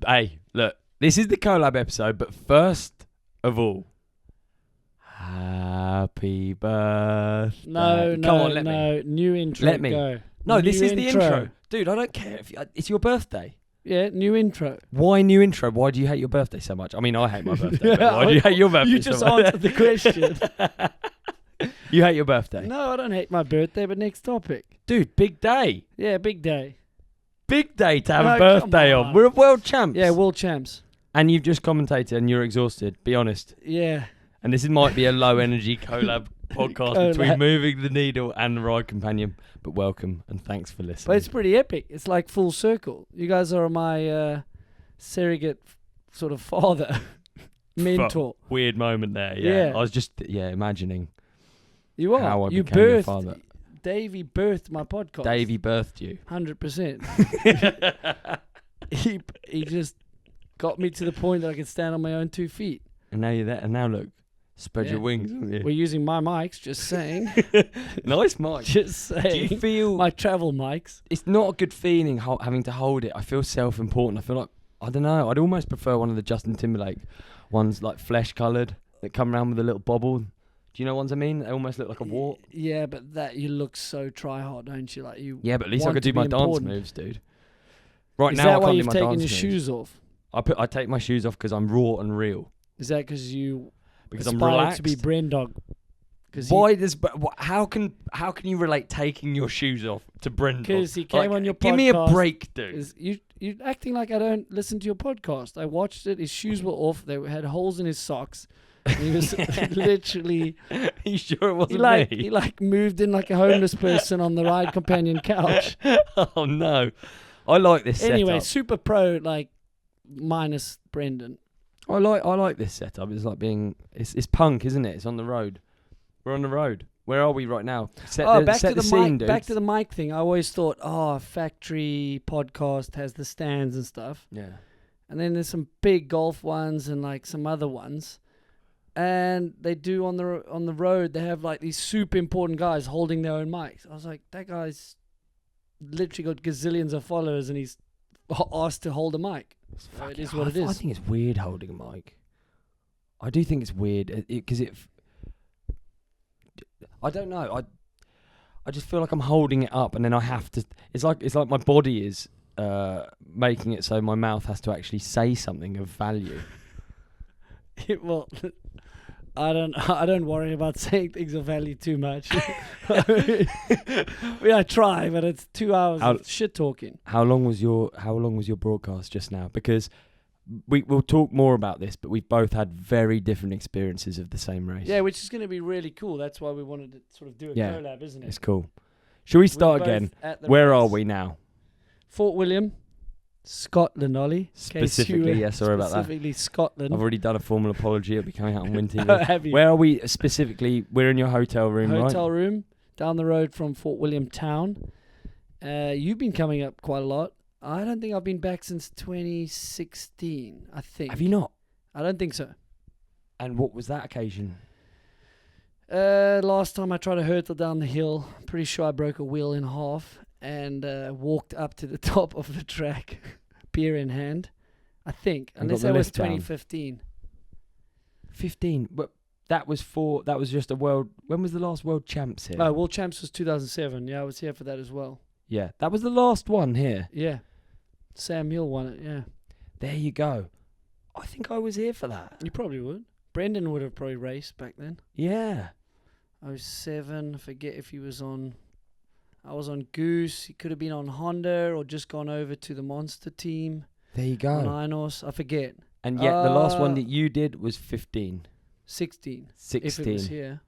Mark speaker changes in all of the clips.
Speaker 1: Hey, look, this is the collab episode, but first of all, happy birthday.
Speaker 2: No,
Speaker 1: Come on, let me.
Speaker 2: New intro.
Speaker 1: Let me.
Speaker 2: Go.
Speaker 1: No,
Speaker 2: New
Speaker 1: this is the intro. Dude, I don't care. It's your birthday.
Speaker 2: Yeah, new intro.
Speaker 1: Why new intro? Why do you hate your birthday so much? I mean, I hate my birthday. But why do you hate your birthday
Speaker 2: You just
Speaker 1: so much?
Speaker 2: answered the question.
Speaker 1: You hate your birthday?
Speaker 2: No, I don't hate my birthday, but next topic.
Speaker 1: Dude, big day.
Speaker 2: Yeah, big day.
Speaker 1: Big day to have
Speaker 2: No,
Speaker 1: a birthday
Speaker 2: come
Speaker 1: on.
Speaker 2: on.
Speaker 1: We're world champs.
Speaker 2: Yeah, world champs.
Speaker 1: And you've just commentated and you're exhausted. Be honest.
Speaker 2: Yeah.
Speaker 1: And this might be a low energy collab podcast between Moving the Needle and the Ride Companion. But welcome and thanks for listening.
Speaker 2: But it's pretty epic. It's like full circle. You guys are my surrogate sort of father, mentor.
Speaker 1: Weird moment there. Yeah.
Speaker 2: Yeah.
Speaker 1: I was just imagining
Speaker 2: You are.
Speaker 1: how I
Speaker 2: You
Speaker 1: became your
Speaker 2: birthed.
Speaker 1: father.
Speaker 2: Davey birthed my podcast.
Speaker 1: Davey birthed you.
Speaker 2: 100%. he just got me to the point that I could stand on my own 2 feet.
Speaker 1: And now you're there. And now look, spread your wings, haven't you?
Speaker 2: We're using my mics, just saying.
Speaker 1: Nice mic.
Speaker 2: Just saying.
Speaker 1: Do you feel
Speaker 2: my travel mics?
Speaker 1: It's not a good feeling having to hold it. I feel self-important. I feel like, I don't know, I'd almost prefer one of the Justin Timberlake ones, like flesh-coloured, that come around with a little bobble. Do you know ones I mean? They almost look like a wart.
Speaker 2: Yeah, but that you look so try-hard, don't you? Like you.
Speaker 1: Yeah, but at least I
Speaker 2: want
Speaker 1: could
Speaker 2: to
Speaker 1: do my
Speaker 2: be
Speaker 1: dance
Speaker 2: important.
Speaker 1: moves, dude. Right
Speaker 2: Is
Speaker 1: now,
Speaker 2: that
Speaker 1: I
Speaker 2: why
Speaker 1: can't
Speaker 2: you've
Speaker 1: do my
Speaker 2: taken
Speaker 1: dance
Speaker 2: your
Speaker 1: moves.
Speaker 2: shoes off?
Speaker 1: I take my shoes off because I'm raw and real.
Speaker 2: Is that because you
Speaker 1: Because I'm
Speaker 2: aspire
Speaker 1: relaxed.
Speaker 2: to be Brendog?
Speaker 1: Why does? How can you relate taking your shoes off to Brendan?
Speaker 2: Because he came on your podcast.
Speaker 1: Give me a break, dude.
Speaker 2: You acting like I don't listen to your podcast. I watched it. His shoes were off. They had holes in his socks. And he was literally.
Speaker 1: Are you sure it wasn't
Speaker 2: me?
Speaker 1: me?
Speaker 2: He moved in like a homeless person on the Ride Companion couch.
Speaker 1: Oh no, I like this
Speaker 2: Anyway,
Speaker 1: setup.
Speaker 2: super pro minus Brendan.
Speaker 1: I like this setup. It's like it's punk, isn't it? It's on the road. We're on the road. Where are we right now? Set the scene,
Speaker 2: mic.
Speaker 1: dude.
Speaker 2: Back to the mic thing. I always thought, a factory podcast has the stands and stuff.
Speaker 1: Yeah.
Speaker 2: And then there's some big golf ones and like some other ones. And they do on the road. They have like these super important guys holding their own mics. I was like, that guy's literally got gazillions of followers, and he's asked to hold a mic. So it is what it is.
Speaker 1: I think it's weird holding a mic. I do think it's weird because I don't know. I just feel like I'm holding it up, and then I have to. It's like my body is making it so my mouth has to actually say something of value.
Speaker 2: Well, I don't worry about saying things of value too much. I try, but it's 2 hours of shit talking.
Speaker 1: How long was your broadcast just now? Because we'll talk more about this, but we've both had very different experiences of the same race.
Speaker 2: Yeah, which is going to be really cool. That's why we wanted to sort of do a collab, isn't it?
Speaker 1: It's cool. Shall we start again? Where are we now?
Speaker 2: Fort William, Scotland, Ollie.
Speaker 1: Specifically, yeah, sorry about that.
Speaker 2: Specifically Scotland.
Speaker 1: I've already done a formal apology. It'll be coming out on Win TV.
Speaker 2: Oh, have you?
Speaker 1: Where are we specifically? We're in your hotel room, right?
Speaker 2: Hotel room, down the road from Fort William town. You've been coming up quite a lot. I don't think I've been back since 2016, I think.
Speaker 1: Have you not?
Speaker 2: I don't think so.
Speaker 1: And what was that occasion?
Speaker 2: Last time I tried to hurtle down the hill, pretty sure I broke a wheel in half and walked up to the top of the track, beer in hand, I think.
Speaker 1: And
Speaker 2: unless that was 2015.
Speaker 1: 15, but that was just a world. When was the last World Champs here?
Speaker 2: Oh, World Champs was 2007. Yeah, I was here for that as well.
Speaker 1: Yeah, that was the last one here.
Speaker 2: Yeah. Sam Hill won it, yeah.
Speaker 1: There you go. I think I was here for that.
Speaker 2: You probably would. Brendan would have probably raced back then.
Speaker 1: Yeah.
Speaker 2: 07, I forget if he was on... I was on Goose. He could have been on Honda or just gone over to the Monster team.
Speaker 1: There you go.
Speaker 2: On Inos. I forget.
Speaker 1: And yet the last one that you did was 15.
Speaker 2: 16.
Speaker 1: 16.
Speaker 2: If it was here.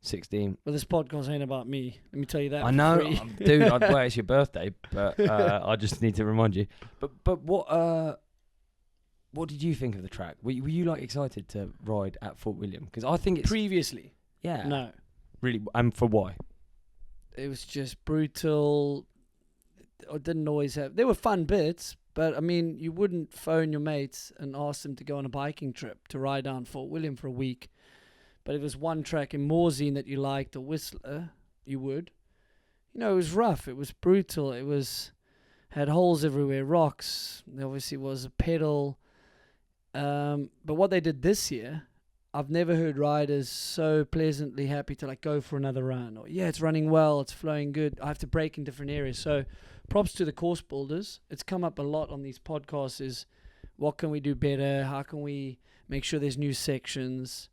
Speaker 1: 16.
Speaker 2: Well, this podcast ain't about me. Let me tell you that.
Speaker 1: I know, dude. Well, it's your birthday, but I just need to remind you. But what did you think of the track? Were you like excited to ride at Fort William? Because I think it's
Speaker 2: previously.
Speaker 1: Yeah.
Speaker 2: No.
Speaker 1: Really, and for why?
Speaker 2: It was just brutal. I didn't always have. There were fun bits, but I mean, you wouldn't phone your mates and ask them to go on a biking trip to ride down Fort William for a week. But if it was one track in Morzine that you liked, or Whistler, you would. You know, it was rough. It was brutal. It was had holes everywhere, rocks. There obviously was a pedal. But what they did this year, I've never heard riders so pleasantly happy to like go for another run, or it's running well, it's flowing good. I have to brake in different areas. So props to the course builders. It's come up a lot on these podcasts is what can we do better? How can we make sure there's new sections?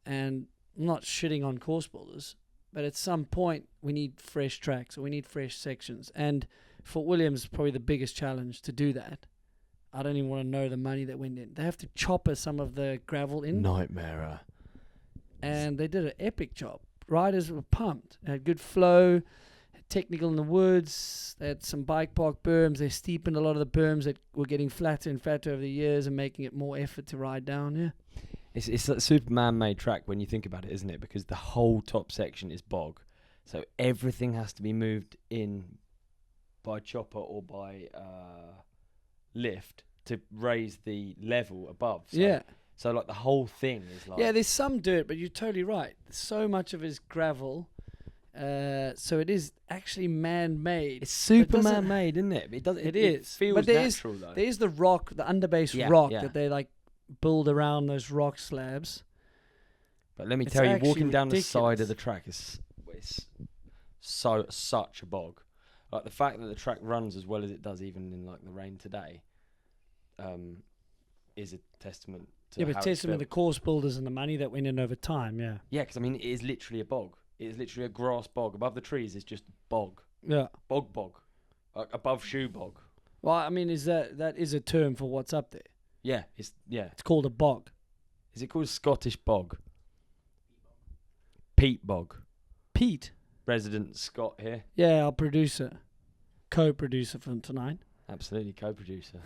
Speaker 2: And I'm not shitting on course builders, but at some point we need fresh tracks or we need fresh sections. And Fort William is probably the biggest challenge to do that. I don't even want to know the money that went in. They have to chopper some of the gravel in.
Speaker 1: Nightmare.
Speaker 2: And they did an epic job. Riders were pumped. They had good flow, technical in the woods. They had some bike park berms. They steepened a lot of the berms that were getting flatter and fatter over the years and making it more effort to ride down. Yeah.
Speaker 1: It's a super man-made track when you think about it, isn't it? Because the whole top section is bog. So everything has to be moved in by chopper or by lift to raise the level above. So like the whole thing is like...
Speaker 2: Yeah, there's some dirt, but you're totally right. So much of it is gravel. So it is actually man-made.
Speaker 1: It's super man-made, isn't it? It feels
Speaker 2: but
Speaker 1: natural, though.
Speaker 2: There is the rock, the underbase rock that they like build around those rock slabs.
Speaker 1: But let me tell you, walking down the side of the track is such a bog. Like the fact that the track runs as well as it does, even in like the rain today, is a testament to
Speaker 2: but testament to the course builders and the money that went in over time. Yeah,
Speaker 1: because I mean, it is literally a bog. It is literally a grass bog. Above the trees is just bog.
Speaker 2: Yeah,
Speaker 1: bog, like above shoe bog.
Speaker 2: Well, I mean, that is a term for what's up there?
Speaker 1: Yeah, it's
Speaker 2: called a bog.
Speaker 1: Is it called Scottish bog? Pete bog.
Speaker 2: Pete,
Speaker 1: resident Scott here.
Speaker 2: Yeah, our producer, co-producer from tonight.
Speaker 1: Absolutely, co-producer.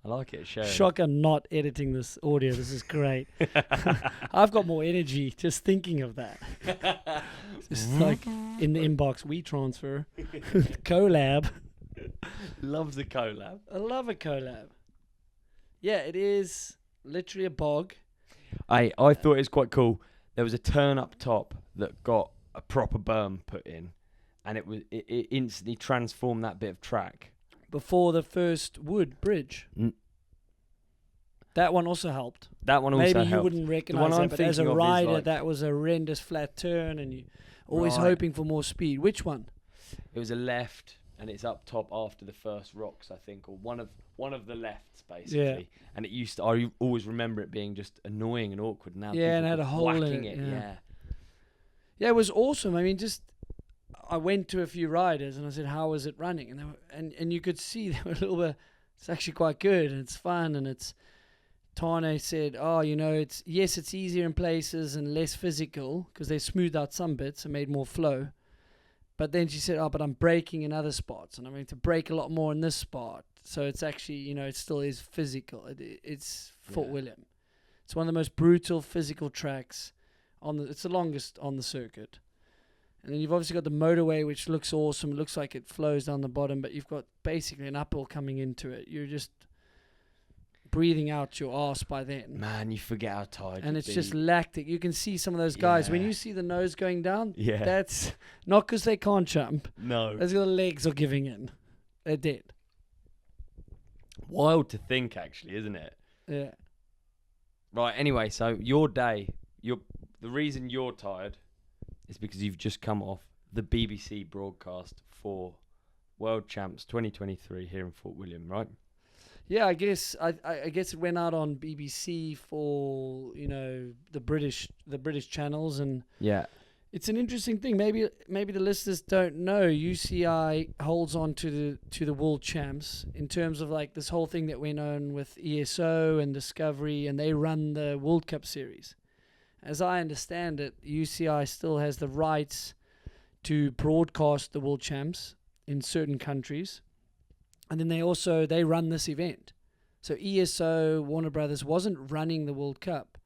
Speaker 1: I like it.
Speaker 2: Shocker, not editing this audio. This is great. I've got more energy just thinking of that. Just like in the inbox, we transfer. Collab.
Speaker 1: Loves a collab.
Speaker 2: I love a collab. Yeah, it is literally a bog.
Speaker 1: I thought it was quite cool. There was a turn up top that got a proper berm put in, and it instantly transformed that bit of track.
Speaker 2: Before the first wood bridge. That one also helped. Maybe you wouldn't recognise that, but as a rider, that was a horrendous flat turn, and you're always hoping for more speed. Which one?
Speaker 1: It was a left, and it's up top after the first rocks, I think, or one of the lefts, basically. Yeah. And it used to, I always remember it being just annoying and awkward. Now
Speaker 2: and it had a hole in it. Yeah, it was awesome. I mean, I went to a few riders and I said, "How was it running?" And they were, and you could see they were a little bit. It's actually quite good and it's fun and it's. Tahnee said, "Oh, it's easier in places and less physical because they smoothed out some bits and made more flow." But then she said, "Oh, but I'm braking in other spots and I'm going to brake a lot more in this spot." So it's actually, it still is physical. It's Fort William. It's one of the most brutal physical tracks it's the longest on the circuit. And then you've obviously got the motorway, which looks awesome. It looks like it flows down the bottom, but you've got basically an uphill coming into it. You're just breathing out your arse by then.
Speaker 1: Man, you forget how tired
Speaker 2: and it's just lactic. You can see some of those guys. When you see the nose going down, that's not because they can't jump.
Speaker 1: No.
Speaker 2: That's because the legs are giving in. They're dead.
Speaker 1: Wild to think, actually, isn't it?
Speaker 2: Yeah.
Speaker 1: Right, anyway, so your day, the reason you're tired is because you've just come off the BBC broadcast for World Champs 2023 here in Fort William, right?
Speaker 2: Yeah, I guess I guess it went out on BBC for the British channels, and it's an interesting thing. Maybe the listeners don't know UCI holds on to the World Champs in terms of like this whole thing that went on with ESO and Discovery, and they run the World Cup series. As I understand it, UCI still has the rights to broadcast the World Champs in certain countries. And then they run this event. So ESO, Warner Brothers, wasn't running the World Cup.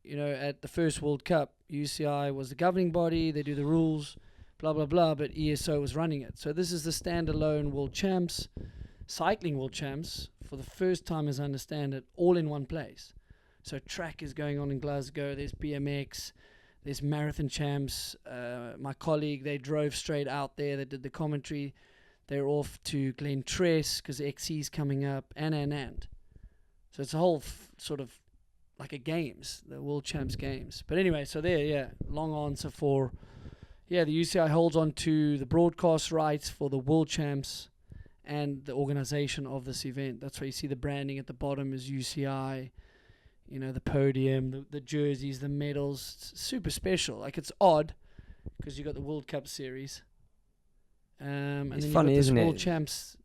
Speaker 2: At the first World Cup, UCI was the governing body, they do the rules, blah, blah, blah, but ESO was running it. So this is the standalone World Champs, cycling World Champs, for the first time, as I understand it, all in one place. So track is going on in Glasgow, there's BMX, there's marathon champs. My colleague, they drove straight out there, they did the commentary. They're off to Glen Tress because XC's coming up, and. So it's a whole sort of like a games, the World Champs games. But anyway, so there, yeah, long answer for, yeah, the UCI holds on to the broadcast rights for the World Champs and the organization of this event. That's why you see the branding at the bottom is UCI, the podium, the jerseys, the medals. It's super special. Like, it's odd because you got the World Cup series. And
Speaker 1: it's
Speaker 2: then
Speaker 1: funny,
Speaker 2: you got this
Speaker 1: isn't
Speaker 2: World
Speaker 1: it?
Speaker 2: Champs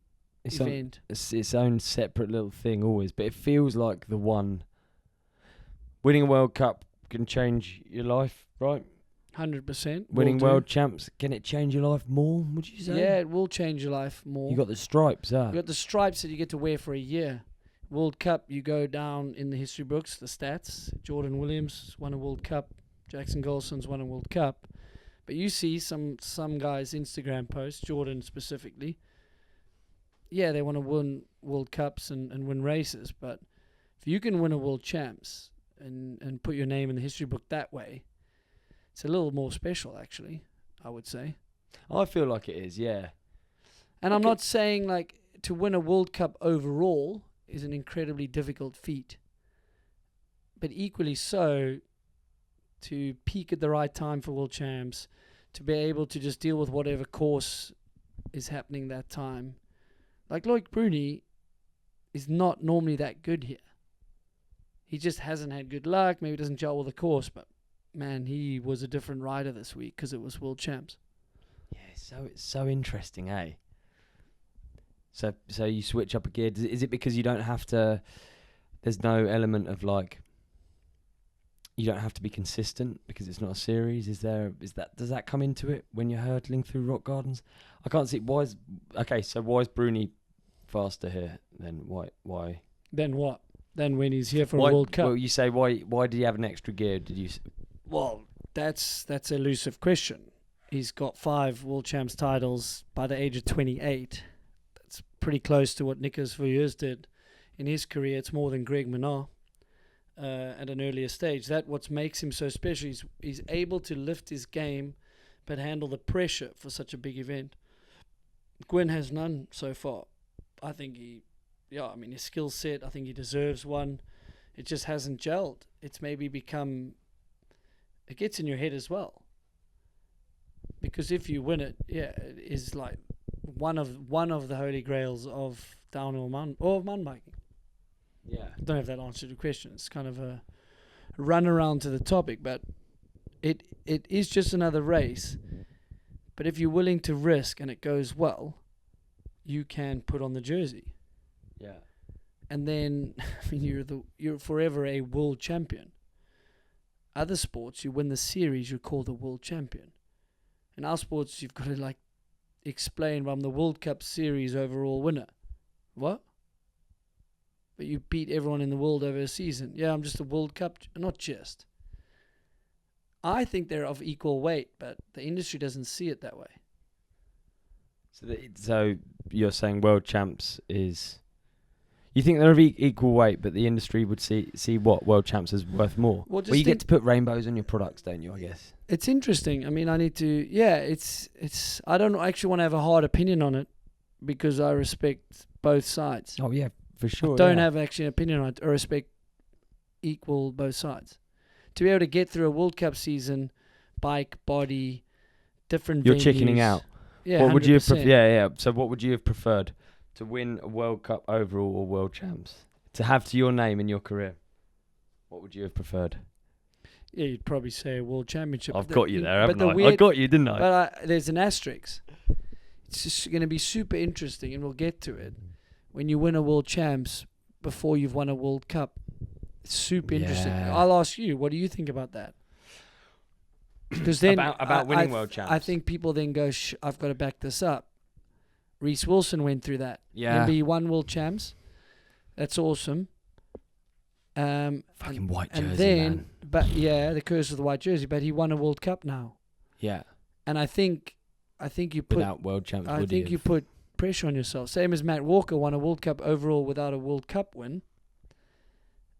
Speaker 1: It's
Speaker 2: event.
Speaker 1: It's its own separate little thing always, but it feels like the one. Winning a World Cup can change your life, right?
Speaker 2: 100%.
Speaker 1: Winning World Champs, can it change your life more, would you say?
Speaker 2: Yeah, it will change your life more.
Speaker 1: You got the stripes,
Speaker 2: You got the stripes that you get to wear for a year. World Cup, you go down in the history books, the stats. Jordan Williams won a World Cup. Jackson Golson's won a World Cup. But you see some guys' Instagram posts, Jordan specifically. Yeah, they want to win World Cups and win races. But if you can win a World Champs and put your name in the history book that way, it's a little more special, actually, I would say.
Speaker 1: I feel like it is, yeah.
Speaker 2: And I'm not saying, like, to win a World Cup overall is an incredibly difficult feat. But equally so, to peak at the right time for World Champs, to be able to just deal with whatever course is happening that time. Like, Loic Bruni is not normally that good here. He just hasn't had good luck. Maybe doesn't gel with the course, but man, he was a different rider this week because it was World Champs.
Speaker 1: Yeah, it's so interesting, eh? So you switch up a gear. Is it because you don't have to? There's no element of like. You don't have to be consistent because it's not a series. Does that come into it when you're hurtling through rock gardens? I can't see why is Bruni faster here? Then why?
Speaker 2: Then what? Then when he's here for
Speaker 1: Why,
Speaker 2: a World Cup?
Speaker 1: Well, you say why did he have an extra gear? Did you?
Speaker 2: Well, that's an elusive question. He's got 5 World Champs titles by the age of 28. That's pretty close to what Nicolas Veuilleux did in his career. It's more than Greg Minnaar at an earlier stage. That's what makes him so special. He's able to lift his game but handle the pressure for such a big event. Gwyn has none so far. I think his skill set, I think he deserves one. It just hasn't gelled. It's maybe it gets in your head as well. Because if you win it, it is like one of the holy grails of downhill or mountain biking.
Speaker 1: Yeah.
Speaker 2: I don't know if that answered the question. It's kind of a run around to the topic, but it is just another race. But if you're willing to risk and it goes well, you can put on the jersey.
Speaker 1: Yeah.
Speaker 2: And then you're forever a world champion. Other sports, you win the series, you're called the world champion. In our sports, you've got to explain, well, I'm the World Cup series overall winner. What? But you beat everyone in the world over a season. Yeah, I'm just a World Cup. Not just. I think they're of equal weight, but the industry doesn't see it that way.
Speaker 1: So you're saying world champs is... You think they're of equal weight, but the industry would see what world champs is worth more? Well, you get to put rainbows on your products, don't you, I guess?
Speaker 2: It's interesting. I mean, I need to... Yeah, it's... I don't actually want to have a hard opinion on it because I respect both sides.
Speaker 1: Oh, yeah, for sure.
Speaker 2: I don't have actually an opinion on it. I respect equal both sides. To be able to get through a World Cup season, bike, body, different
Speaker 1: You're
Speaker 2: venues.
Speaker 1: chickening out.
Speaker 2: Yeah,
Speaker 1: what would you have
Speaker 2: 100%.
Speaker 1: So what would you have preferred? To win a World Cup overall or World Champs? To have to your name in your career? What would you have preferred?
Speaker 2: Yeah, you'd probably say a World Championship.
Speaker 1: I've got you there, haven't I? I got you, didn't I?
Speaker 2: But there's an asterisk. It's just going to be super interesting, and we'll get to it. When you win a World Champs before you've won a World Cup. It's super interesting. I'll ask you, what do you think about that? Because then
Speaker 1: about winning World Champs.
Speaker 2: I think people then go, I've got to back this up. Reece Wilson went through that.
Speaker 1: Yeah.
Speaker 2: Remember he won World Champs. That's awesome.
Speaker 1: Fucking white jersey,
Speaker 2: and then,
Speaker 1: man.
Speaker 2: But yeah, the curse of the white jersey. But he won a World Cup now.
Speaker 1: Yeah.
Speaker 2: And I think you put
Speaker 1: without World Champs.
Speaker 2: I think you put pressure on yourself. Same as Matt Walker won a World Cup overall without a World Cup win,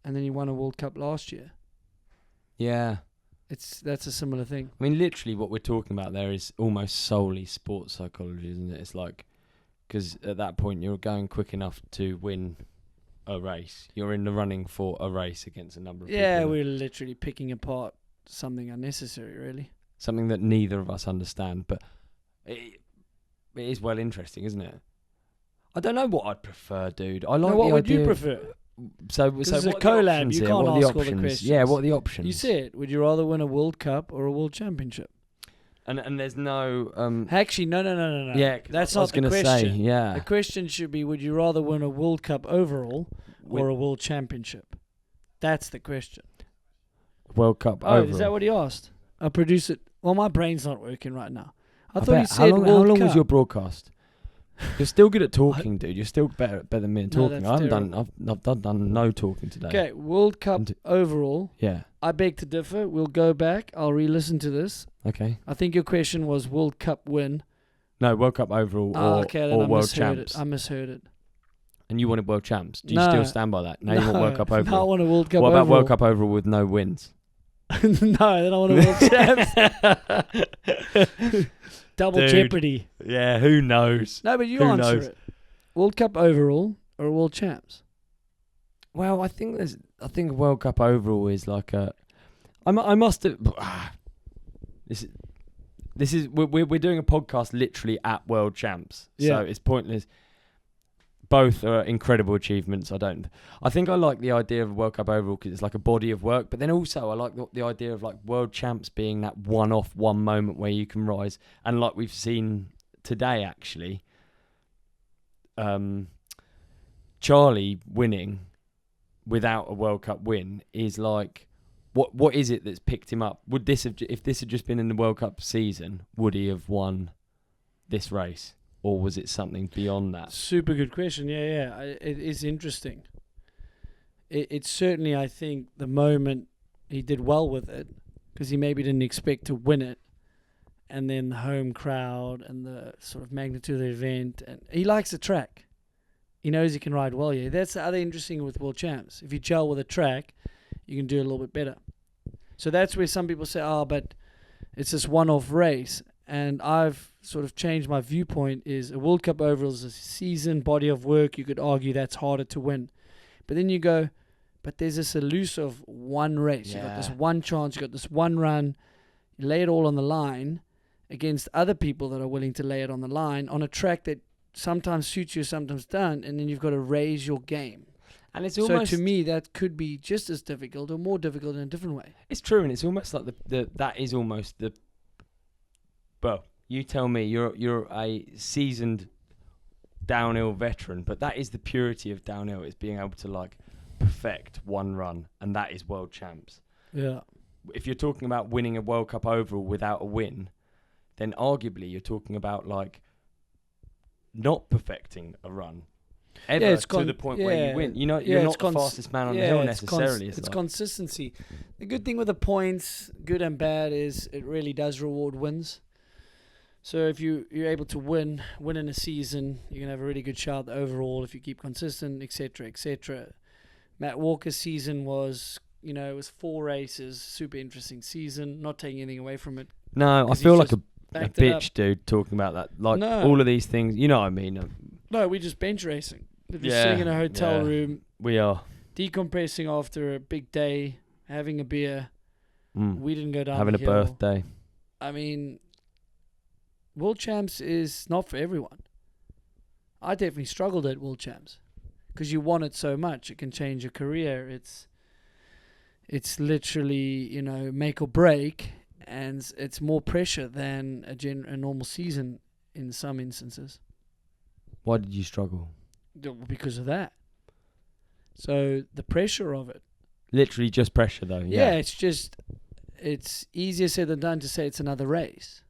Speaker 2: and then he won a World Cup last year.
Speaker 1: Yeah.
Speaker 2: That's a similar thing.
Speaker 1: I mean, literally, what we're talking about there is almost solely sports psychology, isn't it? It's like because at that point you're going quick enough to win a race. You're in the running for a race against a number of people.
Speaker 2: Yeah, we're literally picking apart something unnecessary, really.
Speaker 1: Something that neither of us understand, but it is well interesting, isn't it? I don't know what I'd prefer, dude. I like
Speaker 2: what
Speaker 1: the
Speaker 2: would you
Speaker 1: idea-
Speaker 2: prefer?
Speaker 1: So
Speaker 2: It's
Speaker 1: what
Speaker 2: a
Speaker 1: are the
Speaker 2: collab.
Speaker 1: options
Speaker 2: You
Speaker 1: here?
Speaker 2: can't
Speaker 1: What are the
Speaker 2: ask all the
Speaker 1: options?
Speaker 2: questions.
Speaker 1: Yeah, what are the options?
Speaker 2: You said, would you rather win a World Cup or a World Championship?
Speaker 1: And there's no
Speaker 2: Actually, no.
Speaker 1: Yeah,
Speaker 2: That's
Speaker 1: I was
Speaker 2: not the
Speaker 1: gonna
Speaker 2: question.
Speaker 1: say, yeah.
Speaker 2: The question should be, would you rather win a World Cup overall or a World Championship? That's the question.
Speaker 1: World Cup
Speaker 2: Oh,
Speaker 1: overall.
Speaker 2: is that what he asked? I'll produce it. Well, my brain's not working right now. I thought
Speaker 1: bet.
Speaker 2: you said
Speaker 1: how
Speaker 2: World
Speaker 1: long
Speaker 2: Cup.
Speaker 1: was your broadcast? You're still good at talking, dude. You're still better than me at
Speaker 2: No,
Speaker 1: talking.
Speaker 2: that's
Speaker 1: I haven't done. I've done no talking today.
Speaker 2: Okay, World Cup overall.
Speaker 1: Yeah.
Speaker 2: I beg to differ. We'll go back. I'll re-listen to this.
Speaker 1: Okay.
Speaker 2: I think your question was World Cup win.
Speaker 1: No, World Cup overall
Speaker 2: Okay, then
Speaker 1: or
Speaker 2: I
Speaker 1: World
Speaker 2: misheard
Speaker 1: Champs.
Speaker 2: it. I misheard it.
Speaker 1: And you wanted World Champs. Do you
Speaker 2: No.
Speaker 1: still stand by that? No, you want World Cup
Speaker 2: No, I
Speaker 1: overall.
Speaker 2: want a World Cup
Speaker 1: What about
Speaker 2: overall.
Speaker 1: World Cup overall with no wins?
Speaker 2: No, then I want a World Champs. Double
Speaker 1: Dude.
Speaker 2: jeopardy.
Speaker 1: Yeah, who knows?
Speaker 2: No, but you
Speaker 1: Who
Speaker 2: answer
Speaker 1: knows?
Speaker 2: it. World Cup overall or World Champs?
Speaker 1: Well, I think World Cup overall is like a. I must have. This is we're doing a podcast literally at World Champs,
Speaker 2: Yeah.
Speaker 1: so it's pointless. Both are incredible achievements. I think I like the idea of World Cup overall because it's like a body of work, but then also I like the idea of like World Champs being that one-off, one moment where you can rise, and like we've seen today actually. Charlie winning without a World Cup win is like, what is it that's picked him up? Would this have, if this had just been in the World Cup season, would he have won this race, or was it something beyond that?
Speaker 2: Super good question. Yeah. It is interesting. It's certainly, I think, the moment he did well with it, because he maybe didn't expect to win it, and then the home crowd and the sort of magnitude of the event, and he likes the track. He knows he can ride well. Yeah, that's the other interesting with World Champs. If you gel with a track, you can do it a little bit better. So that's where some people say, but it's this one-off race. And I've sort of changed my viewpoint is a World Cup overall is a season body of work. You could argue that's harder to win. But then you go, but there's this elusive one race.
Speaker 1: Yeah.
Speaker 2: You got this one chance. You got this one run. You lay it all on the line against other people that are willing to lay it on the line on a track that sometimes suits you, sometimes don't. And then you've got to raise your game.
Speaker 1: And it's
Speaker 2: So
Speaker 1: almost,
Speaker 2: to me, that could be just as difficult or more difficult in a different way.
Speaker 1: it's true, and it's almost like that is almost the. Well, you tell me. You're a seasoned downhill veteran, but that is the purity of downhill. It's being able to like perfect one run, and that is World Champs.
Speaker 2: Yeah.
Speaker 1: If you're talking about winning a World Cup overall without a win, then arguably you're talking about like not perfecting a run ever to the point where you win. You know, you're not the fastest man on the hill necessarily.
Speaker 2: It's consistency. The good thing with the points, good and bad, is it really does reward wins. So if you're able to win in a season, you can have a really good shot overall if you keep consistent, etc., etc. Matt Walker's season was, it was 4 races, super interesting season. Not taking anything away from it.
Speaker 1: No, I
Speaker 2: 'Cause
Speaker 1: feel
Speaker 2: he's
Speaker 1: like a
Speaker 2: backed it up.
Speaker 1: bitch, dude, talking about that. Like
Speaker 2: No.
Speaker 1: all of these things, you know what I mean?
Speaker 2: No, we're just bench racing. We're just
Speaker 1: Yeah,
Speaker 2: sitting in a hotel
Speaker 1: yeah.
Speaker 2: room,
Speaker 1: We are.
Speaker 2: decompressing after a big day, having a beer. We didn't go down
Speaker 1: Having
Speaker 2: the
Speaker 1: a
Speaker 2: hill.
Speaker 1: birthday.
Speaker 2: I mean, World Champs is not for everyone. I definitely struggled at World Champs because you want it so much. It can change your career. It's literally, make or break, and it's more pressure than a normal season in some instances.
Speaker 1: Why did you struggle?
Speaker 2: Because of that. So the pressure of it.
Speaker 1: Literally just pressure, though.
Speaker 2: Yeah, it's easier said than done to say it's another race.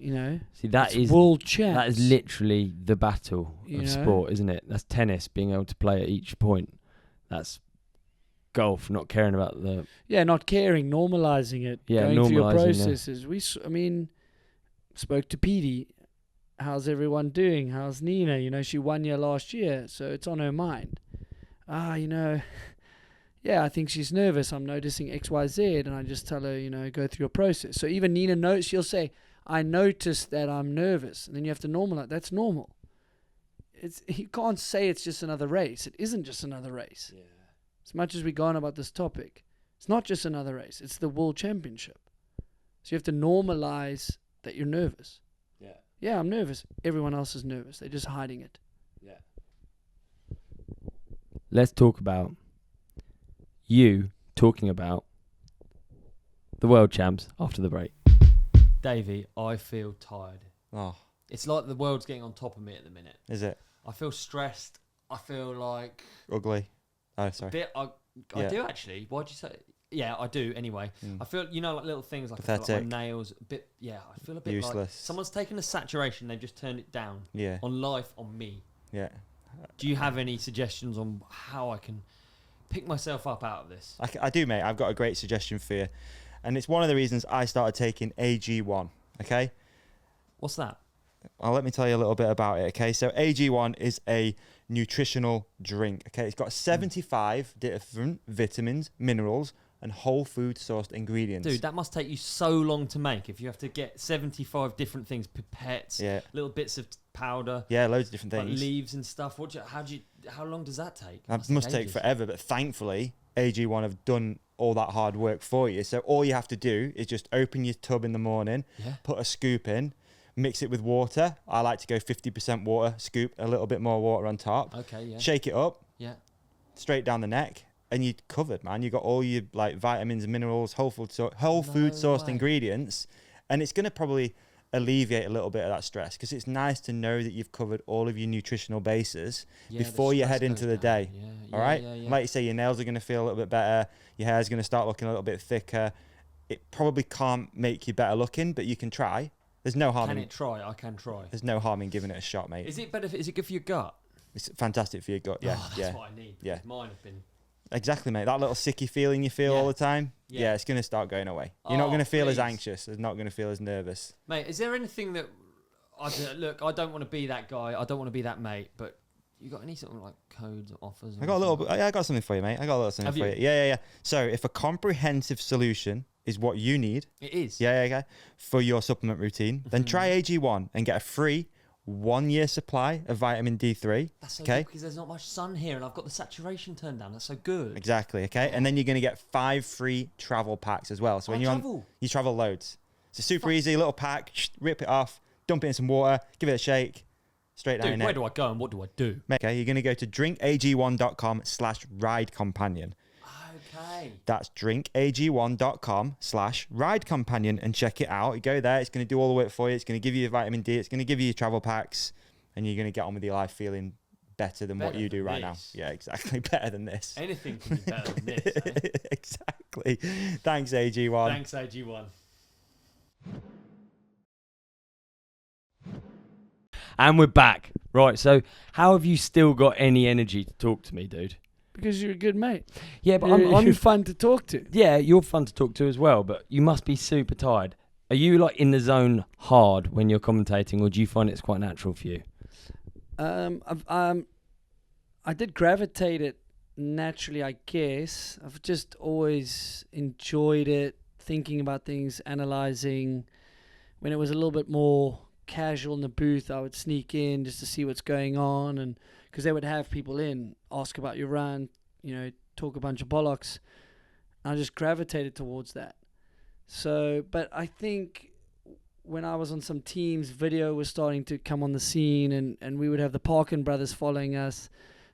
Speaker 1: See, that
Speaker 2: it's
Speaker 1: is
Speaker 2: World Champs.
Speaker 1: that is literally the battle
Speaker 2: You
Speaker 1: of
Speaker 2: know?
Speaker 1: sport, isn't it? That's tennis, being able to play at each point. That's golf, not caring about the.
Speaker 2: Yeah, not caring, normalizing it,
Speaker 1: Yeah,
Speaker 2: going through your
Speaker 1: normalising, yeah.
Speaker 2: processes. Spoke to Petey. How's everyone doing? How's Nina? She won here last year, so it's on her mind. Yeah, I think she's nervous. I'm noticing X, Y, Z, and I just tell her, go through your process. So even Nina knows. She'll say, I noticed that I'm nervous, and then you have to normalize. That's normal. you can't say it's just another race. It isn't just another race.
Speaker 1: Yeah.
Speaker 2: As much as we go on about this topic, it's not just another race. It's the World Championship. So you have to normalize that you're nervous.
Speaker 1: Yeah.
Speaker 2: Yeah, I'm nervous. Everyone else is nervous. They're just hiding it.
Speaker 1: Yeah. Let's talk about you talking about the world champs after the break. Davey, I feel tired.
Speaker 3: Oh,
Speaker 1: It's like the world's getting on top of me at the minute.
Speaker 3: is it
Speaker 1: I feel stressed. I feel like
Speaker 3: ugly? Oh,
Speaker 1: a
Speaker 3: sorry.
Speaker 1: bit. I
Speaker 3: Yeah.
Speaker 1: do actually. Why'd you say? Yeah, I do. Anyway, I feel like little things like, I feel like
Speaker 3: Pathetic.
Speaker 1: my nails. A bit. Yeah, I feel a bit like
Speaker 3: Useless.
Speaker 1: someone's taken a saturation. They've just turned it down
Speaker 3: Yeah,
Speaker 1: on life, on me.
Speaker 3: yeah.
Speaker 1: Do you have any suggestions on how I can pick myself up out of this?
Speaker 3: I do, mate. I've got a great suggestion for you, and it's one of the reasons I started taking AG1. Okay.
Speaker 1: What's that?
Speaker 3: Well, let me tell you a little bit about it. Okay, so AG1 is a nutritional drink. Okay, it's got 75 different vitamins, minerals, and whole food sourced ingredients.
Speaker 1: Dude, that must take you so long to make if you have to get 75 different things, pipettes,
Speaker 3: Yeah,
Speaker 1: little bits of powder,
Speaker 3: yeah, loads of different
Speaker 1: like
Speaker 3: things.
Speaker 1: leaves and stuff. How long does that take?
Speaker 3: That must take
Speaker 1: ages.
Speaker 3: forever, but thankfully AG1 have done all that hard work for you. So all you have to do is just open your tub in the morning,
Speaker 1: Yeah.
Speaker 3: put a scoop in, mix it with water. I like to go 50% water, scoop a little bit more water on top,
Speaker 1: Okay, yeah.
Speaker 3: shake it up,
Speaker 1: Yeah.
Speaker 3: straight down the neck, and you're covered, man. You got all your like vitamins and minerals, whole food sourced
Speaker 1: way.
Speaker 3: ingredients, and it's going to probably alleviate a little bit of that stress because it's nice to know that you've covered all of your nutritional bases
Speaker 1: Yeah, the
Speaker 3: before you
Speaker 1: stress
Speaker 3: head into
Speaker 1: goes
Speaker 3: the
Speaker 1: down.
Speaker 3: day.
Speaker 1: Yeah,
Speaker 3: All right,
Speaker 1: yeah.
Speaker 3: like you say, your nails are going to feel a little bit better. Your hair's going to start looking a little bit thicker. It probably can't make you better looking, but you can try. There's no harm.
Speaker 1: Can it try? I can try.
Speaker 3: There's no harm in giving it a shot, mate.
Speaker 1: Is it better? Is it good for your gut?
Speaker 3: It's fantastic for your gut. Yeah,
Speaker 1: Oh, that's
Speaker 3: yeah,
Speaker 1: what I need.
Speaker 3: yeah.
Speaker 1: because Mine have been.
Speaker 3: exactly, mate. That little sicky feeling you feel
Speaker 1: Yeah.
Speaker 3: all the time.
Speaker 1: Yeah.
Speaker 3: Yeah, it's going to start going away. You're not
Speaker 1: Oh,
Speaker 3: going to feel as
Speaker 1: please.
Speaker 3: anxious. It's not going to feel as nervous.
Speaker 1: Mate, is there anything that look? I don't want to be that guy. I don't want to be that mate. But you got any sort of like codes or offers? Or
Speaker 3: I got a little.
Speaker 1: anything?
Speaker 3: I got something for you, mate. I got a little something
Speaker 1: Have
Speaker 3: for
Speaker 1: you?
Speaker 3: you. Yeah. So if a comprehensive solution is what you need,
Speaker 1: It is.
Speaker 3: yeah, for your supplement routine, then try AG1 and get a free 1 year supply of vitamin D3.
Speaker 1: That's so
Speaker 3: Okay.
Speaker 1: good because there's not much sun here, and I've got the saturation turned down. That's so good.
Speaker 3: Exactly. Okay. And then you're going to get 5 free travel packs as well. So when
Speaker 1: I
Speaker 3: you're on,
Speaker 1: travel.
Speaker 3: you travel loads. It's a super easy little pack. Rip it off, dump it in some water, give it a shake, straight down your
Speaker 1: Dude,
Speaker 3: neck.
Speaker 1: where do I go and what do I do?
Speaker 3: Okay, you're going to go to drinkag1.com/ridecompanion.
Speaker 1: Okay.
Speaker 3: That's drinkag1.com/ridecompanion and check it out. You go there, it's going to do all the work for you. It's going to give you your vitamin D. It's going to give you your travel packs, and you're going to get on with your life feeling better than what
Speaker 1: Better
Speaker 3: you do
Speaker 1: than
Speaker 3: right now.
Speaker 1: this.
Speaker 3: Yeah, exactly. Better than this.
Speaker 1: Anything can be better than this. Eh?
Speaker 3: Exactly. Thanks, AG1.
Speaker 1: Thanks, AG1. And we're back. Right, so how have you still got any energy to talk to me, dude?
Speaker 2: Because you're a good mate.
Speaker 1: Yeah, but
Speaker 2: You're
Speaker 1: I'm
Speaker 2: fun to talk to.
Speaker 1: yeah, you're fun to talk to as well, but you must be super tired. Are you like in the zone hard when you're commentating, or do you find it's quite natural for you?
Speaker 2: I did gravitate it naturally, I guess. I've just always enjoyed it, thinking about things, analyzing. When it was a little bit more casual in the booth, I would sneak in just to see what's going on, and because they would have people in, ask about your run, talk a bunch of bollocks. I just gravitated towards that. So, but I think when I was on some teams, video was starting to come on the scene, and we would have the Parkin brothers following us.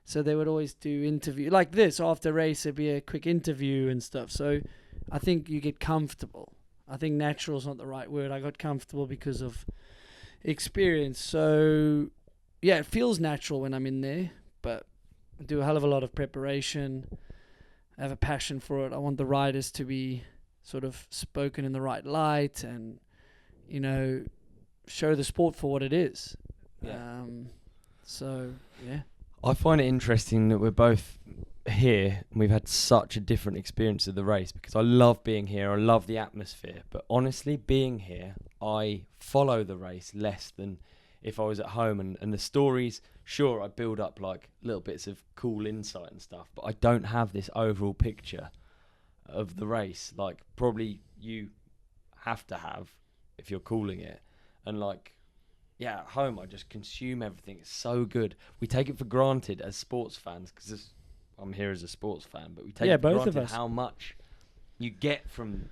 Speaker 2: So they would always do interview like this after race. It'd be a quick interview and stuff. So I think you get comfortable. I think natural is not the right word. I got comfortable because of experience. So yeah, it feels natural when I'm in there, but I do a hell of a lot of preparation. I have a passion for it. I want the riders to be sort of spoken in the right light and, show the sport for what it is.
Speaker 1: Yeah.
Speaker 2: So, yeah.
Speaker 1: I find it interesting that we're both here and we've had such a different experience of the race, because I love being here, I love the atmosphere, but honestly, being here, I follow the race less than if I was at home, and the stories, sure, I build up like little bits of cool insight and stuff, but I don't have this overall picture of the race like probably you have to have if you're calling it. And like yeah, at home I just consume everything. It's so good. We take it for granted as sports fans because I'm here as a sports fan, but we take it for
Speaker 2: both of
Speaker 1: granted
Speaker 2: us.
Speaker 1: how much you get from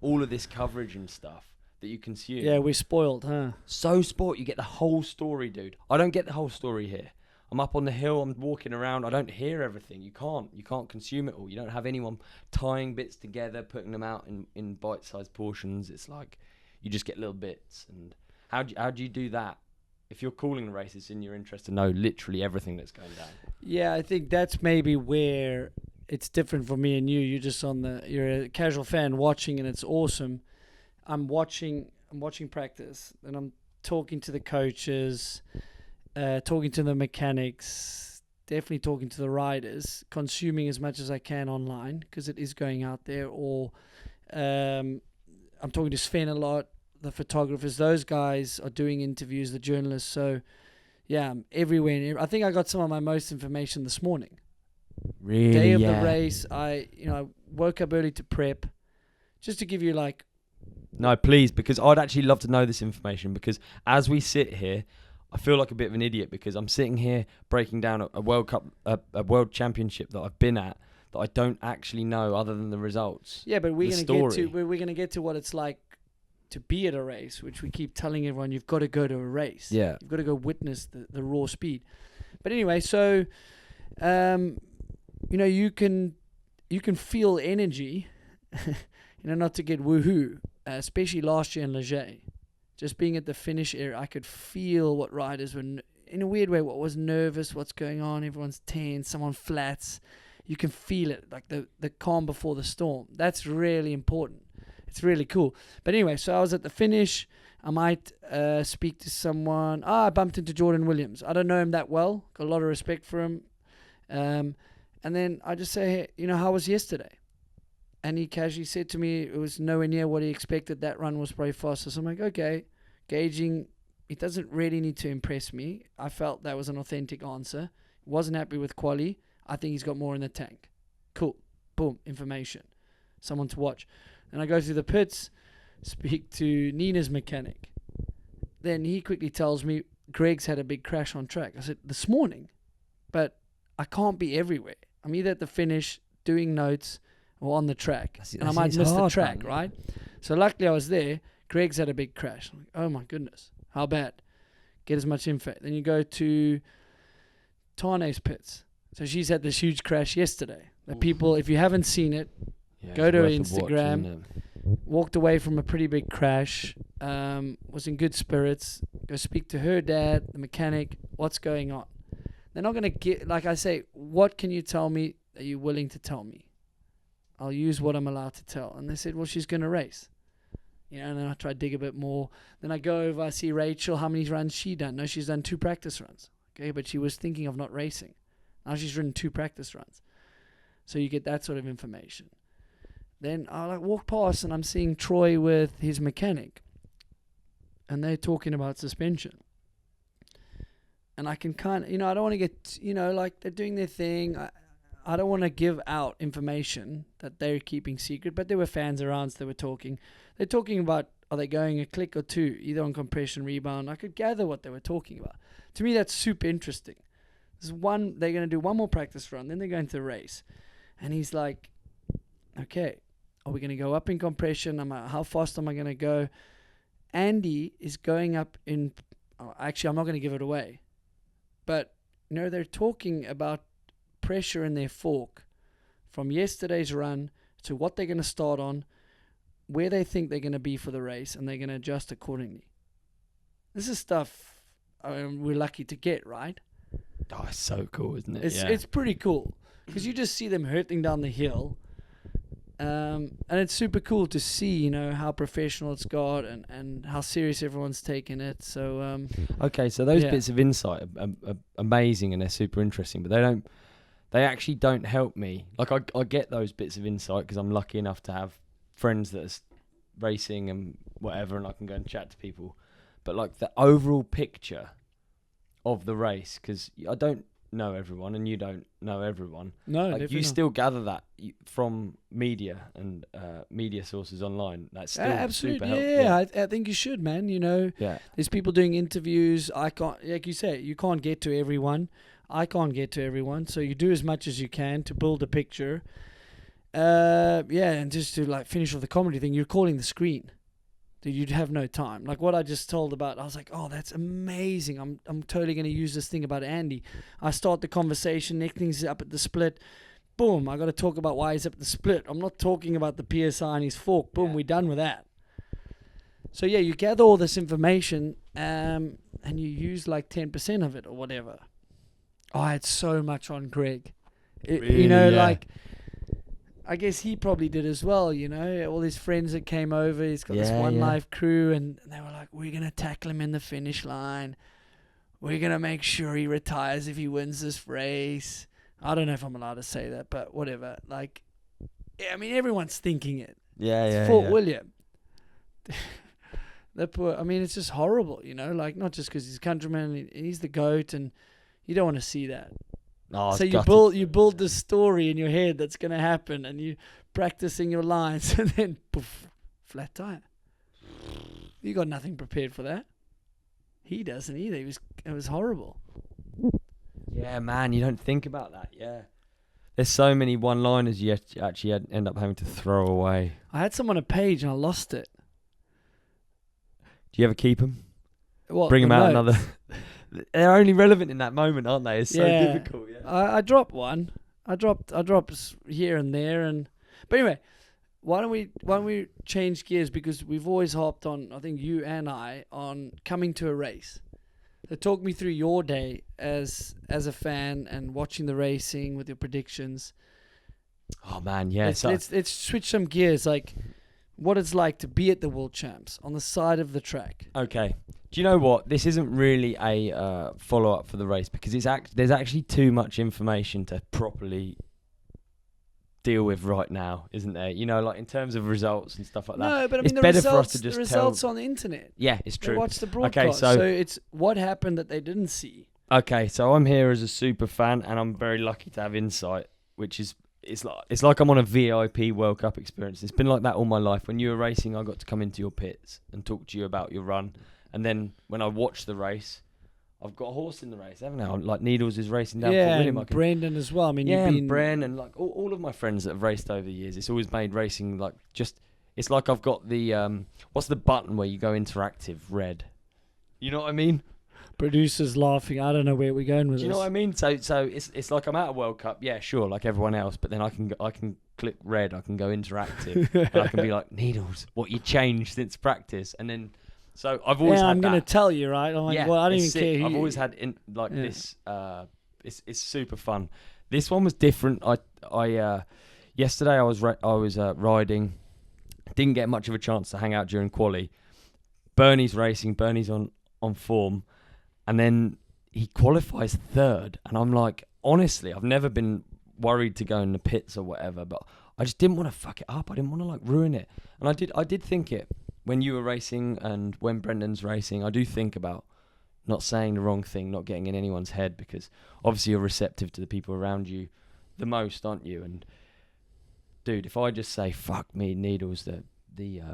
Speaker 1: all of this coverage and stuff that you consume.
Speaker 2: Yeah, we're spoiled, huh?
Speaker 1: So sport, you get the whole story, dude. I don't get the whole story here. I'm up on the hill, I'm walking around, I don't hear everything. You can't consume it all. You don't have anyone tying bits together, putting them out in bite-sized portions. It's like you just get little bits. And how do you do that? If you're calling the races in your interest to know literally everything that's going down.
Speaker 2: Yeah, I think that's maybe where it's different for me and you. You're a casual fan watching, and it's awesome. I'm watching practice, and I'm talking to the coaches, talking to the mechanics, definitely talking to the riders, consuming as much as I can online because it is going out there. Or I'm talking to Sven a lot, the photographers. Those guys are doing interviews, the journalists. So yeah, I'm everywhere. I think I got some of my most information this morning.
Speaker 1: Really?
Speaker 2: Day of the race, I woke up early to prep, just to give you like.
Speaker 1: No, please, because I'd actually love to know this information, because as we sit here, I feel like a bit of an idiot because I'm sitting here breaking down a World Cup, a World Championship that I've been at that I don't actually know other than the results.
Speaker 2: Yeah, but we're gonna get to what it's like to be at a race, which we keep telling everyone you've got to go to a race.
Speaker 1: Yeah.
Speaker 2: You've got to go witness the raw speed. But anyway, so you can feel energy, not to get woohoo, especially last year in Leger. Just being at the finish area, I could feel what riders were, in a weird way, what was nervous, what's going on, everyone's tense, someone flats. You can feel it, like the calm before the storm. That's really important. It's really cool. But anyway, so I was at the finish. I might speak to someone. I bumped into Jordan Williams. I don't know him that well. Got a lot of respect for him. And then I just say, hey, how was yesterday? And he casually said to me it was nowhere near what he expected. That run was probably faster. So I'm like, okay, gauging. It doesn't really need to impress me. I felt that was an authentic answer. Wasn't happy with quali. I think he's got more in the tank. Cool. Boom. Information. Someone to watch. And I go through the pits, speak to Nina's mechanic. Then he quickly tells me Greg's had a big crash on track. I said, this morning? But I can't be everywhere. I'm either at the finish, doing notes, or on the track. And I might miss the track, man. Right? So luckily I was there. Greg's had a big crash. I'm like, oh my goodness. How bad? Get as much info. Then you go to Tahnee's pits. So she's had this huge crash yesterday. The people, if you haven't seen it, go to her Instagram. Walked away from a pretty big crash. Was in good spirits. Go speak to her dad, the mechanic. What's going on? They're not going to get, like I say, what can you tell me that you're willing to tell me? I'll use what I'm allowed to tell. And they said, well, she's going to race. And then I try to dig a bit more. Then I go over, I see Rachel, how many runs she done? No, she's done 2 practice runs. Okay, but she was thinking of not racing. Now she's ridden 2 practice runs. So you get that sort of information. Then I walk past and I'm seeing Troy with his mechanic. And they're talking about suspension. And I can kind of, I don't want to get, like they're doing their thing. I don't want to give out information that they're keeping secret, but there were fans around, so they were talking. They're talking about, are they going a click or 2, either on compression, rebound. I could gather what they were talking about. To me, that's super interesting. They're going to do one more practice run, then they're going to the race. And he's like, okay, are we going to go up in compression? How fast am I going to go? Andy is going up in, actually, I'm not going to give it away. But, they're talking about pressure in their fork from yesterday's run to what they're going to start on, where they think they're going to be for the race, and they're going to adjust accordingly. This is stuff we're lucky to get, right?
Speaker 1: Oh, it's so cool, isn't it?
Speaker 2: It's pretty cool because you just see them hurtling down the hill, and it's super cool to see, how professional it's got and how serious everyone's taking it. So
Speaker 1: okay, so those bits of insight are amazing and they're super interesting, but they actually don't help me. Like I get those bits of insight because I'm lucky enough to have friends that are racing and whatever, and I can go and chat to people. But like the overall picture of the race, because I don't know everyone and you don't know everyone.
Speaker 2: No,
Speaker 1: Like,
Speaker 2: definitely
Speaker 1: you
Speaker 2: not.
Speaker 1: still gather that from media and media sources online. That's still
Speaker 2: Absolutely,
Speaker 1: super
Speaker 2: yeah.
Speaker 1: helpful.
Speaker 2: I think you should, man. You know,
Speaker 1: Yeah.
Speaker 2: there's people doing interviews. I can't, like you say, you can't get to everyone. I can't get to everyone. So you do as much as you can to build a picture. Yeah, and just to like finish off the comedy thing, you're calling the screen. Dude, you'd have no time. Like what I just told about, I was like, oh, that's amazing. I'm totally going to use this thing about Andy. I start the conversation. Neethling's up at the split. Boom, I got to talk about why he's up at the split. I'm not talking about the PSI and his fork. Boom, we're done with that. So yeah, you gather all this information and you use like 10% of it or whatever. Oh, I had so much on Greg.
Speaker 1: Really,
Speaker 2: you know,
Speaker 1: yeah.
Speaker 2: like, I guess he probably did as well, you know, all his friends that came over. He's got this
Speaker 1: Yeah,
Speaker 2: one
Speaker 1: yeah.
Speaker 2: life crew, and they were like, we're going to tackle him in the finish line. We're going to make sure he retires if he wins this race. I don't know if I'm allowed to say that, but whatever. Like, yeah, I mean, everyone's thinking it.
Speaker 1: Yeah,
Speaker 2: It's
Speaker 1: yeah,
Speaker 2: Fort
Speaker 1: yeah.
Speaker 2: William. That poor, I mean, it's just horrible, you know, like not just because he's a countryman, he's the GOAT, and you don't want to see that.
Speaker 1: Oh,
Speaker 2: So
Speaker 1: it's
Speaker 2: you
Speaker 1: gutted.
Speaker 2: build this story in your head that's going to happen, and you practicing your lines, and then poof, flat tire. You got nothing prepared for that. He doesn't either. It was horrible.
Speaker 1: Yeah, man, you don't think about that. Yeah. There's so many one-liners you actually end up having to throw away.
Speaker 2: I had some on a page and I lost it.
Speaker 1: Do you ever keep them?
Speaker 2: What,
Speaker 1: Bring
Speaker 2: the
Speaker 1: them out
Speaker 2: notes?
Speaker 1: another. They're only relevant in that moment, aren't they? It's so
Speaker 2: Yeah.
Speaker 1: difficult. Yeah.
Speaker 2: I dropped one. I dropped here and there, and but anyway, why don't we change gears, because we've always hopped on, I think you and I, on coming to a race. So talk me through your day as a fan and watching the racing with your predictions.
Speaker 1: Oh man, yeah.
Speaker 2: Let's switch some gears, like what it's like to be at the World Champs on the side of the track.
Speaker 1: Okay. Do you know what? This isn't really a follow-up for the race, because there's actually too much information to properly deal with right now, isn't there? You know, like in terms of results and stuff like that.
Speaker 2: No, but I
Speaker 1: It's
Speaker 2: mean the
Speaker 1: better for us
Speaker 2: results,
Speaker 1: to just
Speaker 2: the
Speaker 1: tell-
Speaker 2: results on the internet.
Speaker 1: Yeah, it's
Speaker 2: They
Speaker 1: true.
Speaker 2: watch the broadcast.
Speaker 1: so-
Speaker 2: So it's what happened that they didn't see.
Speaker 1: Okay, so I'm here as a super fan, and I'm very lucky to have insight, which is it's like I'm on a VIP World Cup experience. It's been like that all my life. When you were racing, I got to come into your pits and talk to you about your run, and then when I watch the race, I've got a horse in the race, haven't I? Like Needles is racing down for
Speaker 2: Yeah,
Speaker 1: William.
Speaker 2: and Brendan as well. I mean,
Speaker 1: Yeah,
Speaker 2: you've
Speaker 1: and
Speaker 2: been
Speaker 1: Bren and like all of my friends that have raced over the years. It's always made racing like just. It's like I've got the what's the button where you go interactive? Red. You know what I mean?
Speaker 2: producers laughing. I don't know where we're going with
Speaker 1: Do you
Speaker 2: this.
Speaker 1: know what I mean? So it's like I'm at a World Cup, yeah, sure, like everyone else, but then I can click red, I can go interactive, and I can be like, Needles, what you changed since practice, and then so I've always had
Speaker 2: I'm
Speaker 1: that.
Speaker 2: gonna tell you, right? I'm like,
Speaker 1: Yeah,
Speaker 2: well, I don't
Speaker 1: it's
Speaker 2: even
Speaker 1: sick.
Speaker 2: care. Who
Speaker 1: I've
Speaker 2: you-
Speaker 1: always had
Speaker 2: Yeah.
Speaker 1: this. It's super fun. This one was different. I yesterday I was riding. Didn't get much of a chance to hang out during quali. Bernie's racing. Bernie's on form, and then he qualifies third. And I'm like, honestly, I've never been worried to go in the pits or whatever, but I just didn't want to fuck it up. I didn't want to like ruin it. And I did think it when you were racing and when Brendan's racing. I do think about not saying the wrong thing, not getting in anyone's head, because obviously you're receptive to the people around you the most, aren't you? And dude, if I just say fuck me, Needles, the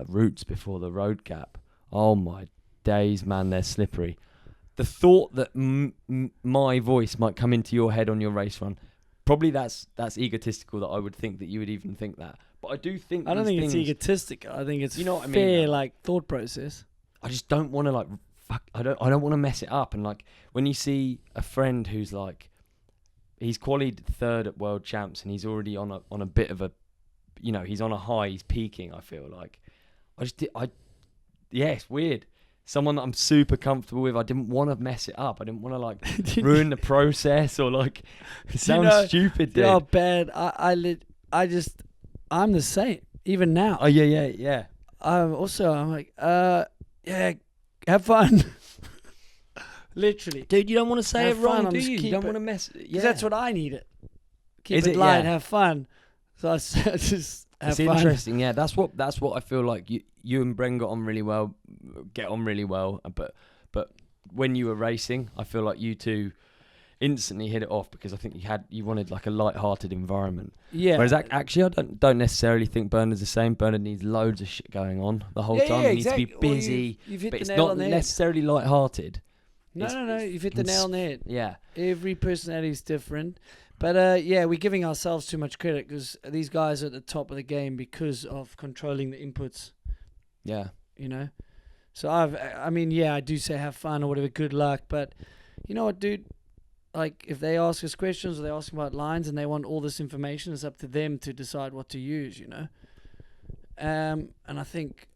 Speaker 1: roots before the road gap, oh my days, man, they're slippery. The thought that my voice might come into your head on your race run, probably that's egotistical that I would think that you would even think that. But I do think
Speaker 2: I don't
Speaker 1: these
Speaker 2: think it's
Speaker 1: things,
Speaker 2: egotistical. I think it's
Speaker 1: You know what I mean,
Speaker 2: fair,
Speaker 1: though?
Speaker 2: like thought process.
Speaker 1: I just don't want to like fuck. I don't want to mess it up. And like when you see a friend who's like, he's qualied third at World Champs and he's already on a bit of a, you know, he's on a high. He's peaking. I feel like yeah, it's weird. Someone that I'm super comfortable with. I didn't want to mess it up. I didn't want to like ruin the process or like. It sounds
Speaker 2: know,
Speaker 1: stupid,
Speaker 2: You
Speaker 1: dude.
Speaker 2: know how bad I'm the same. Even now.
Speaker 1: Oh yeah.
Speaker 2: I'm like, yeah, have fun. Literally.
Speaker 1: Dude, you don't want to say
Speaker 2: Have
Speaker 1: it wrong,
Speaker 2: fun,
Speaker 1: do
Speaker 2: I'm just
Speaker 1: you? You
Speaker 2: keep
Speaker 1: don't
Speaker 2: it-
Speaker 1: want to mess.
Speaker 2: 'Cause
Speaker 1: Yeah,
Speaker 2: that's what I needed. Keep
Speaker 1: Is
Speaker 2: it
Speaker 1: it?
Speaker 2: light,
Speaker 1: Yeah.
Speaker 2: have fun. So I just have
Speaker 1: It's
Speaker 2: fun.
Speaker 1: interesting, yeah. That's what I feel like. You and Bren get on really well, but when you were racing, I feel like you two, instantly hit it off because I think you wanted like a light-hearted environment.
Speaker 2: Yeah.
Speaker 1: Whereas actually, I don't necessarily think Bernard's the same. Bernard needs loads of shit going on the whole time. He needs to be busy,
Speaker 2: You've hit
Speaker 1: but
Speaker 2: the
Speaker 1: it's
Speaker 2: nail
Speaker 1: not
Speaker 2: on the head.
Speaker 1: necessarily light-hearted.
Speaker 2: No. You've hit the nail on the head.
Speaker 1: Yeah.
Speaker 2: Every personality is different. But yeah, we're giving ourselves too much credit because these guys are at the top of the game because of controlling the inputs.
Speaker 1: Yeah.
Speaker 2: You know? So I mean, I do say have fun or whatever, good luck. But you know what, dude? Like, if they ask us questions or they ask about lines and they want all this information, it's up to them to decide what to use, you know? And I think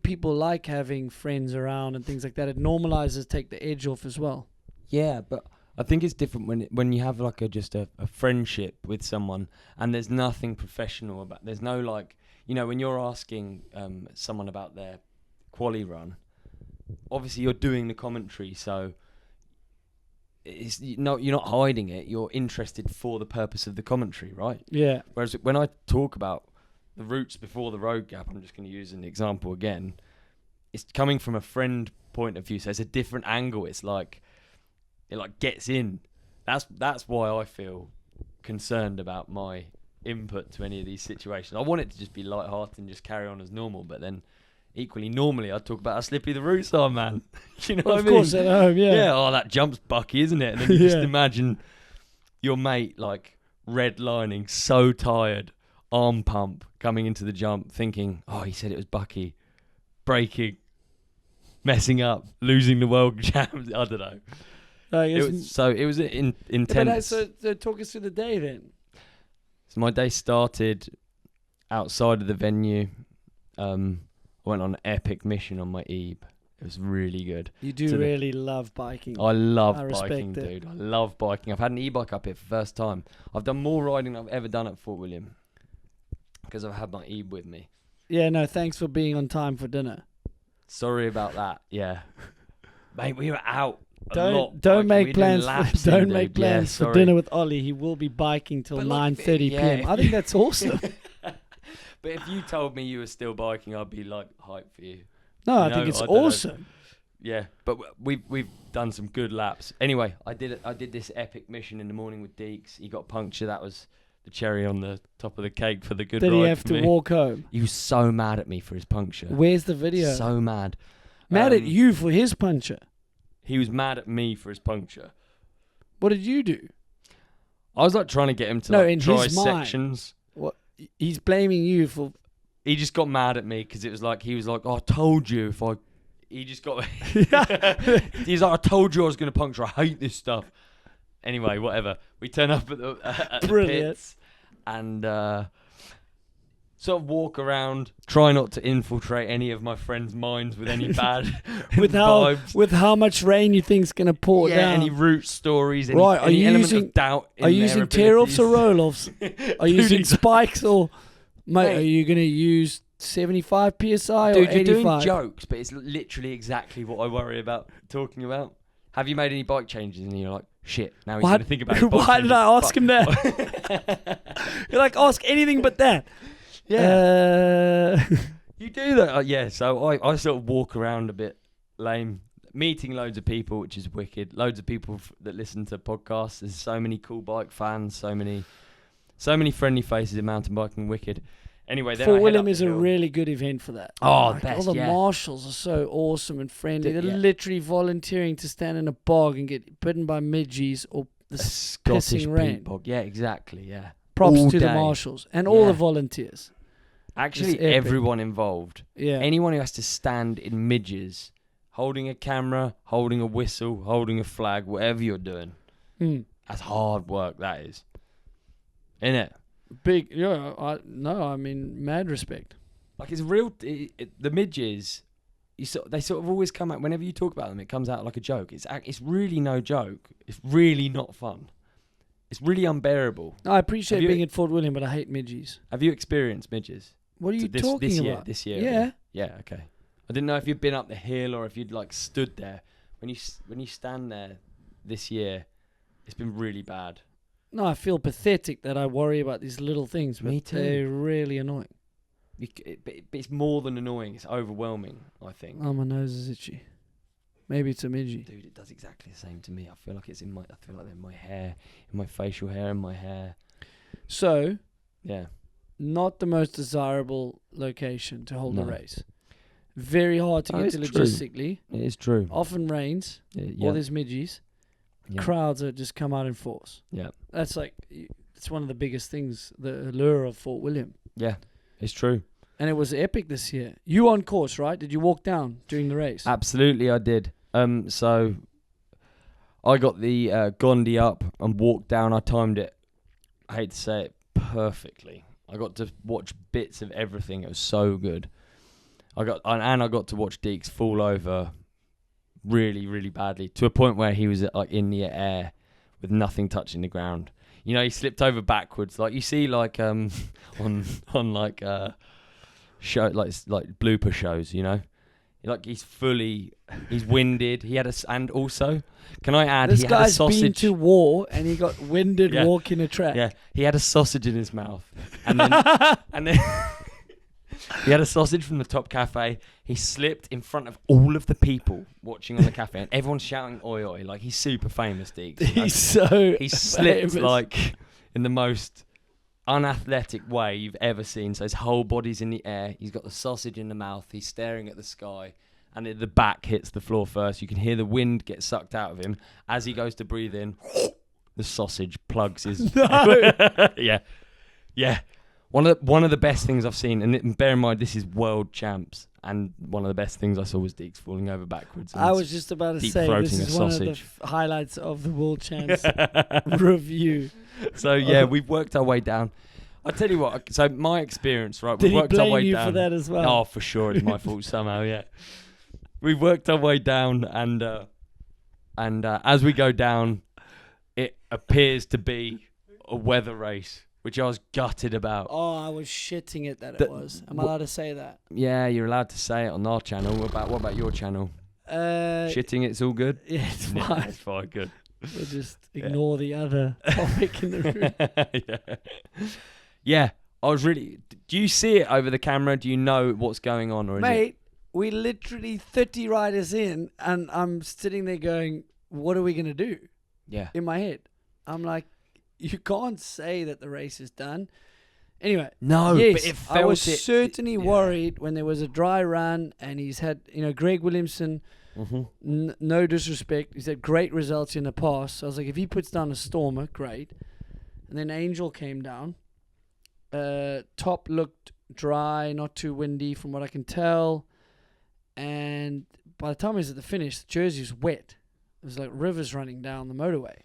Speaker 2: people like having friends around and things like that. It normalizes, take the edge off as well.
Speaker 1: Yeah, but I think it's different when you have like just a friendship with someone and there's nothing professional about. There's no like, you know, when you're asking someone about their quali run, obviously you're doing the commentary, so you're not hiding it. You're interested for the purpose of the commentary, right?
Speaker 2: Yeah.
Speaker 1: Whereas when I talk about the routes before the road gap, I'm just going to use an example again. It's coming from a friend point of view, so it's a different angle. It's like it like gets in. That's why I feel concerned about my input to any of these situations. I want it to just be light-hearted and just carry on as normal, but then equally normally I'd talk about how slippery the routes are, man. You know what I mean?
Speaker 2: Of course, at home, yeah.
Speaker 1: Yeah, oh, that jump's bucky, isn't it? And then you just imagine your mate like redlining, so tired, arm pump, coming into the jump, thinking, oh, he said it was bucky, braking, messing up, losing the world champs. I don't know. It was intense.
Speaker 2: So talk us through the day then.
Speaker 1: So my day started outside of the venue. I went on an epic mission on my Ebe. It was really good.
Speaker 2: You do really love biking.
Speaker 1: I love biking,
Speaker 2: respect it.
Speaker 1: dude. I love biking. I've had an e-bike up here for the first time. I've done more riding than I've ever done at Fort William because I've had my Ebe with me.
Speaker 2: Yeah, no, thanks for being on time for dinner.
Speaker 1: Sorry about that. Yeah, mate, we were out.
Speaker 2: Don't make plans for dinner with Ollie. He will be biking till 9:30 p.m. I think that's awesome.
Speaker 1: But if you told me you were still biking, I'd be like hyped for you.
Speaker 2: No, I think it's awesome.
Speaker 1: Yeah, but we've done some good laps. Anyway, I did this epic mission in the morning with Deeks. He got a puncture. That was the cherry on the top of the cake for the good ride.
Speaker 2: Did he have to walk home?
Speaker 1: He was so mad at me for his puncture.
Speaker 2: Where's the video?
Speaker 1: So mad.
Speaker 2: Mad at you for his puncture?
Speaker 1: He was mad at me for his puncture.
Speaker 2: What did you do?
Speaker 1: I was like trying to get him to try sections.
Speaker 2: What? He's blaming you for...
Speaker 1: He just got mad at me because it was like, he was like, oh, I told you if I... He just got... He's like, I told you I was going to puncture. I hate this stuff. Anyway, whatever. We turn up at the pits and sort of walk around, try not to infiltrate any of my friends' minds with any bad vibes.
Speaker 2: With how much rain you think's going to pour down.
Speaker 1: Any route stories, any
Speaker 2: are you
Speaker 1: element
Speaker 2: using,
Speaker 1: of doubt in
Speaker 2: Are you using tear-offs or roll-offs? Are you using spikes or... Mate, are you going to use 75 PSI or 85? Dude, you're doing
Speaker 1: jokes, but it's literally exactly what I worry about talking about. Have you made any bike changes? And you're like, shit, now he's going to think about it.
Speaker 2: Why did I ask him that? You're like, ask anything but that.
Speaker 1: Yeah. You do that. Yeah, so I sort of walk around a bit lame, meeting loads of people, which is wicked. Loads of people that listen to podcasts. There's so many cool bike fans, so many friendly faces in mountain biking, wicked. Anyway, then
Speaker 2: Fort William is a really good event for that.
Speaker 1: Oh,
Speaker 2: like,
Speaker 1: best,
Speaker 2: all the marshals are so awesome and friendly. They're literally volunteering to stand in a bog and get bitten by midgies or the
Speaker 1: Scottish
Speaker 2: rain.
Speaker 1: Bog. Yeah, exactly. Yeah.
Speaker 2: Props
Speaker 1: all
Speaker 2: to
Speaker 1: day.
Speaker 2: The marshals and all the volunteers.
Speaker 1: Actually, everyone involved.
Speaker 2: Yeah.
Speaker 1: Anyone who has to stand in midges, holding a camera, holding a whistle, holding a flag, whatever you're doing. That's hard work. That is. Innit?
Speaker 2: Big, I mean, mad respect.
Speaker 1: Like, it's real. The midges, they sort of always come out. Whenever you talk about them, it comes out like a joke. It's really no joke. It's really not fun. It's really unbearable.
Speaker 2: I appreciate being at Fort William, but I hate midges.
Speaker 1: Have you experienced midges?
Speaker 2: What are you talking about?
Speaker 1: This year.
Speaker 2: Yeah.
Speaker 1: Yeah. Okay. I didn't know if you'd been up the hill or if you'd like stood there. When you stand there this year, it's been really bad.
Speaker 2: No, I feel pathetic that I worry about these little things, but
Speaker 1: Me too.
Speaker 2: They're really annoying.
Speaker 1: But it's more than annoying. It's overwhelming, I think.
Speaker 2: Oh, my nose is itchy. Maybe it's a midgie.
Speaker 1: Dude, it does exactly the same to me. I feel like it's in my. I feel like they're in my hair, in my facial hair, in my hair.
Speaker 2: So,
Speaker 1: Yeah.
Speaker 2: not the most desirable location to hold a
Speaker 1: No.
Speaker 2: race. Very hard to
Speaker 1: Oh,
Speaker 2: get to
Speaker 1: it's true.
Speaker 2: logistically.
Speaker 1: It is true.
Speaker 2: Often rains.
Speaker 1: Yeah.
Speaker 2: All these midgies.
Speaker 1: Yeah.
Speaker 2: Crowds that just come out in force.
Speaker 1: Yeah.
Speaker 2: That's like, it's one of the biggest things, the allure of Fort William.
Speaker 1: Yeah. It's true.
Speaker 2: And it was epic this year. You on course, right? Did you walk down during the race?
Speaker 1: Absolutely, I did. So I got the Gondi up and walked down. I timed it. I hate to say it, perfectly. I got to watch bits of everything. It was so good. I got to watch Deeks fall over really, really badly to a point where he was like in the air with nothing touching the ground. You know, he slipped over backwards, like you see, like on like show like blooper shows. You know, like he's winded. He had and also, can I add,
Speaker 2: This
Speaker 1: he had a
Speaker 2: guy's been
Speaker 1: sausage.
Speaker 2: to war and he got winded
Speaker 1: Yeah.
Speaker 2: walking a track.
Speaker 1: Yeah, he had a sausage in his mouth, and then he had a sausage from the top cafe. He slipped in front of all of the people watching on the cafe, and everyone's shouting "Oi oi!" Like he's super famous, Deeks.
Speaker 2: He's so
Speaker 1: He slipped
Speaker 2: famous.
Speaker 1: like in the most unathletic way you've ever seen. So his whole body's in the air. He's got the sausage in the mouth. He's staring at the sky, and the back hits the floor first. You can hear the wind get sucked out of him as he goes to breathe in. The sausage plugs his.
Speaker 2: No.
Speaker 1: Yeah. One of the best things I've seen, and bear in mind this is world champs, and one of the best things I saw was Deeks falling over backwards. And
Speaker 2: I was just about to
Speaker 1: deep
Speaker 2: say this
Speaker 1: throating
Speaker 2: is
Speaker 1: a
Speaker 2: one of the
Speaker 1: sausage.
Speaker 2: highlights of the World Champs review.
Speaker 1: So yeah, we've worked our way down. I tell you what. So my experience, right?
Speaker 2: Did
Speaker 1: We've
Speaker 2: he
Speaker 1: worked our
Speaker 2: blame
Speaker 1: way
Speaker 2: you
Speaker 1: down.
Speaker 2: for that as well?
Speaker 1: Oh, for sure, it's my fault somehow. Yeah, we've worked our way down, and as we go down, it appears to be a weather race, which I was gutted about.
Speaker 2: Oh, I was shitting it that
Speaker 1: The-
Speaker 2: it was. Am I allowed to say that?
Speaker 1: Yeah, you're allowed to say it on our channel. What about your channel? Shitting, it's all good.
Speaker 2: Yeah, it's
Speaker 1: Yeah,
Speaker 2: fine.
Speaker 1: it's fine, good.
Speaker 2: We'll just ignore the other topic in the room.
Speaker 1: Yeah, I was really. Do you see it over the camera? Do you know what's going on, or is
Speaker 2: Mate, we literally 30 riders in, and I'm sitting there going, what are we going to do?
Speaker 1: Yeah.
Speaker 2: In my head. I'm like, you can't say that the race is done. Anyway,
Speaker 1: No,
Speaker 2: yes,
Speaker 1: but it felt
Speaker 2: I was
Speaker 1: it.
Speaker 2: certainly
Speaker 1: Yeah.
Speaker 2: worried when there was a dry run, and he's had, Greg Williamson, no disrespect, he's had great results in the past. So I was like, if he puts down a stormer, great. And then Angel came down. Top looked dry, not too windy from what I can tell. And by the time he was at the finish, the jersey was wet. It was like rivers running down the motorway.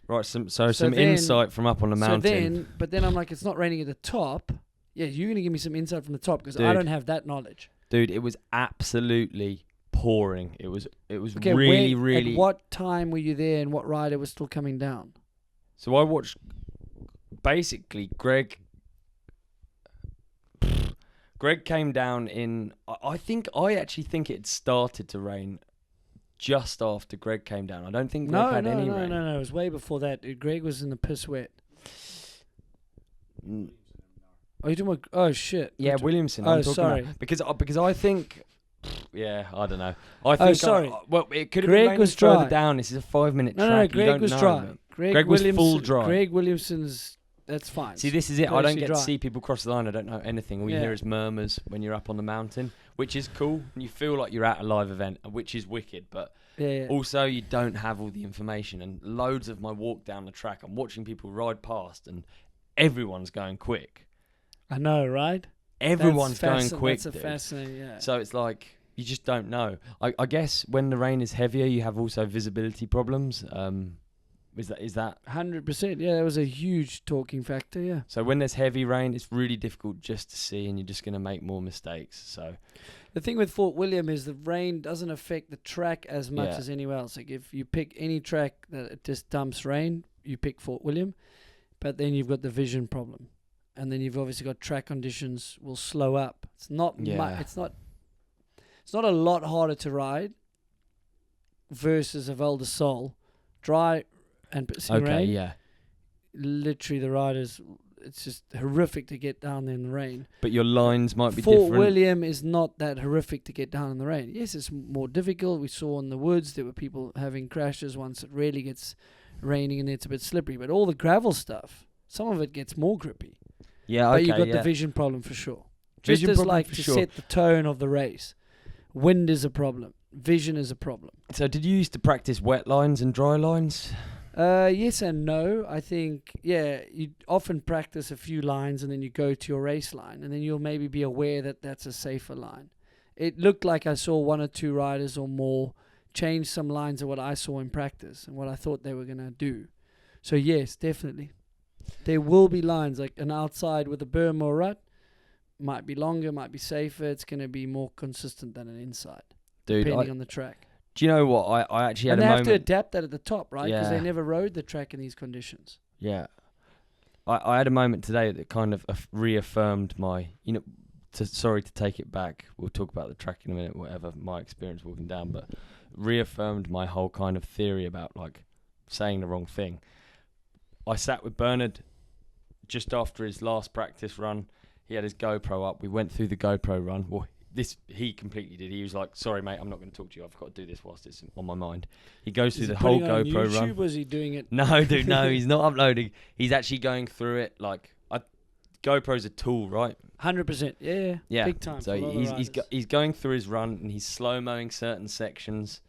Speaker 1: Right, some
Speaker 2: then-
Speaker 1: insight from up on the mountain.
Speaker 2: But then I'm like, it's not raining at the top. Yeah, you're going to give me some insight from the top because I
Speaker 1: Dude.
Speaker 2: don't have that knowledge.
Speaker 1: Dude, it was absolutely pouring. It was
Speaker 2: Okay,
Speaker 1: really,
Speaker 2: where,
Speaker 1: really.
Speaker 2: At what time were you there and what rider was still coming down?
Speaker 1: So I watched basically Greg came down in. I actually think it started to rain just after Greg came down. I don't think Greg had any rain.
Speaker 2: No. It was way before that. Greg was in the piss wet.
Speaker 1: Mm,
Speaker 2: Oh, you talking about? Oh shit.
Speaker 1: Yeah, Williamson. I'm talking
Speaker 2: sorry.
Speaker 1: about. Because I think. Yeah, I don't know. I think.
Speaker 2: sorry.
Speaker 1: Well, it could have
Speaker 2: Greg
Speaker 1: been raining
Speaker 2: was
Speaker 1: further
Speaker 2: dry.
Speaker 1: down. This is a 5-minute
Speaker 2: No,
Speaker 1: track.
Speaker 2: Greg
Speaker 1: you don't
Speaker 2: was
Speaker 1: know,
Speaker 2: dry.
Speaker 1: man.
Speaker 2: Greg
Speaker 1: was full
Speaker 2: Williamson-
Speaker 1: dry.
Speaker 2: Greg Williamson's. That's fine.
Speaker 1: See, this is it. I don't
Speaker 2: Actually
Speaker 1: get
Speaker 2: dry.
Speaker 1: to see people cross the line. I don't know anything. All you
Speaker 2: Yeah.
Speaker 1: hear is murmurs when you're up on the mountain, which is cool. And you feel like you're at a live event, which is wicked. But
Speaker 2: Yeah.
Speaker 1: also, you don't have all the information. And loads of my walk down the track, I'm watching people ride past, and everyone's going quick.
Speaker 2: I know, right?
Speaker 1: Everyone's going quick,
Speaker 2: That's a
Speaker 1: dude.
Speaker 2: fascinating. Yeah.
Speaker 1: So it's like you just don't know. I guess when the rain is heavier, you have also visibility problems. Is that
Speaker 2: 100%. Yeah, that was a huge talking factor. Yeah.
Speaker 1: so? When there's heavy rain, it's really difficult just to see, and you're just going to make more mistakes. So
Speaker 2: The thing with Fort William is the rain doesn't affect the track as much
Speaker 1: Yeah.
Speaker 2: as anywhere else. Like if you pick any track that it just dumps rain, you pick Fort William, but then you've got the vision problem, and then you've obviously got track conditions will slow up. It's not.
Speaker 1: Yeah.
Speaker 2: It's not a lot harder to ride versus a Val de Sol, dry and pissing
Speaker 1: okay,
Speaker 2: rain.
Speaker 1: yeah.
Speaker 2: Literally, the riders, it's just horrific to get down there in the rain.
Speaker 1: But your lines might be
Speaker 2: Fort
Speaker 1: different.
Speaker 2: William is not that horrific to get down in the rain. Yes, it's more difficult. We saw in the woods there were people having crashes once it really gets raining and it's a bit slippery. But all the gravel stuff, some of it gets more grippy.
Speaker 1: Yeah,
Speaker 2: But
Speaker 1: okay,
Speaker 2: you've got
Speaker 1: yeah.
Speaker 2: the vision problem for sure.
Speaker 1: Vision
Speaker 2: Just as
Speaker 1: problem
Speaker 2: like
Speaker 1: for
Speaker 2: to
Speaker 1: sure.
Speaker 2: set the tone of the race. Wind is a problem. Vision is a problem.
Speaker 1: So did you used to practice wet lines and dry lines?
Speaker 2: Yes and no. I think, you often practice a few lines and then you go to your race line and then you'll maybe be aware that that's a safer line. It looked like I saw one or two riders or more change some lines of what I saw in practice and what I thought they were going to do. So yes, definitely. There will be lines like an outside with a berm or rut. Might be longer, might be safer. It's going to be more consistent than an inside,
Speaker 1: Dude,
Speaker 2: depending on the track.
Speaker 1: do you know what? I actually had
Speaker 2: And
Speaker 1: a
Speaker 2: they have
Speaker 1: moment.
Speaker 2: to adapt that at the top, right? Because they
Speaker 1: Yeah.
Speaker 2: never rode the track in these conditions.
Speaker 1: Yeah. I had a moment today that kind of reaffirmed my, sorry to take it back. We'll talk about the track in a minute, whatever, my experience walking down, but reaffirmed my whole kind of theory about like saying the wrong thing. I sat with Bernard just after his last practice run. He had his GoPro up. We went through the GoPro run. Well, he completely did. He was like, sorry, mate, I'm not going to talk to you. I've got to do this whilst it's on my mind. He goes through the whole GoPro
Speaker 2: YouTube,
Speaker 1: run.
Speaker 2: or is he doing it?
Speaker 1: No, dude, no, he's not uploading. He's actually going through it. Like, GoPro's a tool, right?
Speaker 2: 100%. Yeah.
Speaker 1: Yeah.
Speaker 2: Big time.
Speaker 1: So
Speaker 2: for a lot of
Speaker 1: he's going through his run and he's slow-moing certain sections.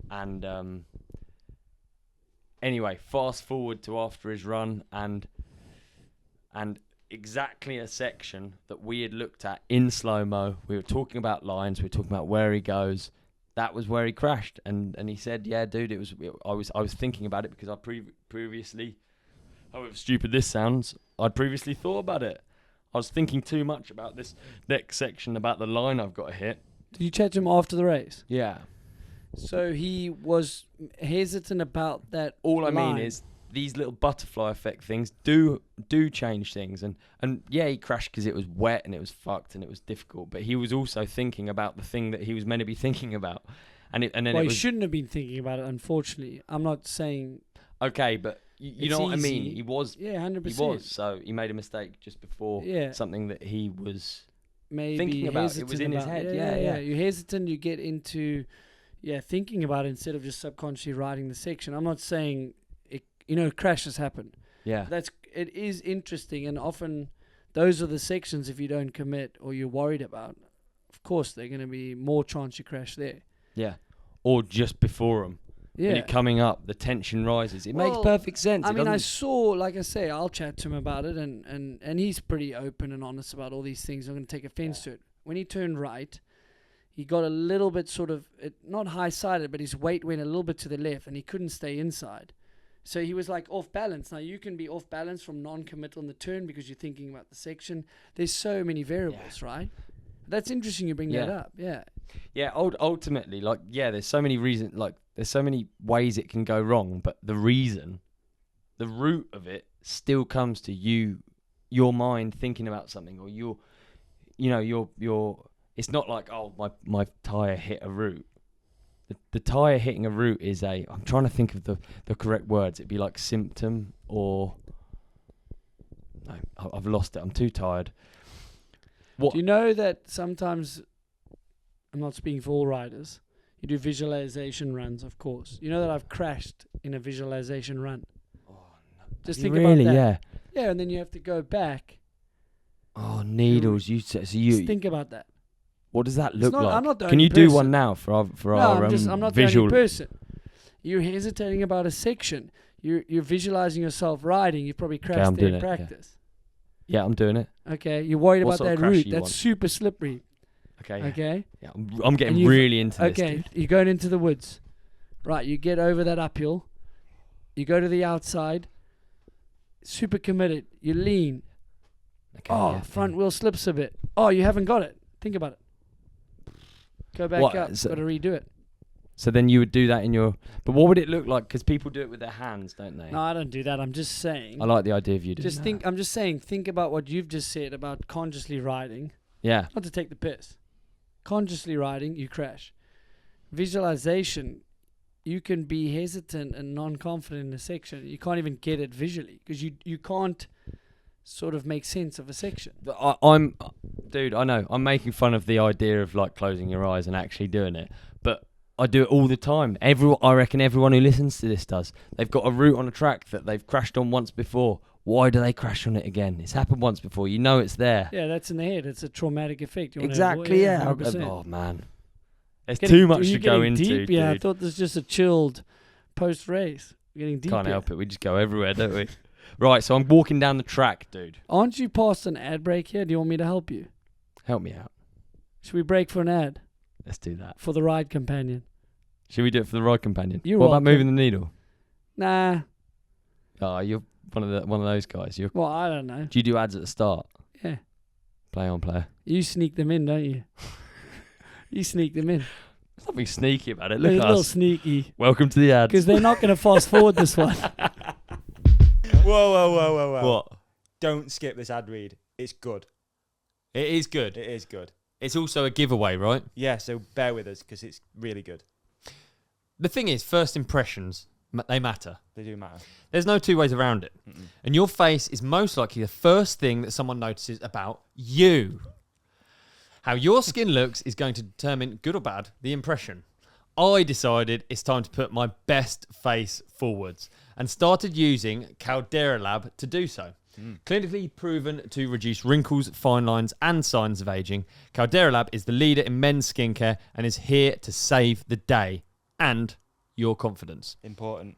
Speaker 1: And anyway, fast forward to after his run and exactly a section that we had looked at in slow-mo. We were talking about lines. We were talking about where he goes. That was where he crashed. And he said, yeah, dude, I was thinking about it because I previously, however stupid this sounds, I'd previously thought about it. I was thinking too much about this next section, about the line I've got to hit.
Speaker 2: Did you chat to him after the race?
Speaker 1: Yeah.
Speaker 2: So he was hesitant about that.
Speaker 1: All I
Speaker 2: line.
Speaker 1: mean is these little butterfly effect things do change things. And yeah, he crashed because it was wet and it was fucked and it was difficult. But he was also thinking about the thing that he was meant to be thinking about. And then
Speaker 2: Well,
Speaker 1: it
Speaker 2: he
Speaker 1: was...
Speaker 2: shouldn't have been thinking about it, unfortunately. I'm not saying...
Speaker 1: Okay, but you know what I mean?
Speaker 2: easy.
Speaker 1: He was...
Speaker 2: Yeah, 100%.
Speaker 1: He was. So he made a mistake just before something that he was...
Speaker 2: Maybe
Speaker 1: thinking about. It was in his head. Yeah.
Speaker 2: You're hesitant, you get into thinking about it instead of just subconsciously writing the section. I'm not saying crashes happen.
Speaker 1: Yeah.
Speaker 2: It is interesting, and often those are the sections, if you don't commit or you're worried about, of course they're going to be more chance you crash there.
Speaker 1: Yeah. Or just before him.
Speaker 2: Yeah.
Speaker 1: When you're coming up, the tension rises. It makes
Speaker 2: Well,
Speaker 1: perfect sense.
Speaker 2: I
Speaker 1: It
Speaker 2: mean, I
Speaker 1: doesn't-
Speaker 2: saw, like I say, I'll chat to him about it, and he's pretty open and honest about all these things. I'm going to take offense to it. When he turned right, he got a little bit not high-sided, but his weight went a little bit to the left, and he couldn't stay inside. So he was like off balance. Now, you can be off balance from non-committal in the turn because you're thinking about the section. There's so many variables, right? That's interesting you bring that up, yeah.
Speaker 1: Yeah, ultimately, there's so many reasons, there's so many ways it can go wrong, but the root of it still comes to your mind thinking about something, or your it's not like, oh, my tyre hit a root. The tyre hitting a root is I'm trying to think of the correct words. It'd be like symptom or... No, I've lost it. I'm too tired. What?
Speaker 2: Do you know that sometimes, I'm not speaking for all riders, you do visualization runs, of course. You know that I've crashed in a visualization run.
Speaker 1: Oh, no.
Speaker 2: Just
Speaker 1: Have
Speaker 2: think
Speaker 1: you
Speaker 2: about
Speaker 1: really?
Speaker 2: that.
Speaker 1: Yeah.
Speaker 2: Yeah, and then you have to go back.
Speaker 1: Oh, needles.
Speaker 2: Just
Speaker 1: You
Speaker 2: think about that.
Speaker 1: what does that look
Speaker 2: not-
Speaker 1: like?
Speaker 2: I'm not the
Speaker 1: Can
Speaker 2: only
Speaker 1: you do
Speaker 2: person.
Speaker 1: one now for our
Speaker 2: I'm not
Speaker 1: visual?
Speaker 2: the only person. You're hesitating about a section. You're visualizing yourself riding. You've probably crashed
Speaker 1: I'm
Speaker 2: there
Speaker 1: doing
Speaker 2: in
Speaker 1: it, yeah.
Speaker 2: practice.
Speaker 1: Yeah, I'm doing it.
Speaker 2: Okay, you're worried
Speaker 1: What
Speaker 2: about
Speaker 1: sort of
Speaker 2: that
Speaker 1: crash
Speaker 2: route.
Speaker 1: do you
Speaker 2: That's
Speaker 1: want?
Speaker 2: super slippery.
Speaker 1: Okay. Yeah.
Speaker 2: Okay.
Speaker 1: Yeah, I'm getting
Speaker 2: And you've-
Speaker 1: really into this.
Speaker 2: Okay,
Speaker 1: Dude.
Speaker 2: you're going into the woods. Right, you get over that uphill. You go to the outside. Super committed. You lean.
Speaker 1: Okay,
Speaker 2: Oh,
Speaker 1: yeah,
Speaker 2: front wheel slips a bit. Oh, you haven't got it. Think about it. Go back
Speaker 1: What,
Speaker 2: up.
Speaker 1: so-
Speaker 2: Got to redo it.
Speaker 1: So then you would do that in your... But what would it look like? Because people do it with their hands, don't they?
Speaker 2: No, I don't do that. I'm just saying.
Speaker 1: I like the idea of you doing
Speaker 2: Just
Speaker 1: that.
Speaker 2: think. I'm just saying. Think about what you've just said about consciously riding.
Speaker 1: Yeah.
Speaker 2: Not to take the piss. Consciously riding, you crash. Visualization, you can be hesitant and non-confident in a section. You can't even get it visually because you can't sort of make sense of a section.
Speaker 1: Dude, I know. I'm making fun of the idea of like closing your eyes and actually doing it, but I do it all the time. I reckon everyone who listens to this does. They've got a route on a track that they've crashed on once before. Why do they crash on it again? It's happened once before. You know it's there.
Speaker 2: Yeah, that's in the head. It's a traumatic effect. You wanna
Speaker 1: Exactly.
Speaker 2: avoid,
Speaker 1: Yeah.
Speaker 2: 100%.
Speaker 1: Oh man, there's
Speaker 2: Getting-
Speaker 1: too much
Speaker 2: are you
Speaker 1: to go
Speaker 2: getting
Speaker 1: into.
Speaker 2: deep? Yeah, I
Speaker 1: dude.
Speaker 2: thought this was just a chilled post-race. We're getting deep.
Speaker 1: Can't
Speaker 2: here.
Speaker 1: help it. We just go everywhere, don't we? Right. So I'm walking down the track, dude.
Speaker 2: Aren't you past an ad break here? Do you want me to help you?
Speaker 1: Help me out.
Speaker 2: Should we break for an ad
Speaker 1: Let's do that.
Speaker 2: for the ride companion?
Speaker 1: Should we do it for the ride companion?
Speaker 2: You're
Speaker 1: what about
Speaker 2: welcome.
Speaker 1: moving the needle?
Speaker 2: Nah.
Speaker 1: Oh, you're one of those guys.
Speaker 2: Well, I don't know.
Speaker 1: Do you do ads at the start?
Speaker 2: Yeah.
Speaker 1: Play on player.
Speaker 2: You sneak them in, don't you? You sneak them in.
Speaker 1: There's nothing sneaky about it.
Speaker 2: They're
Speaker 1: Look
Speaker 2: a
Speaker 1: at
Speaker 2: little
Speaker 1: us.
Speaker 2: sneaky.
Speaker 1: Welcome to the ads.
Speaker 2: Because they're not going to fast forward this one.
Speaker 3: Whoa.
Speaker 4: What?
Speaker 3: Don't skip this ad read. It's good.
Speaker 4: It is good.
Speaker 3: It is good.
Speaker 4: It's also a giveaway, right?
Speaker 3: Yeah, so bear with us because it's really good.
Speaker 4: The thing is, first impressions, they matter.
Speaker 3: They do matter.
Speaker 4: There's no two ways around it.
Speaker 3: Mm-mm.
Speaker 4: And your face is most likely the first thing that someone notices about you. How your skin looks is going to determine, good or bad, the impression. I decided it's time to put my best face forwards and started using Caldera Lab to do so. Clinically proven to reduce wrinkles, fine lines, and signs of aging, Caldera Lab is the leader in men's skincare and is here to save the day and your confidence.
Speaker 3: Important.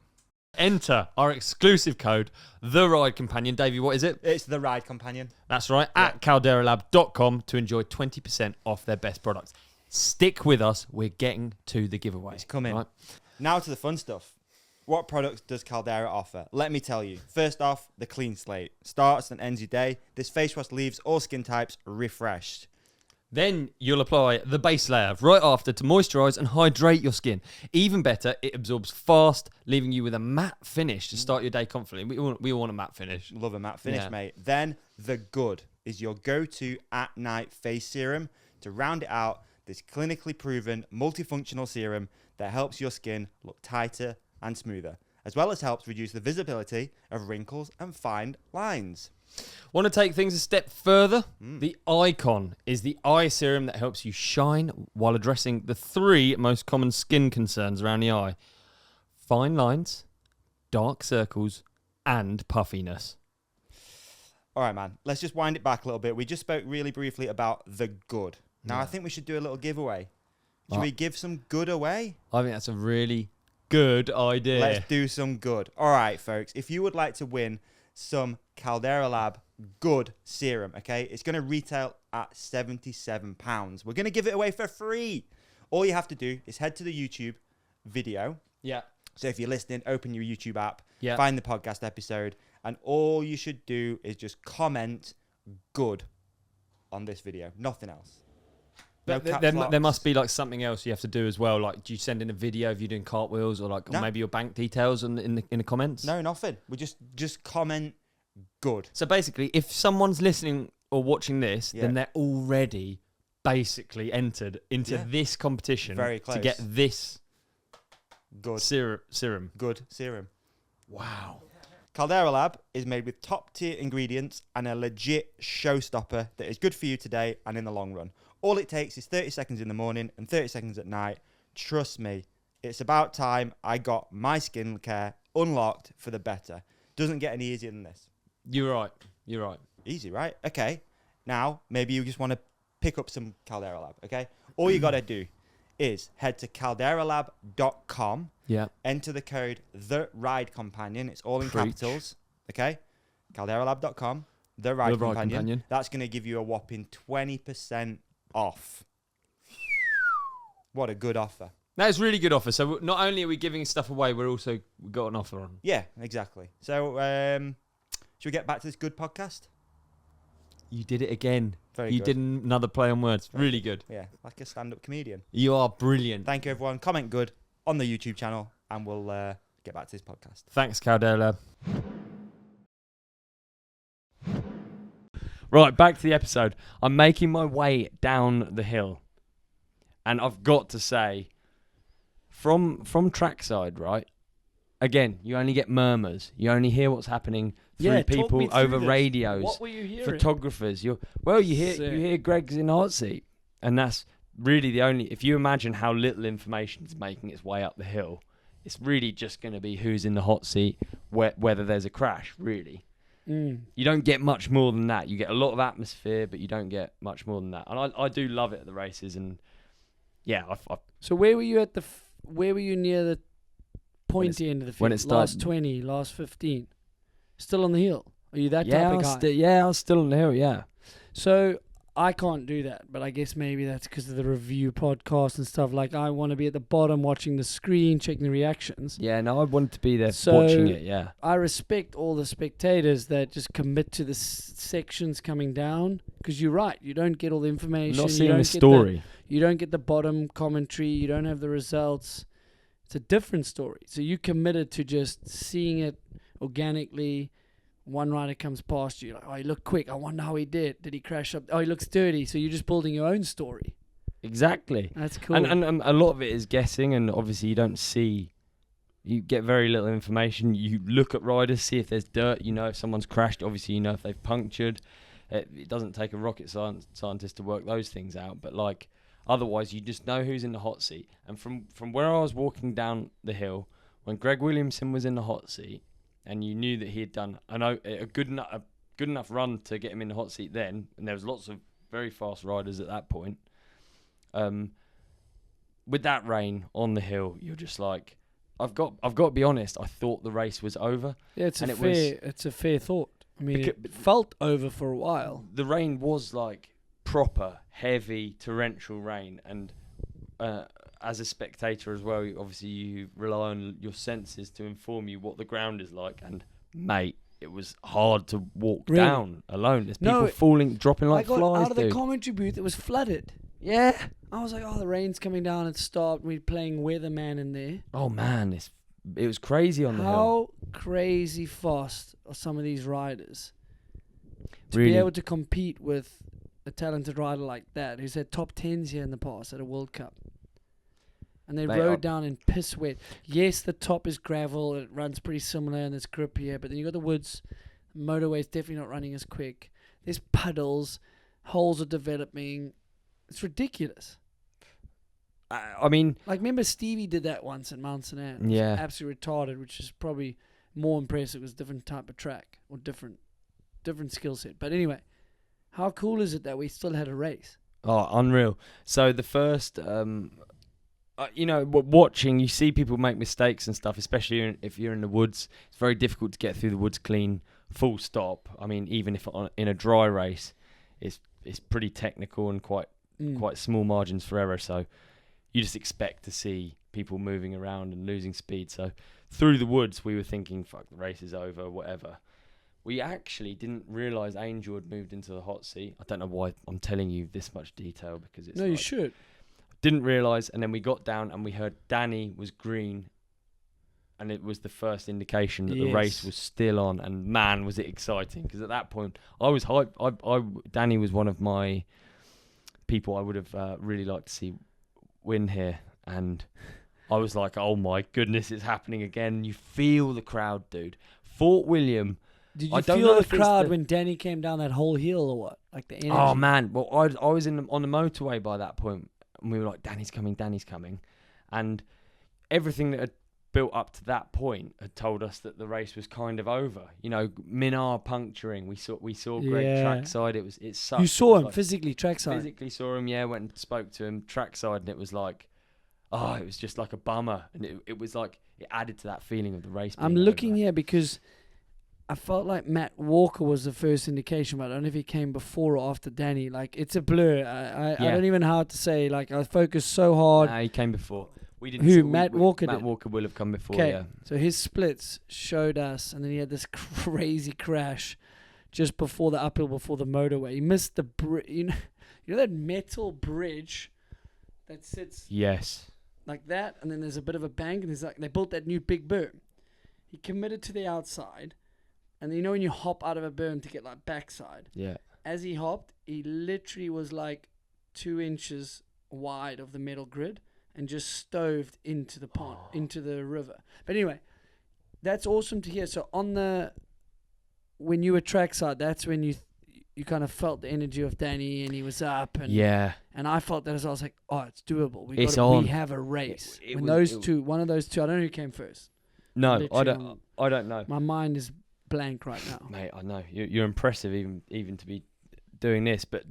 Speaker 4: Enter our exclusive code, The Ride Companion. Davey, what is it?
Speaker 3: It's the ride companion.
Speaker 4: That's right, at calderalab.com to enjoy 20% off their best products. Stick with us. We're getting to the giveaway.
Speaker 3: It's coming.
Speaker 4: Right?
Speaker 3: Now to the fun stuff. What products does Caldera offer? Let me tell you. First off, the clean slate. Starts and ends your day. This face wash leaves all skin types refreshed.
Speaker 4: Then you'll apply the base layer right after to moisturize and hydrate your skin. Even better, it absorbs fast, leaving you with a matte finish to start your day confidently. We all want a matte finish.
Speaker 3: Love a matte finish,
Speaker 4: Yeah.
Speaker 3: mate. Then the good is your go-to at-night face serum. To round it out, this clinically proven multifunctional serum that helps your skin look tighter and smoother, as well as helps reduce the visibility of wrinkles and fine lines.
Speaker 4: Want to take things a step further? The Icon is the eye serum that helps you shine while addressing the 3 most common skin concerns around the eye: fine lines, dark circles, and puffiness.
Speaker 3: All right, man. Let's just wind it back a little bit. We just spoke really briefly about the good. Now,
Speaker 4: Yeah.
Speaker 3: I think we should do a little giveaway. Should
Speaker 4: Right.
Speaker 3: we give some good away?
Speaker 4: I think that's a really good idea.
Speaker 3: Let's do some good. All right, folks. If you would like to win some Caldera Lab good serum, okay, it's going to retail at £77. We're going to give it away for free. All you have to do is head to the YouTube video.
Speaker 4: Yeah.
Speaker 3: So if you're listening, open your YouTube app,
Speaker 4: Yeah.
Speaker 3: find the podcast episode, and all you should do is just comment good on this video. Nothing else. No
Speaker 4: But
Speaker 3: caps
Speaker 4: there
Speaker 3: locks.
Speaker 4: must be like something else you have to do as well. Like, do you send in a video of you doing cartwheels, or like,
Speaker 3: No.
Speaker 4: or maybe your bank details in the comments?
Speaker 3: No, nothing. We just comment good.
Speaker 4: So basically, if someone's listening or watching this,
Speaker 3: Yeah.
Speaker 4: then they're already basically entered into
Speaker 3: Yeah.
Speaker 4: this competition
Speaker 3: Very
Speaker 4: to get
Speaker 3: close.
Speaker 4: this
Speaker 3: Good.
Speaker 4: serum.
Speaker 3: Good serum.
Speaker 4: Wow.
Speaker 3: Caldera Lab is made with top tier ingredients and a legit showstopper that is good for you today and in the long run. All it takes is 30 seconds in the morning and 30 seconds at night. Trust me, it's about time I got my skincare unlocked for the better. Doesn't get any easier than this.
Speaker 4: You're right. You're right.
Speaker 3: Easy, right? Okay. Now, maybe you just want to pick up some Caldera Lab, okay? All you got to do is head to calderalab.com,
Speaker 4: Yeah.
Speaker 3: enter the code The Ride Companion. It's all in
Speaker 4: Preach.
Speaker 3: capitals, okay? calderalab.com, The Ride
Speaker 4: The Ride
Speaker 3: Companion.
Speaker 4: Companion.
Speaker 3: That's going to give you a whopping 20% off. What a good offer.
Speaker 4: That is really good offer. So not only are we giving stuff away, we got an offer on.
Speaker 3: Yeah, exactly. So, should we get back to this good podcast?
Speaker 4: You did it again.
Speaker 3: Very
Speaker 4: You
Speaker 3: good.
Speaker 4: did another play on words.
Speaker 3: Very
Speaker 4: Really good.
Speaker 3: Yeah, like a stand-up comedian.
Speaker 4: You are brilliant.
Speaker 3: Thank you, everyone. Comment good on the YouTube channel, and we'll get back to this podcast.
Speaker 4: Thanks, Caldera.
Speaker 1: Right, back to the episode. I'm making my way down the hill, and I've got to say, from trackside, right, again, you only get murmurs. You only hear what's happening through
Speaker 2: Yeah, talk me
Speaker 1: people
Speaker 2: through
Speaker 1: over
Speaker 2: this.
Speaker 1: radios,
Speaker 2: What were you hearing?
Speaker 1: photographers. You
Speaker 2: Sick.
Speaker 1: hear Greg's in the hot seat, and that's really the only. If you imagine how little information is making its way up the hill, it's really just going to be who's in the hot seat, whether there's a crash. Really, you don't get much more than that. You get a lot of atmosphere, but you don't get much more than that. And I do love it at the races, and yeah,
Speaker 2: So where were you where were you near the pointy end of the field?
Speaker 1: when it started?
Speaker 2: Last 20, last 15. Still on the hill? Are you that
Speaker 1: yeah,
Speaker 2: type of guy?
Speaker 1: I was still on the hill. Yeah.
Speaker 2: So I can't do that, but I guess maybe that's because of the review podcast and stuff. Like, I want to be at the bottom watching the screen, checking the reactions.
Speaker 1: Yeah, no, I wanted to be there
Speaker 2: So
Speaker 1: watching it, yeah.
Speaker 2: I respect all the spectators that just commit to the sections coming down, because you're right, you don't get all the information.
Speaker 1: Not
Speaker 2: you
Speaker 1: seeing
Speaker 2: don't
Speaker 1: the
Speaker 2: get
Speaker 1: story.
Speaker 2: you don't get the bottom commentary. You don't have the results. It's a different story. So you committed to just seeing it organically. One rider comes past you, like, oh, he looked quick. I wonder how he did. Did he crash up? Oh, he looks dirty. So you're just building your own story.
Speaker 1: Exactly.
Speaker 2: That's cool.
Speaker 1: And a lot of it is guessing, and obviously you don't see, you get very little information. You look at riders, see if there's dirt, you know if someone's crashed, obviously you know if they've punctured. It doesn't take a rocket scientist to work those things out, but like otherwise you just know who's in the hot seat. And from where I was walking down the hill, when Greg Williamson was in the hot seat, and you knew that he had done a good enough run to get him in the hot seat then, and there was lots of very fast riders at that point. With that rain on the hill, you're just like, I've got to be honest. I thought the race was over.
Speaker 2: Yeah, it's
Speaker 1: and
Speaker 2: it's a fair thought. I mean, it felt over for a while.
Speaker 1: The rain was like proper, heavy, torrential rain, and as a spectator as well, obviously you rely on your senses to inform you what the ground is like. And mate, it was hard to walk down alone. There's people dropping like
Speaker 2: I got
Speaker 1: flies.
Speaker 2: out of the commentary booth. It was flooded.
Speaker 1: Yeah.
Speaker 2: I was like, oh, the rain's coming down. It stopped. We're playing weatherman in there.
Speaker 1: Oh man, it was crazy on the hill.
Speaker 2: How crazy fast are some of these riders to
Speaker 1: Really?
Speaker 2: be able to compete with a talented rider like that, who's had top 10s here in the past at a World Cup? And they rode down in piss wet. Yes, the top is gravel. It runs pretty similar and there's grip here. But then you got the woods. Motorway's definitely not running as quick. There's puddles. Holes are developing. It's ridiculous.
Speaker 1: I mean,
Speaker 2: Like, remember Stevie did that once at Mount St. Anne?
Speaker 1: Yeah.
Speaker 2: Absolutely retarded, which is probably more impressive. It was a different type of track or different skill set. But anyway, how cool is it that we still had a race?
Speaker 1: oh, unreal. So the first, watching, you see people make mistakes and stuff, especially if you're in the woods. It's very difficult to get through the woods clean, full stop. I mean, even if in a dry race, it's pretty technical and quite small margins for error. So you just expect to see people moving around and losing speed. So through the woods, we were thinking, fuck, the race is over, whatever. We actually didn't realise Angel had moved into the hot seat. I don't know why I'm telling you this much detail, because it's
Speaker 2: You should.
Speaker 1: Didn't realise, and then we got down and we heard Tahnee was green, and it was the first indication that the race was still on. And man, was it exciting, because at that point I was hyped. Tahnee was one of my people I would have really liked to see win here, and I was like, oh my goodness, it's happening again. You feel the crowd, dude. Fort William.
Speaker 2: Did
Speaker 1: I
Speaker 2: you
Speaker 1: don't
Speaker 2: feel
Speaker 1: know
Speaker 2: the
Speaker 1: if it's
Speaker 2: crowd
Speaker 1: the-
Speaker 2: when Danny came down that whole hill or what? Like the energy?
Speaker 1: Oh man, well I was on the motorway by that point, and we were like, Danny's coming, and everything that had built up to that point had told us that the race was kind of over. You know, Minar puncturing. We saw Greg trackside. It sucked.
Speaker 2: You saw him
Speaker 1: Like,
Speaker 2: physically trackside.
Speaker 1: physically saw him. Yeah, went and spoke to him trackside, and it was like, oh, it was just like a bummer, and it was like it added to that feeling of the race.
Speaker 2: I'm
Speaker 1: being
Speaker 2: looking
Speaker 1: over.
Speaker 2: here because I felt like Matt Walker was the first indication, but I don't know if he came before or after Danny. Like, it's a blur. I don't even know how to say. Like, I focused so hard.
Speaker 1: Nah, he came before. We didn't.
Speaker 2: Who? Matt Walker
Speaker 1: Matt
Speaker 2: did?
Speaker 1: Walker will have come before.
Speaker 2: Okay,
Speaker 1: Yeah.
Speaker 2: so his splits showed us, and then he had this crazy crash just before the uphill, before the motorway. He missed the you know that metal bridge that sits
Speaker 1: Yes.
Speaker 2: like that, and then there's a bit of a bank, and there's like they built that new big berm. He committed to the outside, and you know when you hop out of a berm to get like backside.
Speaker 1: Yeah.
Speaker 2: As he hopped, he literally was like 2 inches wide of the metal grid and just stoved into the pond, into the river. But anyway, that's awesome to hear. So when you were trackside, that's when you kind of felt the energy of Tahnee, and he was up, and
Speaker 1: Yeah.
Speaker 2: and I felt that as well. I was like, oh, it's doable.
Speaker 1: It's on.
Speaker 2: We have a race.
Speaker 1: It
Speaker 2: When
Speaker 1: was-
Speaker 2: one of those two, I don't know who came first.
Speaker 1: No,
Speaker 2: Literally,
Speaker 1: I don't know.
Speaker 2: My mind is blank right now.
Speaker 1: Mate, I know. You're impressive even to be doing this, but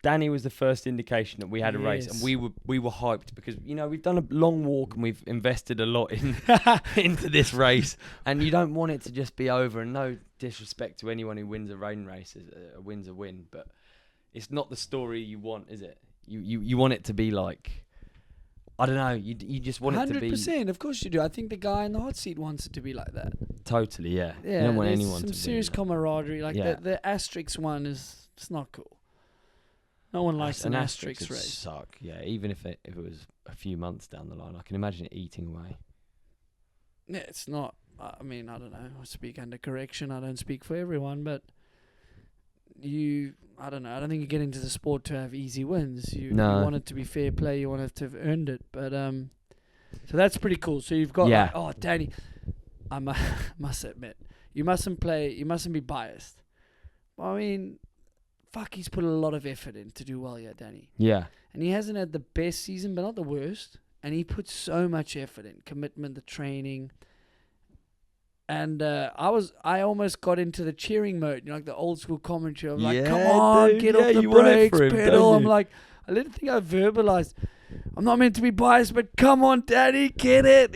Speaker 1: Tahnee was the first indication that we had a race, and
Speaker 2: Yes.
Speaker 1: we were hyped because we've done a long walk and we've invested a lot into this race, and you don't want it to just be over. And no disrespect to anyone who wins a rain race, a win's a win, but it's not the story you want, is it? You want it to be like, I don't know. You just want it to be
Speaker 2: 100%. Of course you do. I think the guy in the hot seat wants it to be like that.
Speaker 1: totally. Yeah,
Speaker 2: Yeah,
Speaker 1: you don't want
Speaker 2: there's
Speaker 1: anyone
Speaker 2: some
Speaker 1: to
Speaker 2: serious
Speaker 1: be.
Speaker 2: camaraderie. Like
Speaker 1: Yeah.
Speaker 2: the asterisk one is it's not cool. No one likes an asterisk
Speaker 1: would
Speaker 2: race.
Speaker 1: suck. Yeah, even if it was a few months down the line, I can imagine it eating away.
Speaker 2: Yeah, it's not. I mean, I don't know. I speak under correction. I don't speak for everyone, but I don't know. I don't think you get into the sport to have easy wins. You want it to be fair play. You want it to have earned it. But so that's pretty cool. So you've got
Speaker 1: Yeah.
Speaker 2: Tahnee. I must admit, you mustn't be biased. I mean, fuck, he's put a lot of effort in to do well here, Tahnee.
Speaker 1: Yeah,
Speaker 2: And he hasn't had the best season, but not the worst. And he puts so much effort in, commitment, the training. And I almost got into the cheering mode, like the old school commentary. I'm like,
Speaker 1: Yeah,
Speaker 2: come on,
Speaker 1: dude.
Speaker 2: get
Speaker 1: Yeah,
Speaker 2: off the
Speaker 1: you want it
Speaker 2: brakes,
Speaker 1: for him,
Speaker 2: pedal.
Speaker 1: don't
Speaker 2: I'm
Speaker 1: you?
Speaker 2: like, I didn't think I verbalized. I'm not meant to be biased, but come on, Tahnee, get it,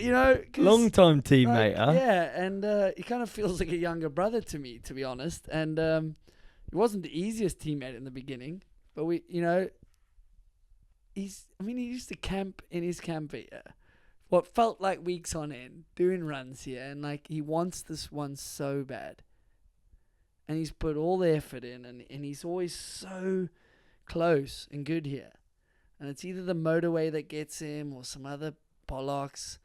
Speaker 2: 'cause,
Speaker 1: long time
Speaker 2: like,
Speaker 1: teammate, huh?
Speaker 2: yeah, and he kind of feels like a younger brother to me, to be honest. And he wasn't the easiest teammate in the beginning, but he used to camp in his camper here. What felt like weeks on end, doing runs here, and like he wants this one so bad. And he's put all the effort in, and he's always so close and good here. And it's either the motorway that gets him or some other bollocks.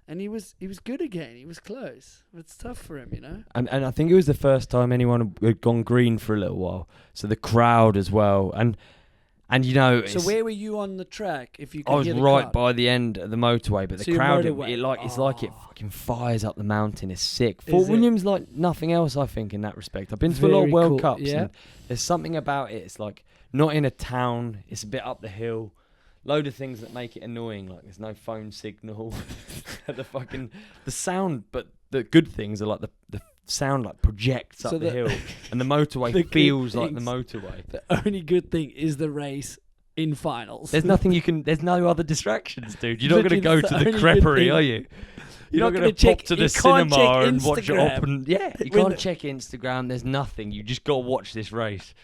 Speaker 2: And he was good again. He was close. It's tough for him,
Speaker 1: And I think it was the first time anyone had gone green for a little while. So the crowd as well, and
Speaker 2: So
Speaker 1: it's-
Speaker 2: where were you on the track? If you could
Speaker 1: I was
Speaker 2: hear the
Speaker 1: right
Speaker 2: crowd?
Speaker 1: by the end of the motorway, but
Speaker 2: So
Speaker 1: the
Speaker 2: you're
Speaker 1: crowd,
Speaker 2: motorway.
Speaker 1: it's like it fucking fires up the mountain. It's sick.
Speaker 2: Is
Speaker 1: Fort
Speaker 2: it?
Speaker 1: William's like nothing else, I think, in that respect. I've been to a lot of
Speaker 2: Very
Speaker 1: World
Speaker 2: cool,
Speaker 1: Cups,
Speaker 2: yeah.
Speaker 1: and there's something about it. It's like not in a town. It's a bit up the hill. Load of things that make it annoying, like there's no phone signal. the sound, but the good things are like the sound like projects up
Speaker 2: So
Speaker 1: the
Speaker 2: the-
Speaker 1: hill, and the motorway
Speaker 2: the good
Speaker 1: feels like the
Speaker 2: things.
Speaker 1: motorway.
Speaker 2: The only good thing is the race in finals.
Speaker 1: There's nothing there's no other distractions, dude. You're not going to go
Speaker 2: Literally,
Speaker 1: to
Speaker 2: that's
Speaker 1: the
Speaker 2: the only good
Speaker 1: creperie,
Speaker 2: thing.
Speaker 1: are you?
Speaker 2: You're not
Speaker 1: going
Speaker 2: gonna
Speaker 1: to
Speaker 2: check-
Speaker 1: pop to
Speaker 2: you
Speaker 1: the
Speaker 2: can't
Speaker 1: cinema
Speaker 2: check
Speaker 1: and watch it
Speaker 2: Instagram.
Speaker 1: up. And, yeah, you
Speaker 2: When
Speaker 1: can't
Speaker 2: the-
Speaker 1: check Instagram. There's nothing. You just got to watch this race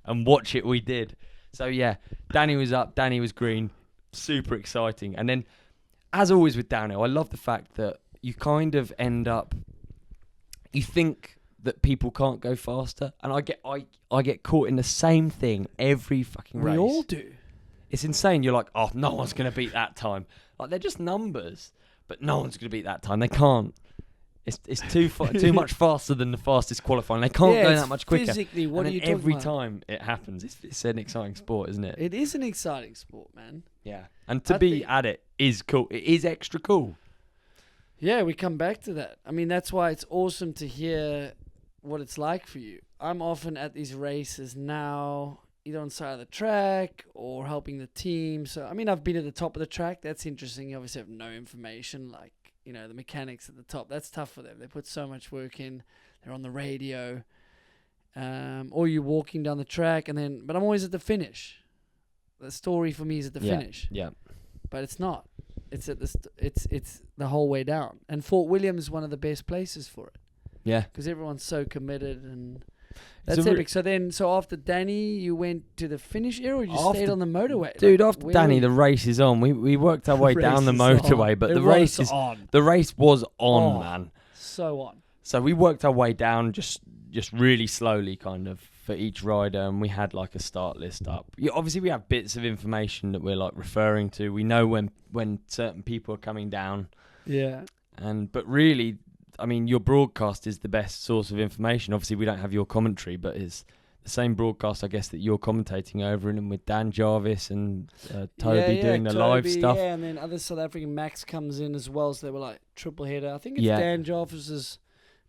Speaker 1: and watch it. We did. So, yeah, Tahnee was up. Tahnee was green. Super exciting. And then, as always with downhill, I love the fact that you kind of end up... You think that people can't go faster. And I get caught in the same thing every fucking race.
Speaker 2: We all do.
Speaker 1: It's insane. You're like, oh, no one's going to beat that time. Like, they're just numbers, but no one's going to beat that time. They can't. It's too much faster than the fastest qualifying. They can't go
Speaker 2: it's
Speaker 1: that much quicker.
Speaker 2: Physically, what
Speaker 1: and
Speaker 2: are
Speaker 1: then
Speaker 2: you talking
Speaker 1: every
Speaker 2: about?
Speaker 1: time it happens, it's an exciting sport, isn't it?
Speaker 2: It is an exciting sport, man.
Speaker 1: Yeah. And to
Speaker 2: I
Speaker 1: be
Speaker 2: think-
Speaker 1: at it is cool. It is extra cool.
Speaker 2: Yeah, we come back to that. I mean, that's why it's awesome to hear what it's like for you. I'm often at these races now, either on the side of the track or helping the team. So, I mean, I've been at the top of the track. That's interesting. You obviously have no information, like, the mechanics at the top. That's tough for them. They put so much work in. They're on the radio. Or you're walking down the track, but I'm always at the finish. The story for me is at the finish.
Speaker 1: Yeah.
Speaker 2: But it's not. It's at it's the whole way down. And Fort William is one of the best places for it
Speaker 1: Yeah.
Speaker 2: because everyone's so committed, and
Speaker 1: It's
Speaker 2: that's
Speaker 1: a
Speaker 2: epic. So after Tahnee, you went to the finish area, or you
Speaker 1: After-
Speaker 2: stayed on the motorway?
Speaker 1: Dude,
Speaker 2: Like,
Speaker 1: after
Speaker 2: where
Speaker 1: Tahnee,
Speaker 2: were
Speaker 1: the race is on. We worked our way
Speaker 2: you?
Speaker 1: down the
Speaker 2: Race is
Speaker 1: motorway,
Speaker 2: on.
Speaker 1: but
Speaker 2: It
Speaker 1: the
Speaker 2: was
Speaker 1: race is
Speaker 2: on.
Speaker 1: the race was on,
Speaker 2: On.
Speaker 1: man.
Speaker 2: So on.
Speaker 1: So we worked our way down just really slowly, kind of, for each rider, and we had like a start list up. Obviously, we have bits of information that we're like referring to. We know when certain people are coming down,
Speaker 2: Yeah.
Speaker 1: but really, I mean, your broadcast is the best source of information. Obviously, we don't have your commentary, but it's the same broadcast, I guess, that you're commentating over, and with Dan Jarvis and Toby doing the live
Speaker 2: Toby,
Speaker 1: stuff.
Speaker 2: Yeah, and then other South African Max comes in as well, so they were like triple header. I think it's
Speaker 1: Yeah.
Speaker 2: Dan Jarvis's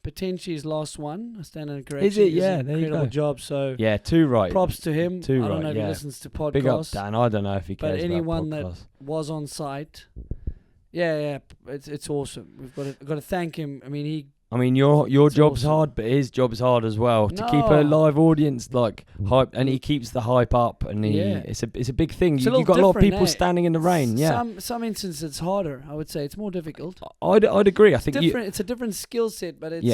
Speaker 2: potentially his last one. I stand in correction.
Speaker 1: Is it?
Speaker 2: He does
Speaker 1: Yeah,
Speaker 2: an
Speaker 1: there you
Speaker 2: incredible
Speaker 1: go.
Speaker 2: job. So
Speaker 1: Yeah, too right.
Speaker 2: props to him.
Speaker 1: Too
Speaker 2: I don't
Speaker 1: right,
Speaker 2: know if he
Speaker 1: yeah.
Speaker 2: listens to podcasts.
Speaker 1: Big up Dan. I don't know if he cares
Speaker 2: But anyone
Speaker 1: about
Speaker 2: that
Speaker 1: podcasts.
Speaker 2: was on site, yeah, it's awesome. We've got to thank him. I mean,
Speaker 1: your
Speaker 2: It's
Speaker 1: job's
Speaker 2: awesome.
Speaker 1: hard, but his job's hard as well to keep a
Speaker 2: No.
Speaker 1: live audience like hype, and he keeps the hype up, and
Speaker 2: Yeah.
Speaker 1: it's a big thing.
Speaker 2: It's a
Speaker 1: You've
Speaker 2: little
Speaker 1: got a lot of
Speaker 2: different,
Speaker 1: people
Speaker 2: eh?
Speaker 1: standing in the rain. Yeah,
Speaker 2: Some instances it's harder. I would say it's more difficult.
Speaker 1: I'd agree. I think
Speaker 2: Different. It's a different skill set, but it's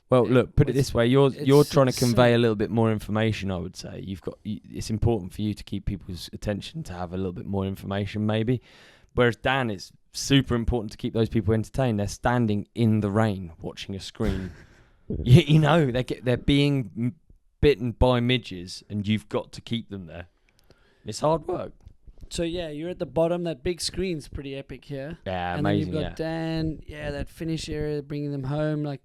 Speaker 1: Well, look, put it
Speaker 2: It's-
Speaker 1: this way: you're
Speaker 2: it's
Speaker 1: trying to convey
Speaker 2: so-
Speaker 1: a little bit more information. I would say it's important for you to keep people's attention to have a little bit more information, maybe. Whereas Dan, it's super important to keep those people entertained. They're standing in the rain watching a screen. you know, they're being bitten by midges, and you've got to keep them there. It's hard work.
Speaker 2: So yeah, you're at the bottom. That big screen's pretty epic here.
Speaker 1: Yeah,
Speaker 2: And
Speaker 1: amazing.
Speaker 2: then you've got Dan. Yeah, that finish area, bringing them home. Like,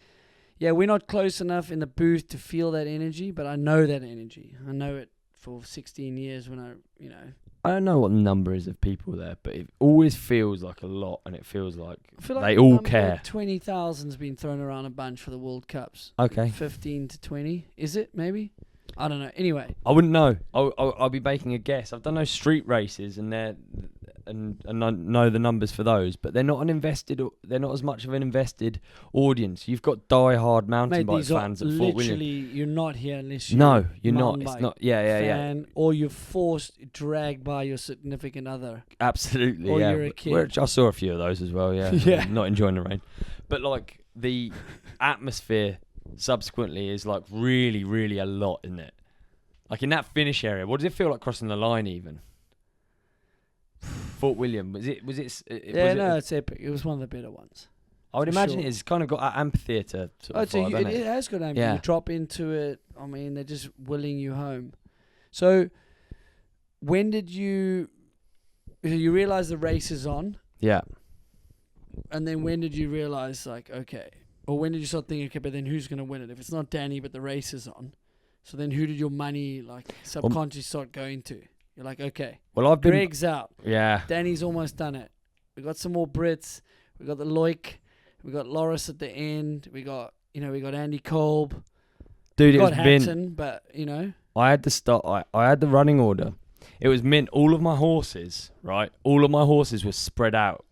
Speaker 2: yeah, we're not close enough in the booth to feel that energy, but I know that energy. I know it for 16 years when
Speaker 1: I don't know what the number is of people there, but it always feels like a lot, and it feels like
Speaker 2: I feel like
Speaker 1: they all
Speaker 2: number
Speaker 1: care.
Speaker 2: 20,000's been thrown around a bunch for the World Cups.
Speaker 1: Okay.
Speaker 2: 15 to 20. Is it maybe? I don't know. Anyway,
Speaker 1: I wouldn't know. I'll be making a guess. I've done those street races, and and I know the numbers for those, but they're not they're not as much of an invested audience. You've got die-hard mountain
Speaker 2: mate,
Speaker 1: bike
Speaker 2: these are
Speaker 1: fans at Fort William.
Speaker 2: literally, you're not here unless you're
Speaker 1: No, you're not.
Speaker 2: mountain
Speaker 1: It's
Speaker 2: bike
Speaker 1: not. Yeah.
Speaker 2: fan, or you're dragged by your significant other.
Speaker 1: Absolutely.
Speaker 2: Or
Speaker 1: yeah.
Speaker 2: you're a kid.
Speaker 1: Which I saw a few of those as well. Yeah.
Speaker 2: Yeah.
Speaker 1: Not enjoying the rain, but like the atmosphere subsequently is like really, really a lot in it. Like in that finish area, what does it feel like crossing the line even? Fort William,
Speaker 2: It's epic. It was one of the better ones.
Speaker 1: I would
Speaker 2: for
Speaker 1: imagine
Speaker 2: sure.
Speaker 1: it's kind of got that amphitheatre sort of vibe, hasn't
Speaker 2: it has got an
Speaker 1: Yeah.
Speaker 2: You drop into it. I mean, they're just willing you home. So, when did you realize the race is on?
Speaker 1: Yeah.
Speaker 2: And then when did you realize, like, okay, or when did you start thinking, okay, but then who's going to win it? If it's not Tahnee, but the race is on, so then who did your money, like, subconsciously start going to? You're like, okay,
Speaker 1: Well, I've been.
Speaker 2: Greg's out.
Speaker 1: Yeah.
Speaker 2: Danny's almost done it. We got some more Brits. We got the Loic. We got Loris at the end. We got Andy Kolb.
Speaker 1: Dude,
Speaker 2: We
Speaker 1: it was
Speaker 2: got
Speaker 1: mint.
Speaker 2: Hatton, but
Speaker 1: I had to start. I had the running order. It was mint. All of my horses, right? All of my horses were spread out.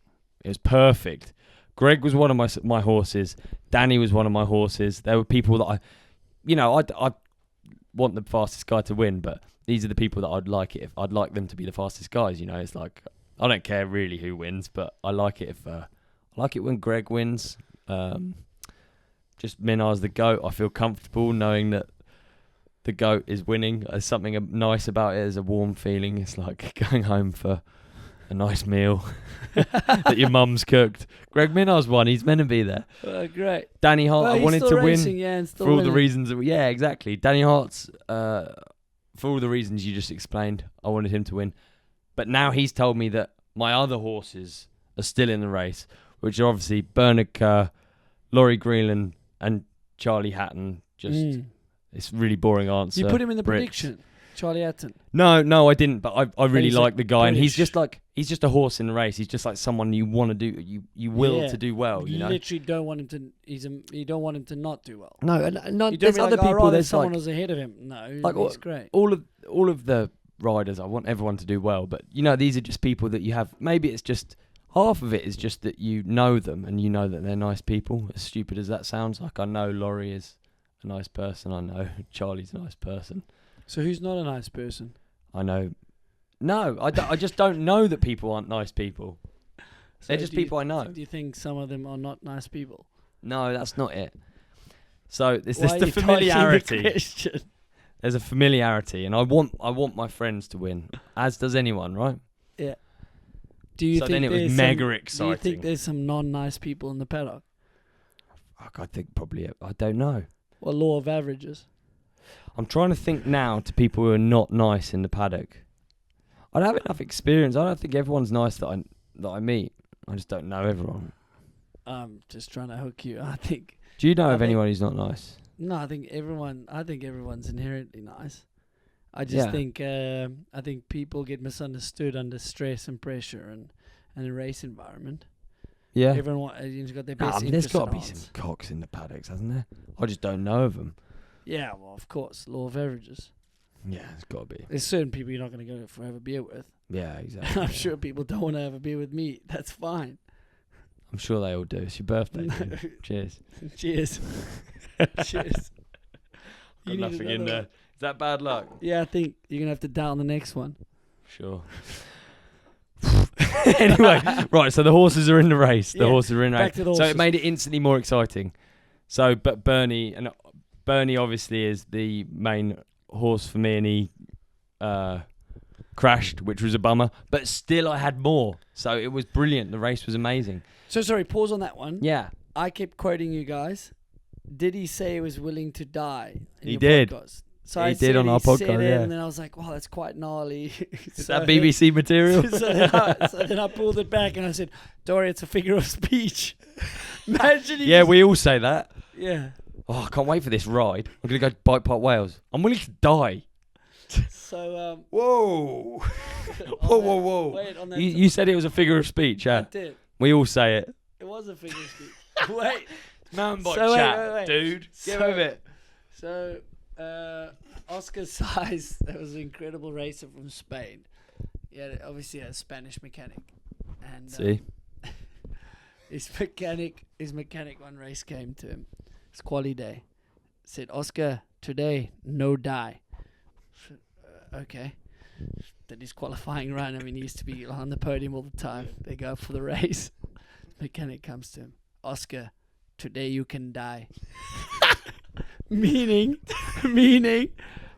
Speaker 1: It was perfect. Greg was one of my horses. Danny was one of my horses. There were people that I want the fastest guy to win, but these are the people that I'd like it if I'd like them to be the fastest guys. You know, it's like I don't care really who wins, but I like it if I like it when Greg wins. Just Minar's the GOAT. I feel comfortable knowing that the GOAT is winning. There's something nice about it. There's a warm feeling. It's like going home for a nice meal that your mum's cooked. Greg Minar's won. He's meant to be there.
Speaker 2: great.
Speaker 1: Danny Hart,
Speaker 2: Well,
Speaker 1: I
Speaker 2: he's
Speaker 1: wanted
Speaker 2: still
Speaker 1: to
Speaker 2: racing,
Speaker 1: win
Speaker 2: yeah, and still
Speaker 1: for all the
Speaker 2: winning.
Speaker 1: reasons. Yeah, exactly. Danny Hart's, for all the reasons you just explained, I wanted him to win. But now he's told me that my other horses are still in the race, which are obviously Bernard Kerr, Loic Bruni, and Charlie Hatton. Just it's a really boring answer.
Speaker 2: You put him in the
Speaker 1: Brits.
Speaker 2: prediction, Charlie Hatton.
Speaker 1: No, I didn't. But I really
Speaker 2: he's
Speaker 1: like the guy, and he's
Speaker 2: British.
Speaker 1: he's just a horse in the race. He's just like someone you want to do, you will
Speaker 2: Yeah.
Speaker 1: to do well. You know.
Speaker 2: literally don't want him to. You don't want him to not do well.
Speaker 1: No, and not,
Speaker 2: You don't
Speaker 1: there's
Speaker 2: be
Speaker 1: other
Speaker 2: like,
Speaker 1: people.
Speaker 2: Oh,
Speaker 1: There's
Speaker 2: someone
Speaker 1: like
Speaker 2: was ahead of him. No,
Speaker 1: Like,
Speaker 2: he's great.
Speaker 1: all of the riders. I want everyone to do well, but these are just people that you have. Maybe it's just half of it is just that you know them and you know that they're nice people. As stupid as that sounds, like I know Laurie is a nice person. I know Charlie's a nice person.
Speaker 2: So who's not a nice person?
Speaker 1: I know. No, I just don't know that people aren't nice people. They're just people I know.
Speaker 2: Do you think some of them are not nice people?
Speaker 1: No, that's not it. So it's
Speaker 2: Why
Speaker 1: just
Speaker 2: are
Speaker 1: the
Speaker 2: you dodging
Speaker 1: familiarity.
Speaker 2: question?
Speaker 1: There's a familiarity, and I want my friends to win, as does anyone, right?
Speaker 2: Yeah. Do you
Speaker 1: So
Speaker 2: think
Speaker 1: then it was
Speaker 2: there's
Speaker 1: mega
Speaker 2: Do you
Speaker 1: exciting.
Speaker 2: think there's some non-nice people in the paddock?
Speaker 1: Fuck, I think probably. I don't know.
Speaker 2: Or law of averages?
Speaker 1: I'm trying to think now to people who are not nice in the paddock. I don't have enough experience. I don't think everyone's nice that I meet. I just don't know everyone.
Speaker 2: I'm just trying to hook you. I think
Speaker 1: Do you know
Speaker 2: I
Speaker 1: of
Speaker 2: think-
Speaker 1: anyone who's not nice?
Speaker 2: no. I think everyone's inherently nice. I just
Speaker 1: Yeah.
Speaker 2: think people get misunderstood under stress and pressure and a race environment.
Speaker 1: Yeah.
Speaker 2: Everyone's got their best
Speaker 1: There's
Speaker 2: interest
Speaker 1: got to
Speaker 2: at
Speaker 1: be
Speaker 2: heart.
Speaker 1: some cocks in the paddocks, hasn't there? I just don't know of them.
Speaker 2: Yeah, well, of course, law of averages.
Speaker 1: Yeah, it's got to be.
Speaker 2: There's certain people you're not going to go for have a beer with.
Speaker 1: Yeah, exactly.
Speaker 2: I'm
Speaker 1: yeah.
Speaker 2: sure people don't want to have a beer with me. That's fine.
Speaker 1: I'm sure they all do. It's your birthday. dude. Cheers.
Speaker 2: Cheers. Cheers.
Speaker 1: Got
Speaker 2: You need
Speaker 1: nothing in
Speaker 2: another
Speaker 1: there.
Speaker 2: one.
Speaker 1: Is that bad luck?
Speaker 2: Yeah, I think you're going to have to down the next one.
Speaker 1: Sure. Anyway, right. So the horses are in the race. The
Speaker 2: Yeah,
Speaker 1: horses are in the
Speaker 2: back
Speaker 1: race.
Speaker 2: to the
Speaker 1: So it
Speaker 2: horses.
Speaker 1: made it instantly more exciting. So, but Bernie obviously is the main horse for me, and he crashed, which was a bummer. But still, I had more. So it was brilliant. The race was amazing.
Speaker 2: So, sorry, pause on that one.
Speaker 1: Yeah.
Speaker 2: I kept quoting you guys. Did he say he was willing to die? In
Speaker 1: He
Speaker 2: your
Speaker 1: did.
Speaker 2: Podcast? So
Speaker 1: He
Speaker 2: I
Speaker 1: did
Speaker 2: said
Speaker 1: on our
Speaker 2: he said
Speaker 1: podcast,
Speaker 2: it,
Speaker 1: yeah.
Speaker 2: And then I was like, wow, that's quite gnarly.
Speaker 1: Is that BBC material?
Speaker 2: so then I pulled it back and I said, Dory, it's a figure of speech. Imagine he
Speaker 1: Yeah,
Speaker 2: just-
Speaker 1: we all say that.
Speaker 2: Yeah.
Speaker 1: Oh, I can't wait for this ride. I'm going to go to Bike Park Wales. I'm willing to die.
Speaker 2: So,
Speaker 1: Whoa.
Speaker 2: on
Speaker 1: whoa.
Speaker 2: that- Wait, on that
Speaker 1: You said it was a figure of speech,
Speaker 2: I
Speaker 1: yeah?
Speaker 2: did.
Speaker 1: We all say it.
Speaker 2: It was a figure of speech. Wait.
Speaker 1: Mountain bike
Speaker 2: So wait,
Speaker 1: chat,
Speaker 2: wait.
Speaker 1: dude. Get
Speaker 2: So-
Speaker 1: with it.
Speaker 2: So, Oscar Size, that was an incredible racer from Spain. Yeah, obviously a Spanish mechanic. And
Speaker 1: See?
Speaker 2: his mechanic one race came to him. It's quali day. Said, Oscar, today, no die. Okay. Then his qualifying run, I mean, he used to be on the podium all the time. They go up for the race. Mechanic comes to him. Oscar, today you can die. meaning,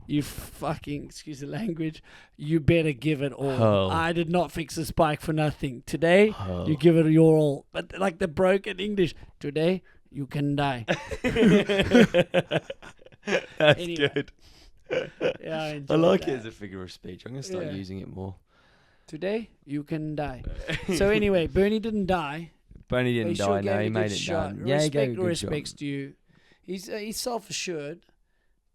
Speaker 2: you fucking, excuse the language, you better give it all.
Speaker 1: Oh.
Speaker 2: I did not fix this bike for nothing. Today,
Speaker 1: Oh.
Speaker 2: you give it your all. But like the broken English, today, you can die.
Speaker 1: That's
Speaker 2: Anyway.
Speaker 1: good.
Speaker 2: Yeah, I
Speaker 1: I
Speaker 2: enjoyed
Speaker 1: like
Speaker 2: that.
Speaker 1: it as a figure of speech. I'm going to start
Speaker 2: Yeah.
Speaker 1: using it more.
Speaker 2: Today, you can die. So anyway, Bernie didn't die.
Speaker 1: Bernie
Speaker 2: But
Speaker 1: didn't
Speaker 2: sure
Speaker 1: die,
Speaker 2: gave
Speaker 1: no,
Speaker 2: a
Speaker 1: he
Speaker 2: good
Speaker 1: made it
Speaker 2: shot.
Speaker 1: down. Yeah, he gave a good
Speaker 2: Respects
Speaker 1: shot.
Speaker 2: to you. He's self-assured,